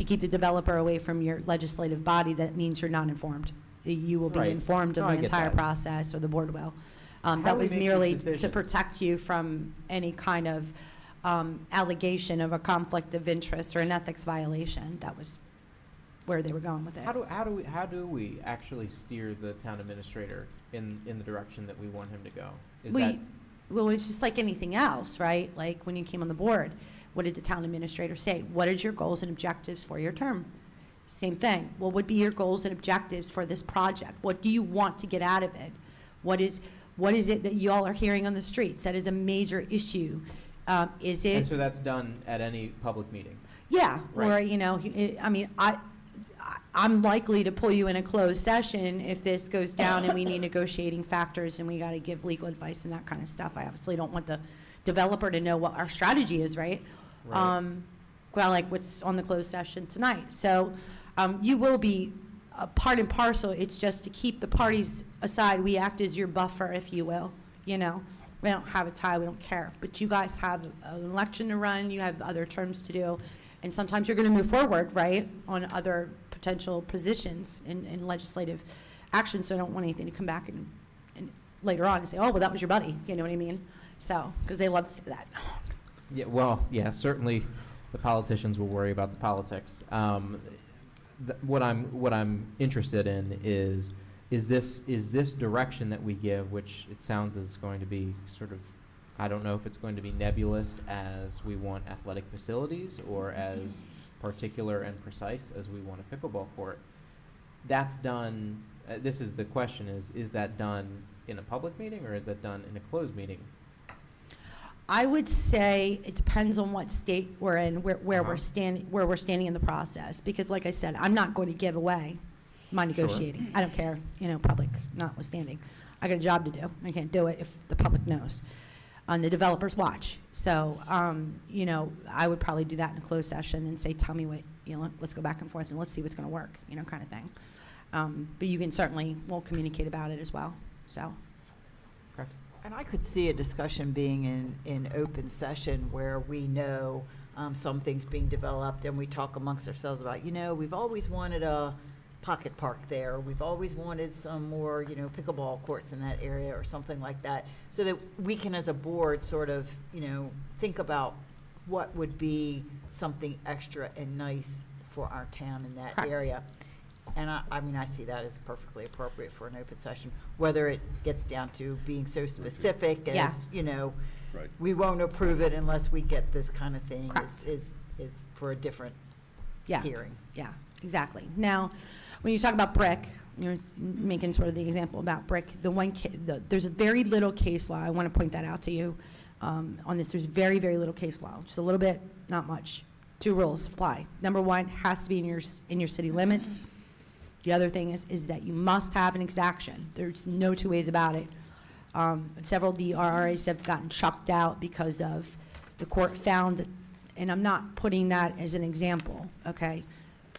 keep the developer away from your legislative body, that means you're not informed. You will be Right. informed No, of I the get entire that. process, or the board will. How That do we was make these merely to decisions? protect you from any kind of allegation of a conflict of interest or an ethics violation. That was where they were going with it. How do we actually steer the town administrator in the direction that we want him to go? Is that Well, it's just like anything else, right? Like when you came on the board, what did the town administrator say? What is your goals and objectives for your term? Same thing. What would be your goals and objectives for this project? What do you want to get out of it? What is it that y'all are hearing on the streets that is a major issue? Is and it, so that's done at any public meeting? yeah, or, Right. you know, I mean, I'm likely to pull you in a closed session if this goes down and we need negotiating factors and we got to give legal advice and that kind of stuff. I obviously don't want the developer to know what our strategy is, right? Right. Well, like what's on the closed session tonight. So you will be a part and parcel. It's just to keep the parties aside. We act as your buffer, if you will, you know. We don't have a tie, we don't care. But you guys have an election to run, you have other terms to do. And sometimes you're going to move forward, right, on other potential positions in legislative action. So I don't want anything to come back and later on and say, oh, well, that was your buddy. You know what I mean? So, because they love to say that. Yeah, well, yeah, certainly the politicians will worry about the politics. What I'm interested in is this direction that we give, which it sounds is going to be sort of, I don't know if it's going to be nebulous as we want athletic facilities or as particular and precise as we want a pickleball court. That's done, this is the question is that done in a public meeting or is that done in a closed meeting? I would say it depends on what state we're in, where Uh-huh. we're standing in the process. Because like I said, I'm not going to give away my Sure. negotiating. I don't care, you know, public notwithstanding. I got a job to do. I can't do it if the public knows. On the developers watch. So, you know, I would probably do that in a closed session and say, tell me what, you know, let's go back and forth and let's see what's going to work, you know, kind of thing. But you can certainly, we'll communicate about it as well, so. And I could see a discussion being in open session where we know something's being developed and we talk amongst ourselves about, you know, we've always wanted a pocket park there. We've always wanted some more, you know, pickleball courts in that area or something like that. So that we can, as a board, sort of, you know, think about what would be something extra and nice for our town in that Correct. area. And I mean, I see that as perfectly appropriate for an open session, whether it gets down to being so specific Yeah. as, you know, Right. we won't approve it unless we get this kind of thing Correct. is for a different Yeah. hearing. Yeah, exactly. Now, when you talk about brick, you're making sort of the example about brick, there's a very little case law, I want to point that out to you, on this. There's very, very little case law, just a little bit, not much. 2 rules apply. Number 1, has to be in your city limits. The other thing is that you must have an exaction. There's no 2 ways about it. Several DRRAs have gotten chucked out because of the court found, and I'm not putting that as an example, okay?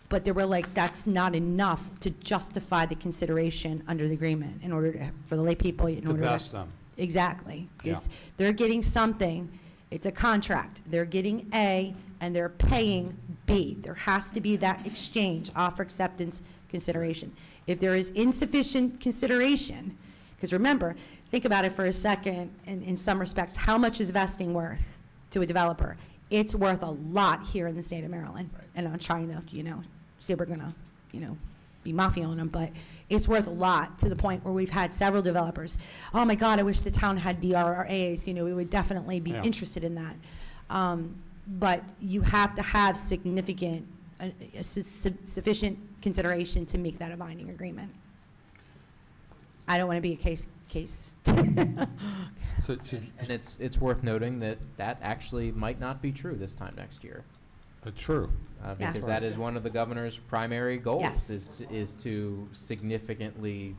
But they were like, that's not enough to justify the consideration under the agreement in order to, for the lay people, in To order to. vest them. Exactly, because they're getting something, it's a contract. They're getting A and they're paying B. There has to be that exchange, offer acceptance, consideration. If there is insufficient consideration, because remember, think about it for a second, in some respects, how much is vesting worth to a developer? It's worth a lot here in the state of Maryland. Right. And I'm trying to, you know, say we're gonna, you know, be mafia on them, but it's worth a lot to the point where we've had several developers, oh my God, I wish the town had DRRAs, you know, we would definitely be Yeah. interested in that. But you have to have significant, sufficient consideration to make that a binding agreement. I don't want to be a case. So, And it's worth noting that actually might not be true this time next year. true. Yeah. Because that is one of the governor's primary goals, Yes. is to significantly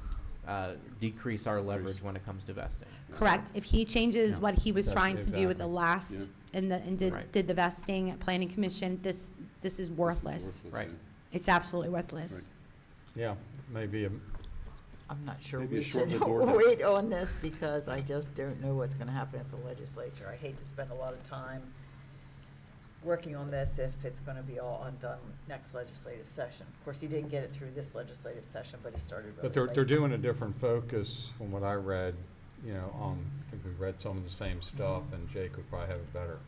decrease our leverage when it comes to vesting. Correct. If he changes Yeah. what he was That's trying to do with the exactly. last, Yeah. and Right. did the vesting at planning commission, this is worthless. Right. It's absolutely worthless. Right. Yeah, maybe I'm not sure Maybe we a short should lived order. wait on this because I just don't know what's gonna happen at the legislature. I hate to spend a lot of time working on this if it's gonna be all undone next legislative session. Of course, he didn't get it through this legislative session, but he started really But they're late. doing a different focus from what I read you know, I think we've read some of the same stuff, and Jake would probably have a better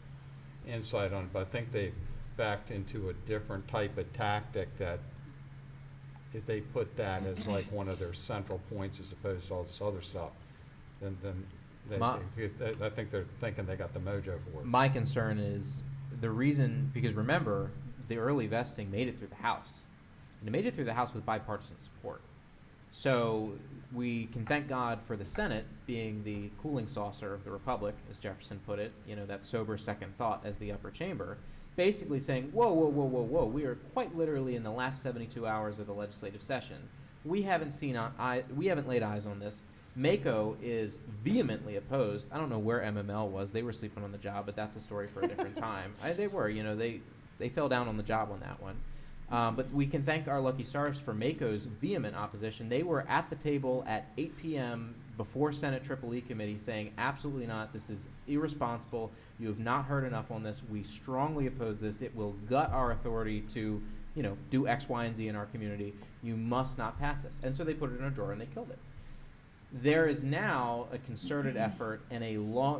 insight on it, but I think they backed into a different type of tactic that if they put that as like one of their central points as opposed to all this other stuff, then I think they're thinking they got the mojo for it. My concern is the reason, because remember, the early vesting made it through the House. And it made it through the House with bipartisan support. So we can thank God for the Senate being the cooling saucer of the Republic, as Jefferson put it, you know, that sober second thought as the upper chamber, basically saying, whoa, whoa, whoa, whoa, whoa, we are quite literally in the last 72 hours of the legislative session. We haven't laid eyes on this. MACO is vehemently opposed. I don't know where MML was. They were sleeping on the job, but that's a story for a different time. They were, you know, they fell down on the job on that one. But we can thank our lucky stars for MACO's vehement opposition. They were at the table at 8 p.m. before Senate Triple E Committee saying, absolutely not, this is irresponsible. You have not heard enough on this. We strongly oppose this. It will gut our authority to, you know, do X, Y, and Z in our community. You must not pass this. And so they put it in a drawer and they killed it. There is now a concerted effort and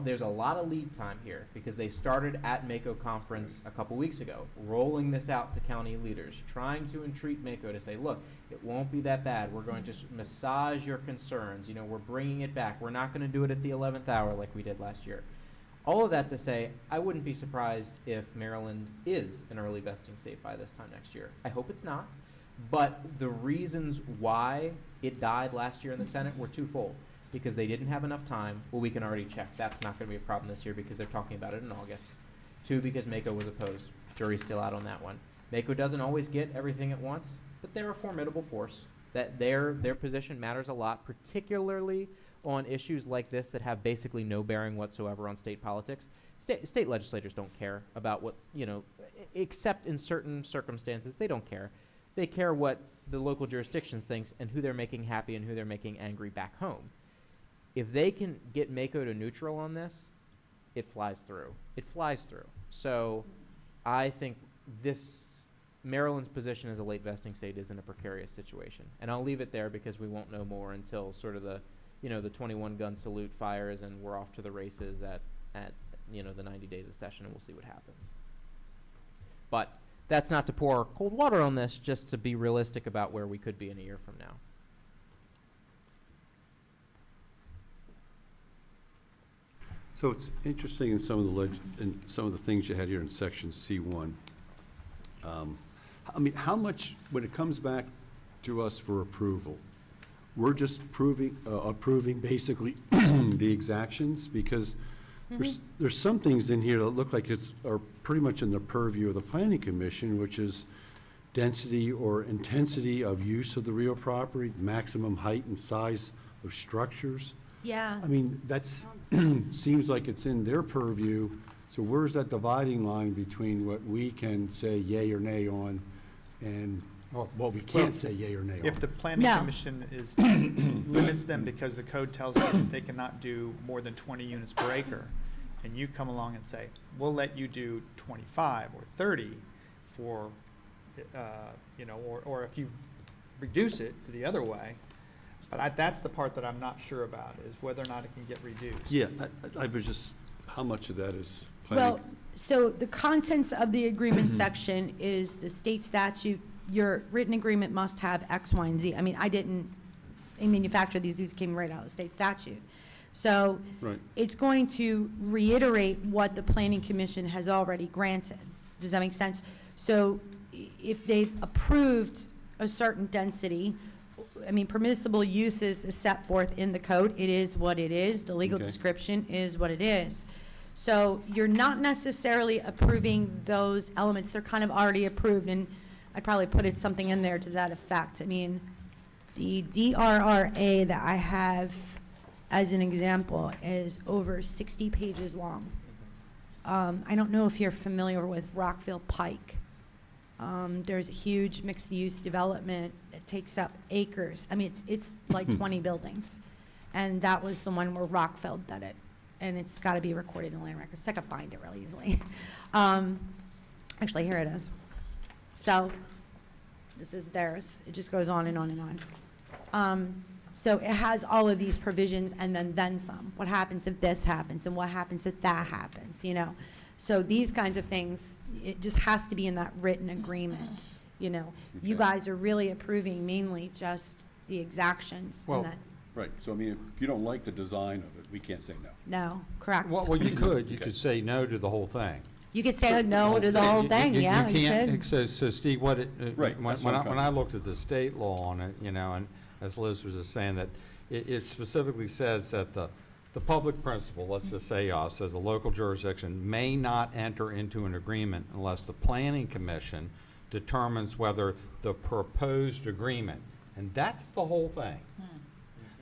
there's a lot of lead time here because they started at MACO conference a couple weeks ago, rolling this out to county leaders, trying to entreat MACO to say, look, it won't be that bad. We're going to massage your concerns. You know, we're bringing it back. We're not going to do it at the 11th hour like we did last year. All of that to say, I wouldn't be surprised if Maryland is an early vesting state by this time next year. I hope it's not. But the reasons why it died last year in the Senate were twofold. Because they didn't have enough time. Well, we can already check. That's not going to be a problem this year because they're talking about it in August. 2, because MACO was opposed. Jury's still out on that one. MACO doesn't always get everything at once, but they're a formidable force. That their position matters a lot, particularly on issues like this that have basically no bearing whatsoever on state politics. State legislators don't care about what, you know, except in certain circumstances, they don't care. They care what the local jurisdictions thinks and who they're making happy and who they're making angry back home. If they can get MACO to neutral on this, it flies through. It flies through. So I think Maryland's position as a late vesting state is in a precarious situation. And I'll leave it there because we won't know more until sort of the 21 gun salute fires and we're off to the races at the 90 days of session and we'll see what happens. But that's not to pour cold water on this, just to be realistic about where we could be in a year from now. So it's interesting in some of the things you had here in section C1. I mean, how much, when it comes back to us for approval, we're just approving basically the exactions? Because there's some things in here that look like are pretty much in the purview of the Planning Commission, which is density or intensity of use of the real property, maximum height and size of structures. Yeah. I mean, that's, seems like it's in their purview, so where's that dividing line between what we can say yay or nay on and what we can't say yay or nay on? If the planning No. commission limits them because the code tells them that they cannot do more than 20 units per acre, and you come along and say, we'll let you do 25 or 30 for, or if you reduce it the other way, but that's the part that I'm not sure about, is whether or not it can get reduced. Yeah, I was just, how much of that is planning? Well, so the contents of the agreement section is the state statute. Your written agreement must have X, Y, and Z. I mean, I didn't manufacture these came right out of the state statute. So Right. it's going to reiterate what the planning commission has already granted. Does that make sense? So if they've approved a certain density, I mean, permissible uses is set forth in the code. It is what it is. The legal Okay. description is what it is. So you're not necessarily approving those elements. They're kind of already approved, and I'd probably put something in there to that effect. I mean, the DRRA that I have as an example is over 60 pages long. I don't know if you're familiar with Rockville Pike. There's a huge mixed-use development that takes up acres. I mean, it's like 20 buildings. And that was the one where Rockville did it. And it's got to be recorded in the land records. I could find it really easily. Actually, here it is. So this is theirs. It just goes on and on and on. So it has all of these provisions and then some. What happens if this happens and what happens if that happens, you know? So these kinds of things, it just has to be in that written agreement, you know? You Okay. guys are really approving mainly just the exactions Well, and that, Right, so I mean, if you don't like the design of it, we can't say no. no, correct. Well, you Okay. could say no to the whole thing. You could say no to the whole thing, yeah, you can't. could. So Steve, what it, Right, when that's what I'm when trying I to- looked at the state law on it, you know, and as Liz was just saying, that it specifically says that the public principal, let's just say us, so the local jurisdiction may not enter into an agreement unless the planning commission determines whether the proposed agreement, and that's the whole thing.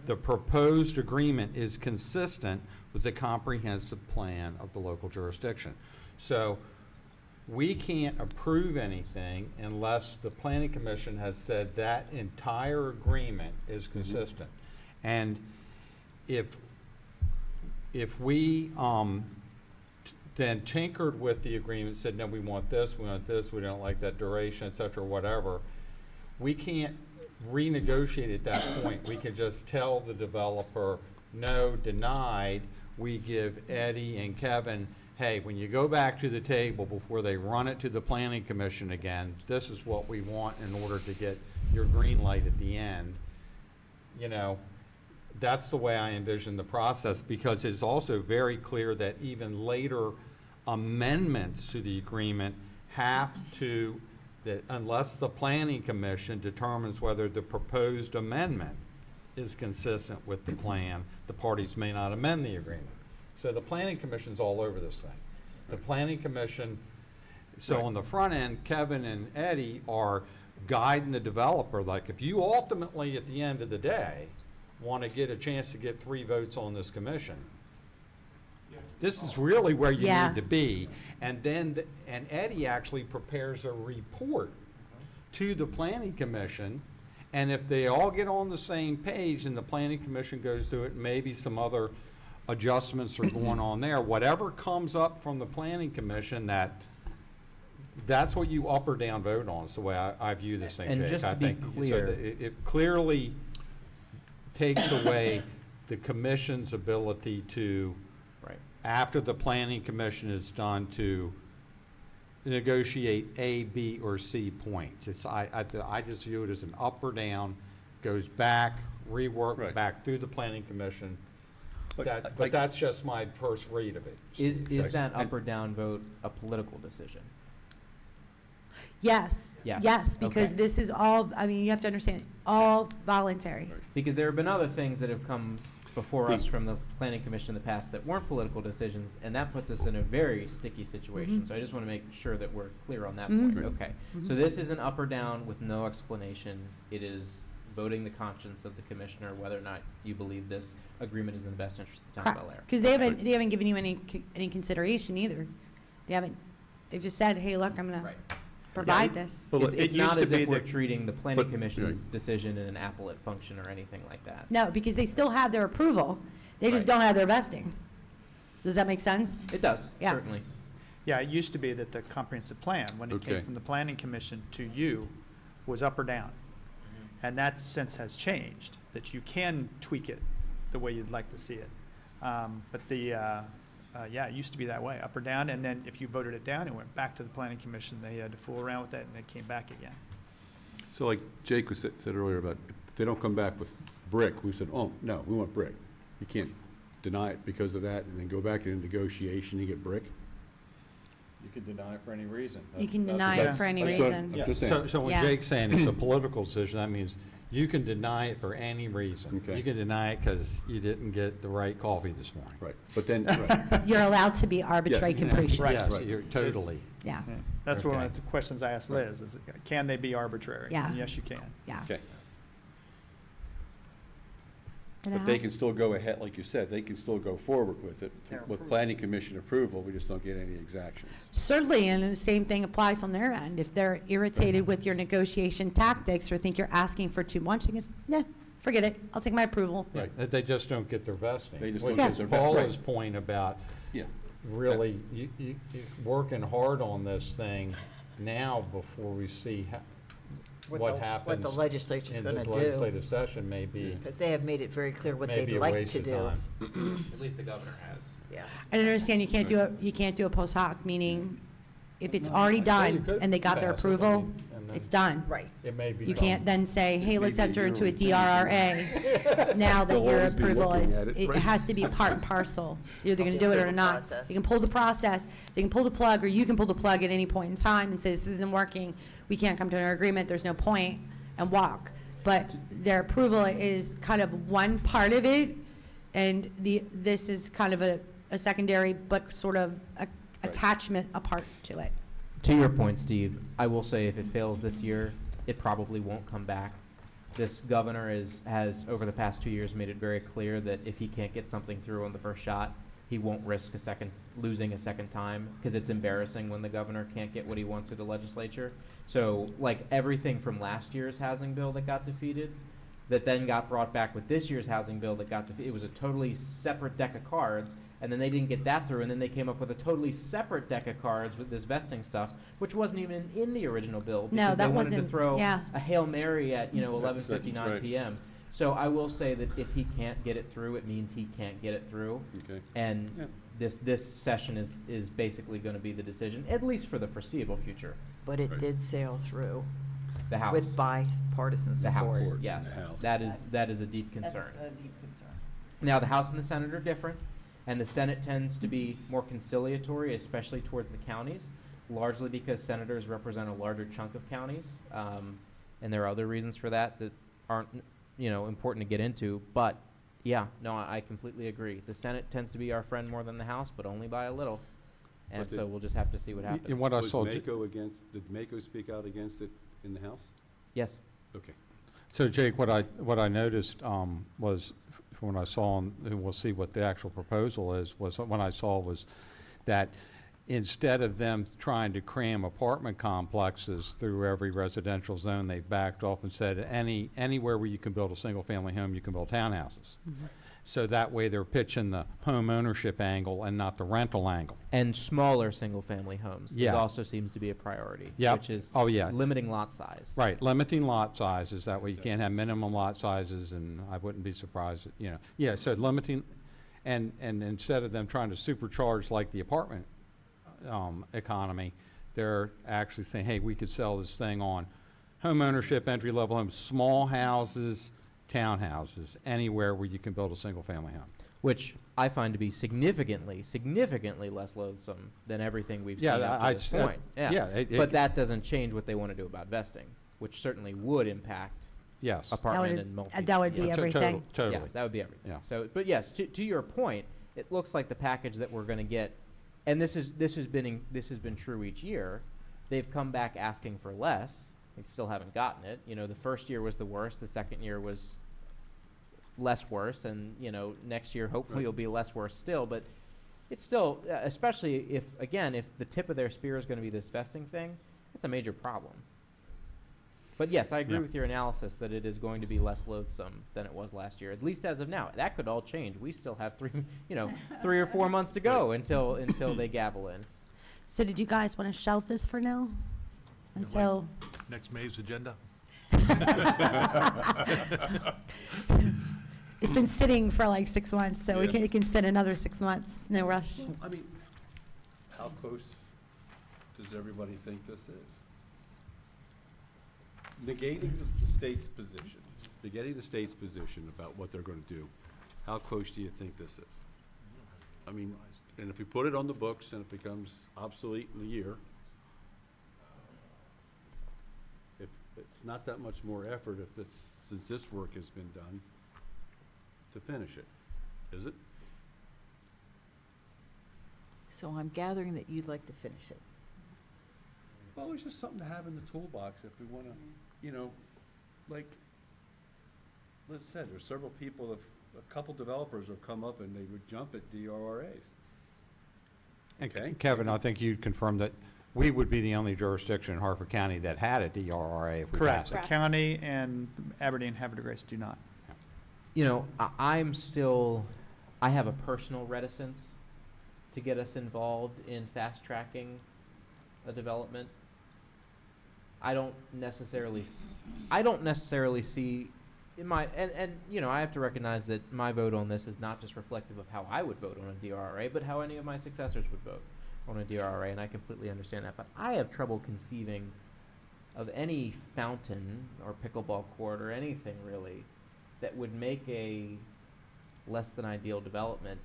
The proposed agreement is consistent with the comprehensive plan of the local jurisdiction. So we can't approve anything unless the planning commission has said that entire agreement is consistent. And if we then tinkered with the agreement, said, no, we want this, we don't like that duration, et cetera, whatever, we can't renegotiate at that point. We can just tell the developer, no, denied. We give Eddie and Kevin, hey, when you go back to the table before they run it to the planning commission again, this is what we want in order to get your green light at the end. You know, that's the way I envision the process, because it's also very clear that even later amendments to the agreement have to, that unless the planning commission determines whether the proposed amendment is consistent with the plan, the parties may not amend the agreement. So the planning commission's all over this thing. The planning commission, so on the front end, Kevin and Eddie are guiding the developer, like, if you ultimately, at the end of the day, want to get a chance to get 3 votes on this commission, this is really where you Yeah. need to be. And then, and Eddie actually prepares a report to the planning commission, and if they all get on the same page and the planning commission goes through it, maybe some other adjustments are going on there, whatever comes up from the planning commission, that's what you up or down vote on, is the way I view this thing, And Jake. just I to be think so clear- that it clearly takes away the commission's ability to, Right. after the planning commission is done, to negotiate A, B, or C points. It's, I just view it as an up or down, goes back, rework Right. back through the planning commission. But But that's just my first read of it. Is Jackson. that up or down vote a political decision? Yes, Yes. yes, because Okay. this is all, I mean, you have to understand, all voluntary. Because there have been other things that have come before us from the planning commission in the past that weren't political decisions, and that puts us in a very sticky situation. Mhm. So I just want to make sure that we're clear on that Mhm. point. Okay. So this is an up or down with no explanation. It is voting the conscience of the commissioner whether or not you believe this agreement is in the best interest of the town of Bel Correct, Air. because they haven't given you any consideration either. They've just said, hey, look, I'm gonna Right. provide this. Well, It's, it it's used not to as be if we're that- treating the planning But- commission's decision in an appellate function or anything like that. No, because they still have their approval, they just Right. don't have their vesting. Does that make sense? It does, Yeah. certainly. Yeah, it used to be that the comprehensive plan, when it came Okay. from the planning commission to you, was up or down. Mm-hmm. And that sense has changed, that you can tweak it the way you'd like to see it. But yeah, it used to be that way, up or down, and then if you voted it down, it went back to the planning commission, they had to fool around with that, and it came back again. So like Jake said earlier about, if they don't come back with brick, we said, oh, no, we want brick. You can't deny it because of that, and then go back into negotiation, you get brick? You can deny it for any reason. You can deny Yeah. it for any That's what- reason. I'm just saying. So when Yeah. Jake's saying it's a political decision, that means you can deny it for any reason. Okay. You can deny it because you didn't get the right coffee this morning. Right, but then, right, You're allowed to be arbitrary Yes. capricious. Right. Yes, you're totally. Yeah, Yeah. That's one Okay. of the questions I asked Liz, is can they be arbitrary? Yeah. And yes, you can. yeah. okay. And But how- they can still go ahead, like you said, they can still go forward with it, with planning commission approval, we just don't get any exactions. Certainly, and the same thing applies on their end. If they're irritated with your negotiation tactics or think you're asking for too much, they can say, nah, forget it, I'll take my approval. Right. They just don't get their vesting. They just Which don't get is their vesting. Paula's point about Yeah. really working hard on this thing now before we see what happens What the legislature's in gonna this do. legislative session may be, Because they have made it very clear what may they'd be a like waste to of do. time. At least the governor has. Yeah. I don't understand, you can't do a post hoc, meaning if it's No, already I say you done could and they got their pass it, I approval, mean, and then it's done. Right. It may be. You can't then say, hey, may let's be a enter into a yearly DRRA, now that They'll your always be approval looking is, at it, it right? has to be part and parcel. You're either gonna Okay, do it pull or the not. process. They can pull the process, they can pull the plug, or you can pull the plug at any point in time and say, this isn't working, we can't come to an agreement, there's no point, and walk. But their approval is kind of one part of it, and this is kind of a secondary, but sort of attachment apart to it. To your point, Steve, I will say if it fails this year, it probably won't come back. This governor has, over the past 2 years, made it very clear that if he can't get something through on the first shot, he won't risk losing a second time, because it's embarrassing when the governor can't get what he wants through the legislature. So, like, everything from last year's housing bill that got defeated, that then got brought back with this year's housing bill that got defeated, it was a totally separate deck of cards, and then they didn't get that through, and then they came up with a totally separate deck of cards with this vesting stuff, which wasn't even in the original bill, No, because they that wanted to wasn't- throw yeah. a Hail Mary at, That's it, 11:59 right. PM. So I will say that if he can't get it through, it means he can't get it through. Okay. And Yeah. this session is basically gonna be the decision, at least for the foreseeable future. But it Right. did sail through The House. with bipartisan The support. House, yes. The House. That is a deep concern. That's a deep concern. Now, the House and the Senate are different, and the Senate tends to be more conciliatory, especially towards the counties, largely because senators represent a larger chunk of counties. And there are other reasons for that that aren't, important to get into. But, yeah, no, I completely agree. The Senate tends to be our friend more than the House, but only by a little. And But so we'll just have to see what happens. And what I Was saw, did Mako speak out against it in the House? Yes. Okay. so Jake, what I noticed was, when I saw, and we'll see what the actual proposal is, was when I saw was that instead of them trying to cram apartment complexes through every residential zone, they've backed off and said anywhere where you can build a single-family home, you can build townhouses. So that way they're pitching the home ownership angle and not the rental angle. And smaller single-family homes Yeah. also seems to be a priority. Yep. Which is Oh, yeah. limiting lot size. Right, limiting lot sizes, that way you can't have minimum lot sizes, and I wouldn't be surprised, yeah, so limiting, and instead of them trying to supercharge like the apartment economy, they're actually saying, hey, we could sell this thing on home ownership, entry-level homes, small houses, townhouses, anywhere where you can build a single-family home. Which I find to be significantly less loathsome than everything we've seen Yeah, up to this point. But that doesn't change what they want to do about vesting, which certainly would impact Yes. apartment and multi. That would be yeah. everything. Totally. Yeah, that would be everything. Yeah. So, but yes, to your point, it looks like the package that we're going to get, and this has been true each year. They've come back asking for less. They still haven't gotten it. The first year was the worst. The second year was less worse, and next year hopefully Right. it'll be less worse still. But it's still, especially if the tip of their spear is going to be this vesting thing, it's a major problem. But yes, I agree Yeah. with your analysis that it is going to be less loathsome than it was last year, at least as of now. That could all change. We still have 3 or 4 months to go until they gavel in. So did you guys want to shelve this for now? Until, Next May's agenda? it's been sitting for like 6 months, so Yeah. it can sit another 6 months, no rush. I mean, how close does everybody think this is? Negating the state's position about what they're gonna do, how close do you think this is? I mean, and if we put it on the books and it becomes obsolete in a year, if it's not that much more effort since this work has been done to finish it, is it? So I'm gathering that you'd like to finish it. Well, it's just something to have in the toolbox if we want to, like Liz said, there's several people, a couple developers have come up and they would jump at DRRAs. And Okay. Kevin, I think you confirmed that we would be the only jurisdiction in Harford County that had a DRRA if we Correct. passed it. The county and Aberdeen Havre de Grace do not. I have a personal reticence to get us involved in fast tracking a development. I don't necessarily see in my, and, you know, I have to recognize that my vote on this is not just reflective of how I would vote on a DRRA, but how any of my successors would vote on a DRRA, and I completely understand that. But I have trouble conceiving of any fountain or pickleball court or anything really that would make a less than ideal development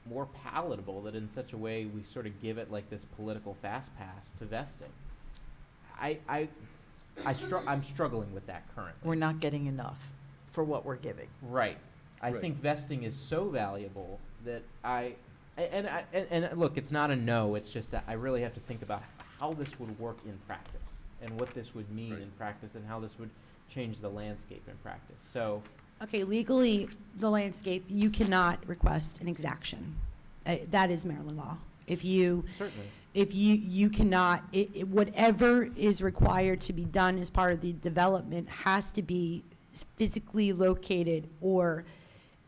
more palatable, that in such a way we sort of give it like this political fast pass to vesting. I'm struggling with that currently. We're not getting enough for what we're giving. Right. I Right. think vesting is so valuable that and look, it's not a no, it's just I really have to think about how this would work in practice and what this would mean Right. in practice and how this would change the landscape in practice. So, Okay, legally, the landscape, you cannot request an exaction. That is Maryland law. If you, certainly. you cannot, whatever is required to be done as part of the development has to be physically located or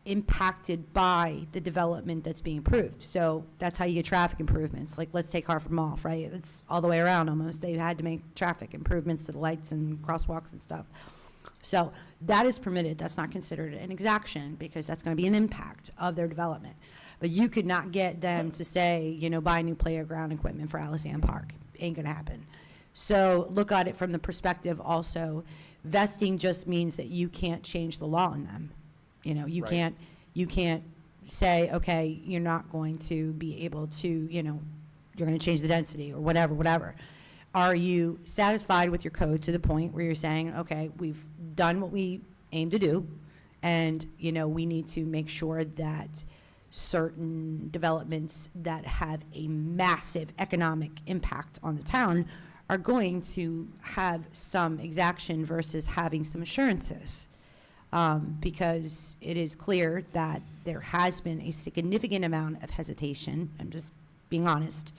impacted by the development that's being approved. So that's how you get traffic improvements. Like, let's take Hartford Mall, right? It's all the way around almost. They had to make traffic improvements to the lights and crosswalks and stuff. So that is permitted. That's not considered an exaction because that's going to be an impact of their development. But you could not get them to say, you know, buy new playground equipment for Allison Park. Ain't going to happen. So look at it from the perspective also, vesting just means that you can't change the law on them. You know, you Right. can't say, okay, you're not going to be able to, you know, you're going to change the density or whatever. Are you satisfied with your code to the point where you're saying, okay, we've done what we aim to do, and, you know, we need to make sure that certain developments that have a massive economic impact on the town are going to have some exaction versus having some assurances. Because it is clear that there has been a significant amount of hesitation, I'm just being honest,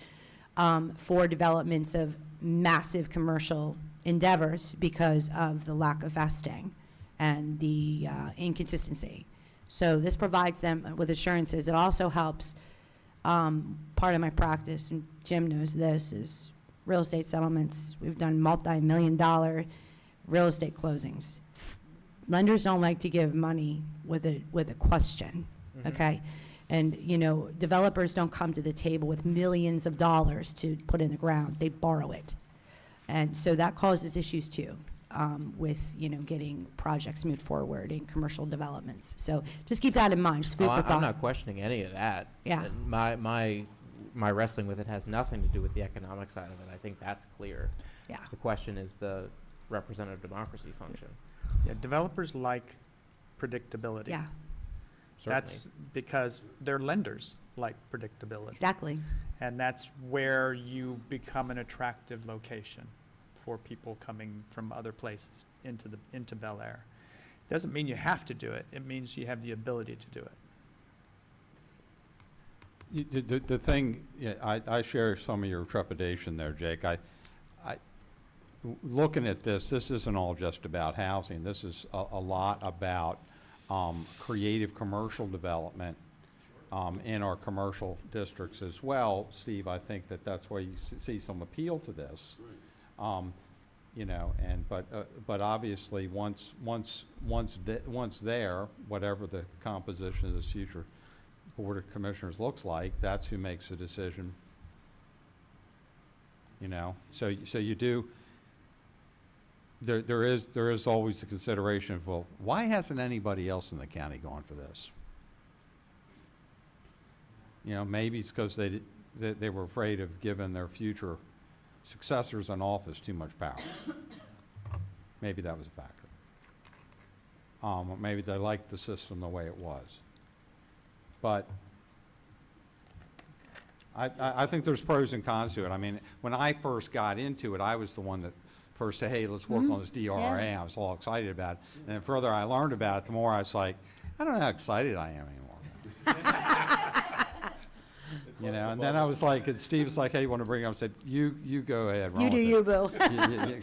for developments of massive commercial endeavors because of the lack of vesting and the inconsistency. So this provides them with assurances. It also helps, part of my practice, and Jim knows this, is real estate settlements. We've done multi-million-dollar real estate closings. Lenders don't like to give money with a question, Mhm. okay? And, you know, developers don't come to the table with millions of dollars to put in the ground. They borrow it. And so that causes issues too, with, you know, getting projects moved forward in commercial developments. So just keep that in mind, just food Oh, for I'm thought. not questioning any of that. Yeah. And my wrestling with it has nothing to do with the economic side of it. I think that's clear. Yeah. The question is the representative democracy function. Yeah, developers like predictability. Yeah, Certainly. That's because their lenders like predictability. exactly. And that's where you become an attractive location for people coming from other places into Bel Air. Doesn't mean you have to do it. It means you have the ability to do it. The thing, yeah, I share some of your trepidation there, Jake. Looking at this isn't all just about housing. This is a lot about creative commercial development in our commercial districts as well. Steve, I think that's why you see some appeal to this. You know, but obviously once there, whatever the composition of this future Board of Commissioners looks like, that's who makes the decision. You know, so you do. There is always the consideration of, well, why hasn't anybody else in the county gone for this? You know, maybe it's because they were afraid of giving their future successors in office too much power. Maybe that was a factor. Or maybe they liked the system the way it was. But I think there's pros and cons to it. I mean, when I first got into it, I was the one that first said, hey, let's work on this DRRA. I was all excited about it. And the further I learned about it, the more I was like, I don't know how excited I am anymore. You know, and then I was like, and Steve was like, hey, you want to bring it up? I said, you go ahead, run You do with you, it.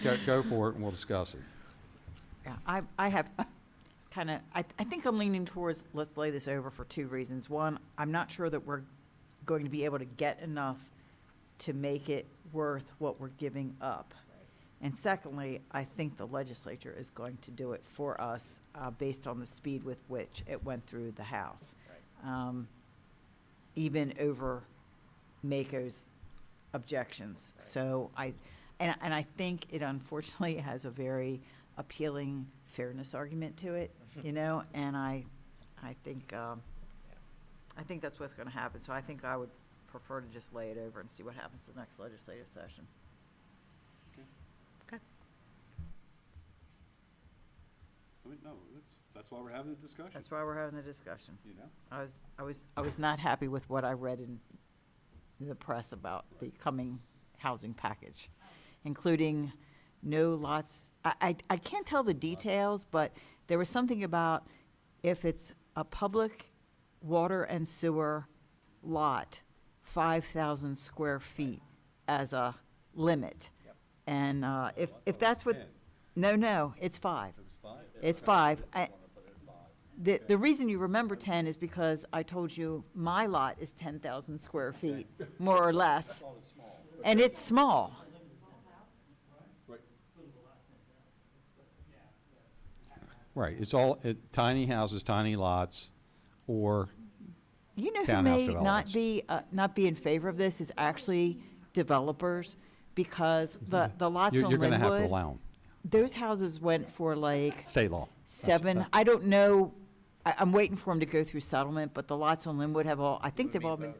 Bill. Go for it and we'll discuss it. Yeah, I have kind of, I think I'm leaning towards, let's lay this over for two reasons. One, I'm not sure that we're going to be able to get enough to make it worth what we're giving up. And secondly, I think the legislature is going to do it for us based on the speed with which it went through the House. Even over Mako's objections. So and I think it unfortunately has a very appealing fairness argument to it, you know, and I think that's what's going to happen. So I think I would prefer to just lay it over and see what happens the next legislative session. I mean, no, that's why we're having the discussion. That's why we're having the discussion. You know? I was not happy with what I read in the press about the coming housing package, including no lots. I can't tell the details, but there was something about if it's a public water and sewer lot, 5,000 square feet as a limit. And if that's what, no, it's 5. It's 5. The reason you remember 10 is because I told you my lot is 10,000 square feet, more or less. And it's small. Right, it's all, tiny houses, tiny lots, or You know who Townhouse may developments. not be in favor of this is actually developers, because the lots on you're gonna have to Linwood, allow them, those houses went for like state law. seven, I don't know, I'm waiting for them to go through settlement, but the lots on Linwood have all, I think they've all been,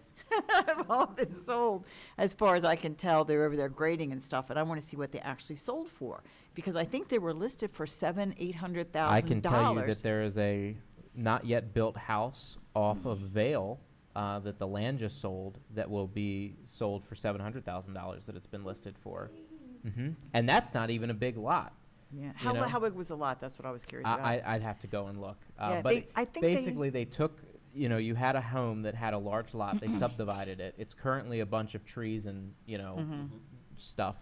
have all been sold. As far as I can tell, they're over there grading and stuff, and I want to see what they actually sold for. Because I think they were listed for $700,000-800,000. I can tell you that there is a not yet built house off of Vale that the land just sold that will be sold for $700,000 that it's been listed for. And that's not even a big lot. Yeah. you know? How big was the lot? That's what I was curious about. I'd have to go and look. Yeah, But I think they- basically, they took, you had a home that had a large lot, they subdivided it. It's currently a bunch of trees and, stuff.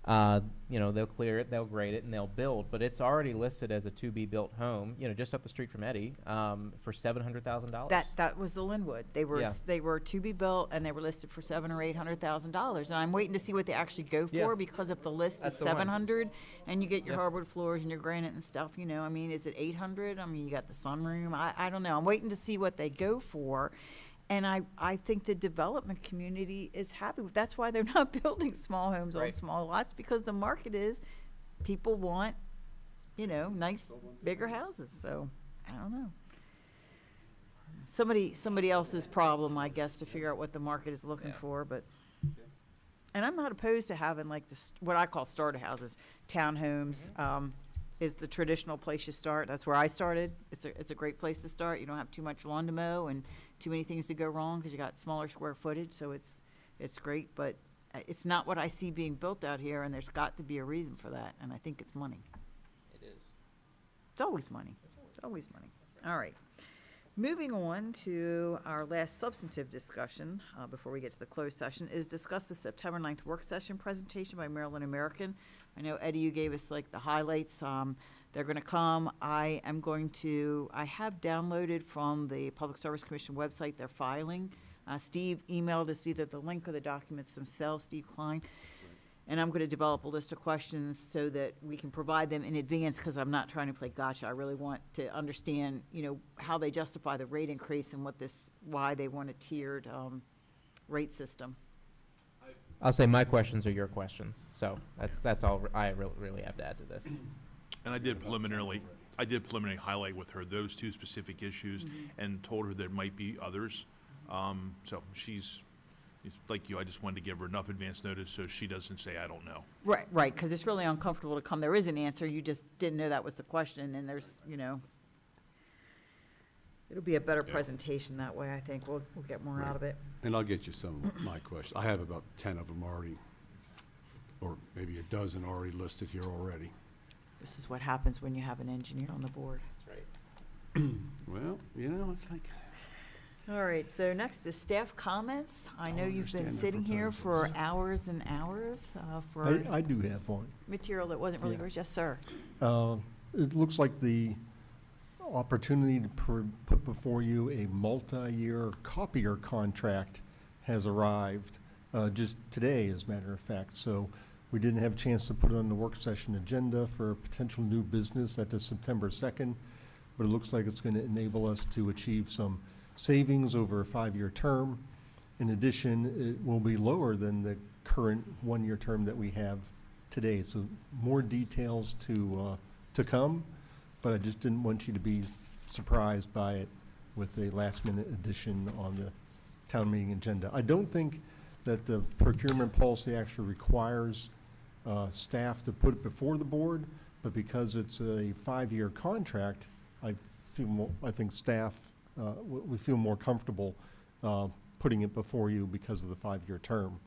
They'll clear it, they'll grade it, and they'll build, but it's already listed as a to-be-built home, just up the street from Eddie, for $700,000. That was the Linwood. They were, Yeah. they were to be built, and they were listed for $700,000 or $800,000. And I'm waiting to see what they actually go Yeah. for, because if the list is That's the one. 700, and you get your Yep. hardwood floors and your granite and stuff, I mean, is it 800? I mean, you got the sunroom. I don't know. I'm waiting to see what they go for. And I think the development community is happy. That's why they're not building small homes on Right. small lots, because the market is, people want, nice, bigger houses. So, I don't know. Somebody else's problem, I guess, to figure out what the market is looking for, but. And I'm not opposed to having like what I call starter houses, townhomes, is the traditional place you start. That's where I started. It's a great place to start. You don't have too much lawn to mow and too many things to go wrong because you got smaller square footage, so it's great. But it's not what I see being built out here, and there's got to be a reason for that, and I think it's money. It is. It's always money. It's always money. All right. Moving on to our last substantive discussion, before we get to the closed session, is discuss the September 9th work session presentation by Maryland American. I know, Eddie, you gave us like the highlights. They're going to come. I have downloaded from the Public Service Commission website their filing. Steve emailed us either the link or the documents themselves, Steve Klein. And I'm going to develop a list of questions so that we can provide them in advance, because I'm not trying to play gotcha. I really want to understand, how they justify the rate increase and why they want a tiered rate system. I'll say my questions are your questions, so that's all I really have to add to this. And I did preliminarily highlight with her those two specific issues and told her there might be others. So she's like you, I just wanted to give her enough advance notice so she doesn't say, I don't know. Right, because it's really uncomfortable to come. There is an answer, you just didn't know that was the question, and there's, it'll be a better presentation that way, I think. We'll get more out of it. And I'll get you some of my questions. I have about 10 of them already, or maybe a dozen already listed here already. This is what happens when you have an engineer on the board. That's right. Well, it's like, All right, so next is staff comments. I know you've been understand the sitting here for proposals. hours and hours for I do have one. material that wasn't really Yeah. yours. Yes, sir. It looks like the opportunity to put before you a multi-year copier contract has arrived just today, as a matter of fact. So We didn't have a chance to put it on the work session agenda for potential new business at the September 2nd, but it looks like it's going to enable us to achieve some savings over a 5-year term. In addition, it will be lower than the current 1-year term that we have today. So more details to come, but I just didn't want you to be surprised by it with a last-minute addition on the town meeting agenda. I don't think that the procurement policy actually requires staff to put it before the board, but because it's a 5-year contract, I think staff, we feel more comfortable putting it before you because of the 5-year term.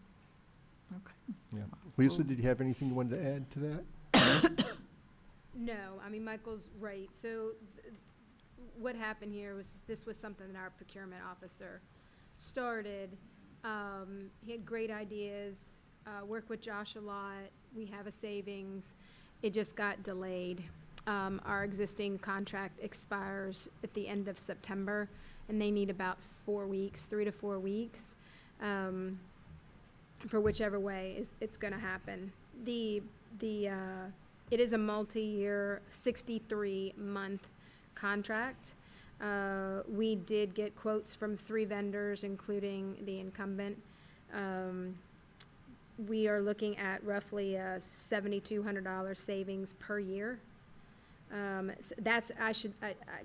Okay. Yeah. Lisa, did you have anything you wanted to add to that? No, I mean, Michael's right. So what happened here was, this was something that our procurement officer started. He had great ideas, worked with Josh a lot. We have a savings. It just got delayed. Our existing contract expires at the end of September, and they need about 4 weeks, 3 to 4 weeks, for whichever way it's gonna happen. It is a multi-year, 63-month contract. We did get quotes from 3 vendors, including the incumbent. We are looking at roughly a $7,200 savings per year. So that's, I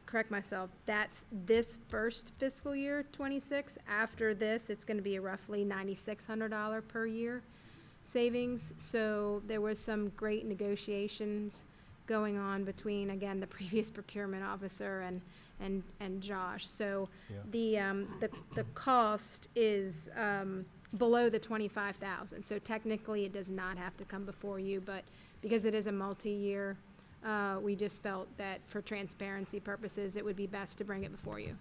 correct myself, that's this first fiscal year, 26. After this, it's gonna be a roughly $9,600 per year savings. So there was some great negotiations going on between, again, the previous procurement officer and Josh. So Yeah. the cost is below the 25,000. So technically, it does not have to come before you, but because it is a multi-year, we just felt that for transparency purposes, it would be best to bring it before you,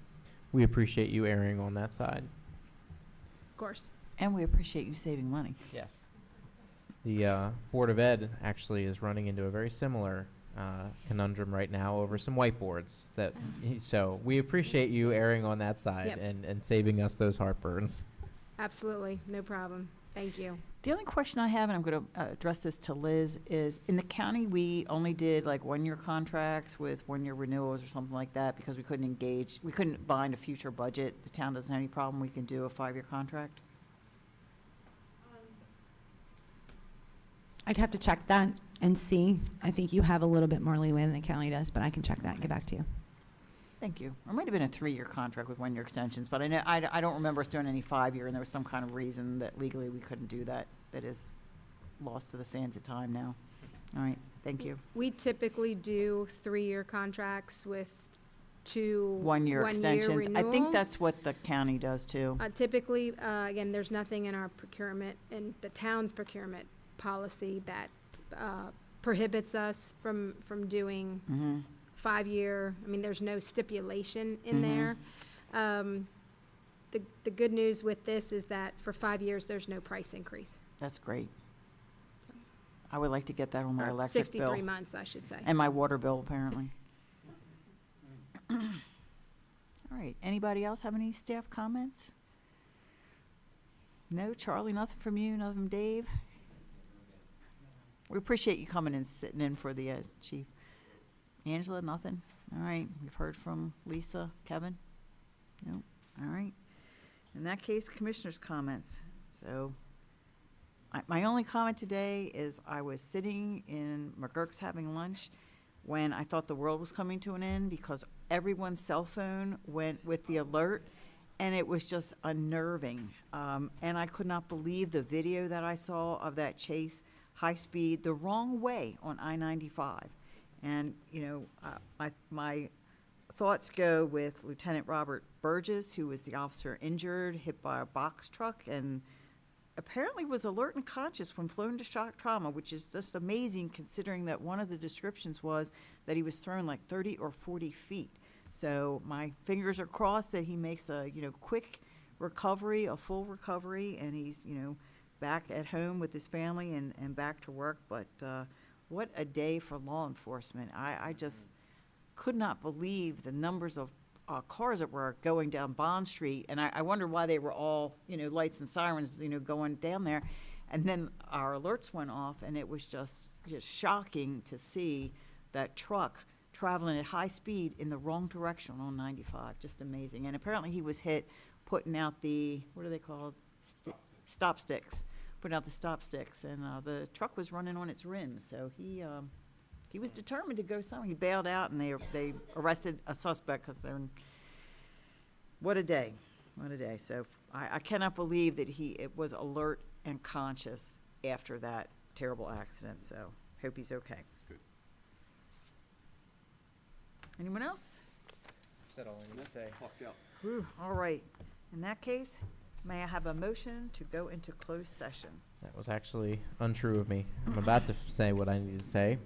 We appreciate you erring on that side. of course. And we appreciate you saving money. Yes. The Board of Ed actually is running into a very similar conundrum right now over some whiteboards that, so we appreciate you erring on that side Yep. and saving us those heartburns. Absolutely, no problem. Thank you. The only question I have, and I'm going to address this to Liz, is in the county, we only did like 1-year contracts with 1-year renewals or something like that because we couldn't bind a future budget. The town doesn't have any problem. We can do a 5-year contract. I'd have to check that and see. I think you have a little bit more leeway than the county does, but I can check that and get back to you. Thank you. Or it might have been a 3-year contract with 1-year extensions, but I know, I don't remember us doing any 5-year, and there was some kind of reason that legally we couldn't do that. That is lost to the sands of time now. All right, thank you. We typically do 3-year contracts with 2 1-year extensions. I think renewals. that's what the county does too. Typically, again, there's nothing in our procurement, in the town's procurement policy that prohibits us from doing Mm-hmm. 5-year. I mean, there's no stipulation in Mhm. there. The good news with this is that for 5 years, there's no price increase. That's great. I would like to get that on my Or electric bill. 63 months, I should say. And my water bill, apparently. All right, anybody else have any staff comments? No, Charlie, nothing from you, nothing from Dave? We appreciate you coming and sitting in for the chief. Angela, nothing? All right, we've heard from Lisa, Kevin? No, all right. In that case, commissioners' comments. So, my only comment today is I was sitting in McGurk's having lunch when I thought the world was coming to an end because everyone's cell phone went with the alert, and it was just unnerving. And I could not believe the video that I saw of that chase, high speed, the wrong way on I-95. And, you know, my thoughts go with Lieutenant Robert Burgess, who was the officer injured, hit by a box truck, and apparently was alert and conscious when flown to shock trauma, which is just amazing considering that one of the descriptions was that he was thrown like 30 or 40 feet. So my fingers are crossed that he makes a, you know, quick recovery, a full recovery, and he's, you know, back at home with his family and back to work. But what a day for law enforcement. I just could not believe the numbers of cars that were going down Bond Street, and I wonder why they were all, you know, lights and sirens, you know, going down there. And then our alerts went off, and it was just shocking to see that truck traveling at high speed in the wrong direction on 95, just amazing. And apparently he was hit putting out the, what are they called? Stop sticks, putting out the stop sticks, and the truck was running on its rims, so he was determined to go somewhere. He bailed out, and they arrested a suspect, because what a day, what a day. So I cannot believe that it was alert and conscious after that terrible accident, so hope he's okay. Good. Anyone else? Said all I need to say. Whew, all right. In that case, may I have a motion to go into closed session? That was actually untrue of me. I'm about to say what I need to say.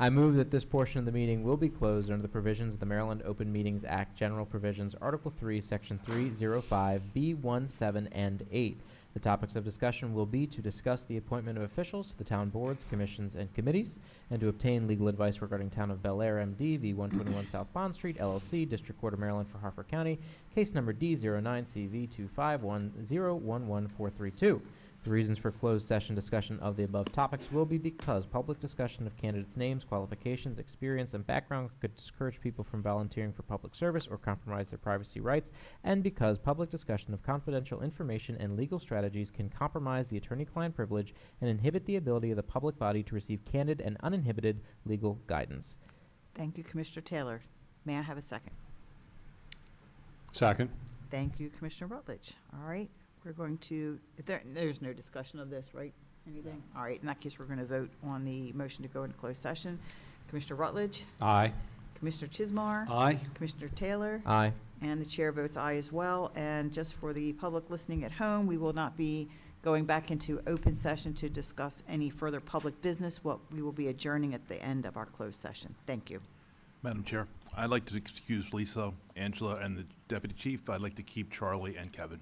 I move that this portion of the meeting will be closed under the provisions of the Maryland Open Meetings Act, General Provisions, Article 3, Section 305, B1, 7, and 8. The topics of discussion will be to discuss the appointment of officials to the town boards, commissions, and committees, and to obtain legal advice regarding Town of Bel Air MD v. 121 South Bond Street, LLC, District Court of Maryland for Harford County, case number D09CV251011432. The reasons for closed session discussion of the above topics will be because public discussion of candidates' names, qualifications, experience, and background could discourage people from volunteering for public service or compromise their privacy rights, and because public discussion of confidential information and legal strategies can compromise the attorney-client privilege and inhibit the ability of the public body to receive candid and uninhibited legal guidance. Thank you, Commissioner Taylor. May I have a second? Second. Thank you, Commissioner Rutledge. All right, we're going to, there's no discussion of this, right? Anything? All right, in that case, we're going to vote on the motion to go into closed session. Commissioner Rutledge, Aye. Commissioner Chismar, Aye. Commissioner Taylor, Aye. and the chair votes aye as well. And just for the public listening at home, we will not be going back into open session to discuss any further public business. What we will be adjourning at the end of our closed session. Thank you. Madam Chair, I'd like to excuse Lisa, Angela, and the deputy chief. I'd like to keep Charlie and Kevin.